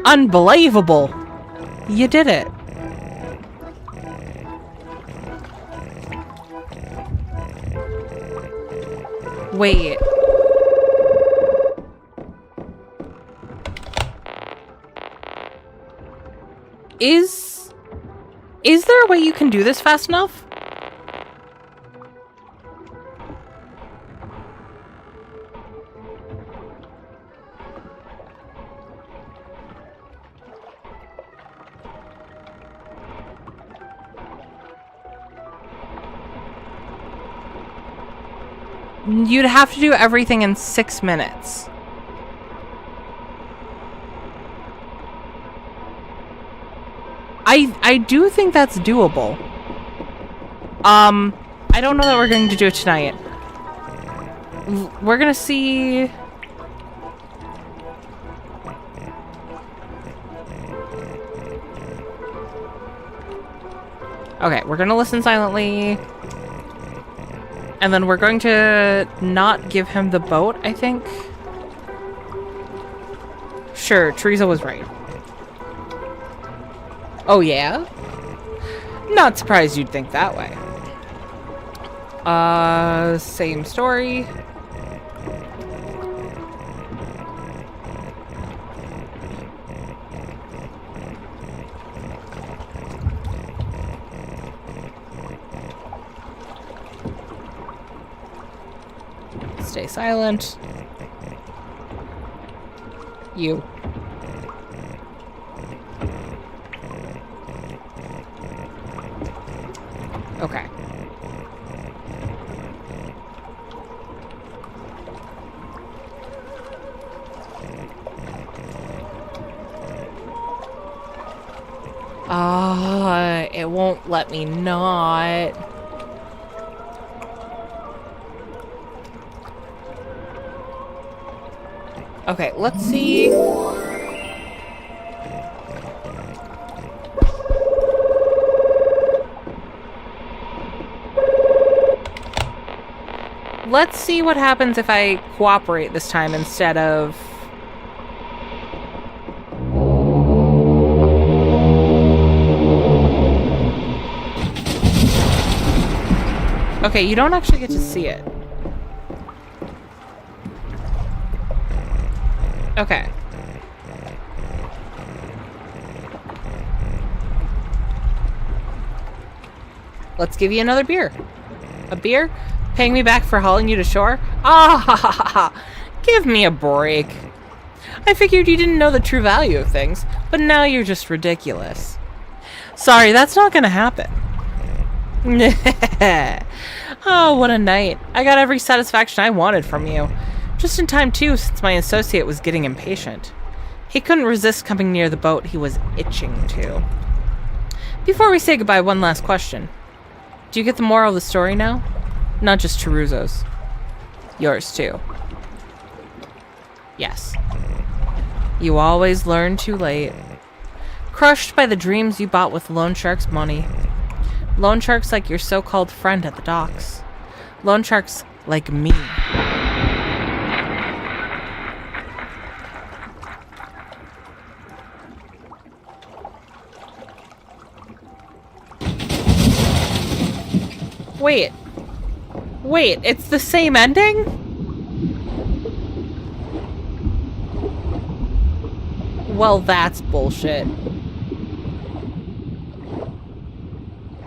Unbelievable! You did it. Wait. Is there a way you can do this fast enough? You'd have to do everything in 6 minutes. I do think that's doable. I don't know that we're going to do it tonight. We're gonna see... Okay, we're gonna listen silently. And then we're going to not give him the boat, I think. Sure, Teresa was right. Oh, yeah? Not surprised you'd think that way. Same story. Stay silent. You. Okay. It won't let me not. Okay, let's see. Let's see what happens if I cooperate this time instead of... Okay, you don't actually get to see it. Okay. Let's give you another beer. A beer? Paying me back for hauling you to shore? Ah ha ha ha ha! Give me a break. I figured you didn't know the true value of things, but now you're just ridiculous. Sorry, that's not gonna happen. Oh, what a night. I got every satisfaction I wanted from you. Just in time, too, since my associate was getting impatient. He couldn't resist coming near the boat he was itching to. Before we say goodbye, one last question. Do you get the moral of the story now? Not just Chiruzo's. Yours, too. Yes. You always learn too late. Crushed by the dreams you bought with loan sharks' money. Loan sharks like your so-called friend at the docks. Loan sharks like me. Wait, it's the same ending? Well, that's bullshit.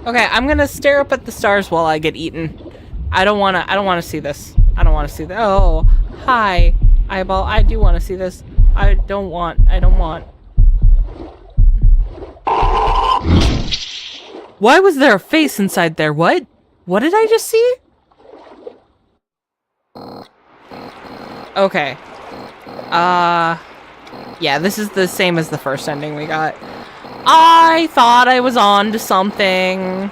Okay, I'm gonna stare up at the stars while I get eaten. I don't wanna see this. I don't wanna see that. Oh, hi, eyeball. I do wanna see this. I don't want. Why was there a face inside there? What? What did I just see? Okay. Yeah, this is the same as the first ending we got. I thought I was on to something.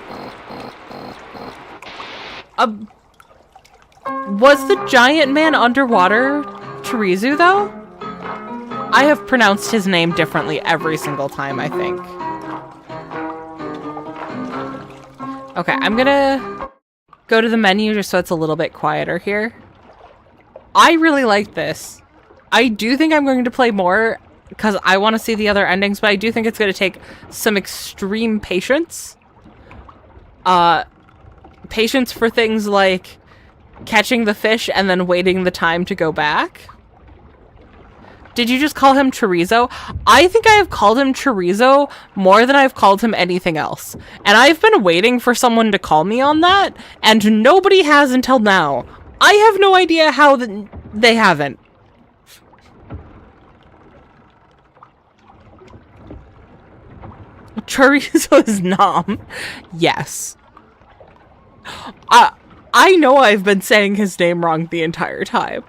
Was the giant man underwater Chirizu, though? I have pronounced his name differently every single time, I think. Okay, I'm gonna go to the menu just so it's a little bit quieter here. I really like this. I do think I'm going to play more because I want to see the other endings, but I do think it's going to take some extreme patience. Patience for things like catching the fish and then waiting the time to go back. Did you just call him chorizo? I think I have called him chorizo more than I've called him anything else. And I've been waiting for someone to call me on that, and nobody has until now. I have no idea how they haven't. Chorizo is nom. Yes. I know I've been saying his name wrong the entire time.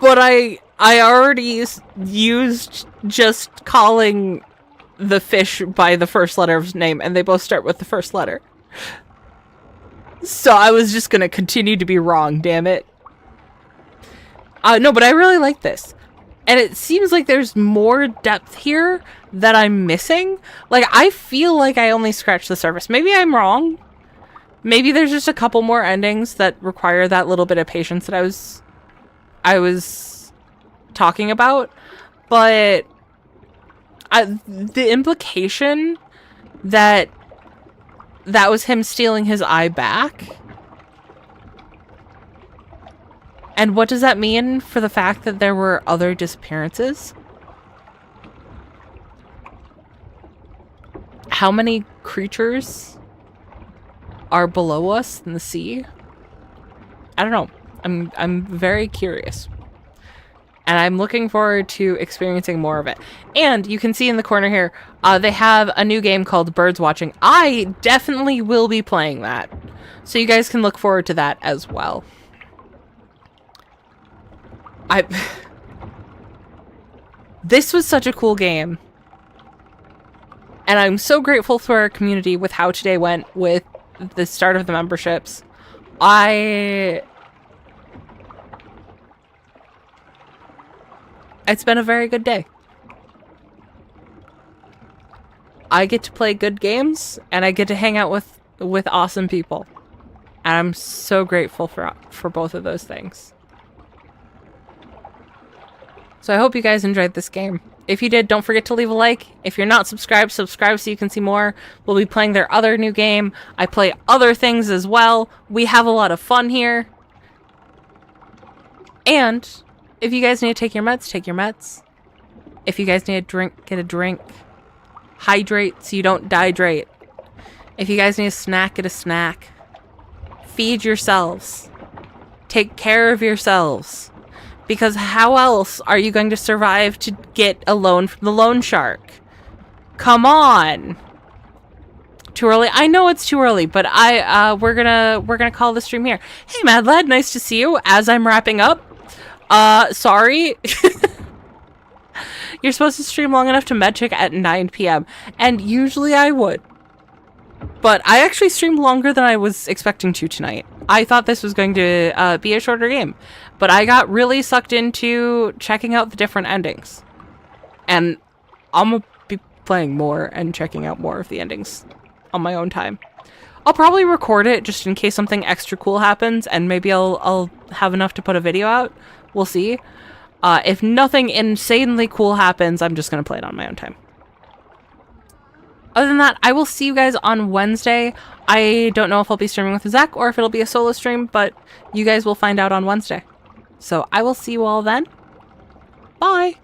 But I already used just calling the fish by the first letter of his name, and they both start with the first letter. So I was just gonna continue to be wrong, damn it. No, but I really like this. And it seems like there's more depth here that I'm missing. Like, I feel like I only scratched the surface. Maybe I'm wrong. Maybe there's just a couple more endings that require that little bit of patience that I was talking about. But the implication that was him stealing his eye back. And what does that mean for the fact that there were other disappearances? How many creatures are below us in the sea? I don't know. I'm very curious. And I'm looking forward to experiencing more of it. And you can see in the corner here, they have a new game called Birds Watching. I definitely will be playing that. So you guys can look forward to that as well. This was such a cool game. And I'm so grateful for our community with how today went with the start of the memberships. It's been a very good day. I get to play good games, and I get to hang out with awesome people. And I'm so grateful for both of those things. So I hope you guys enjoyed this game. If you did, don't forget to leave a like. If you're not subscribed, subscribe so you can see more. We'll be playing their other new game. I play other things as well. We have a lot of fun here. And if you guys need to take your meds, take your meds. If you guys need a drink, get a drink. Hydrate so you don't dehydrate. If you guys need a snack, get a snack. Feed yourselves. Take care of yourselves. Because how else are you going to survive to get a loan from the loan shark? Come on. Too early? I know it's too early, but we're gonna call the stream here. Hey Mad Lad, nice to see you as I'm wrapping up. Sorry. You're supposed to stream long enough to med check at 9 p.m. And usually I would. But I actually streamed longer than I was expecting to tonight. I thought this was going to be a shorter game. But I got really sucked into checking out the different endings. And I'm going to be playing more and checking out more of the endings on my own time. I'll probably record it just in case something extra cool happens. And maybe I'll have enough to put a video out. We'll see. If nothing insanely cool happens, I'm just going to play it on my own time. Other than that, I will see you guys on Wednesday. I don't know if I'll be streaming with Zach or if it'll be a solo stream, but you guys will find out on Wednesday. So I will see you all then. Bye!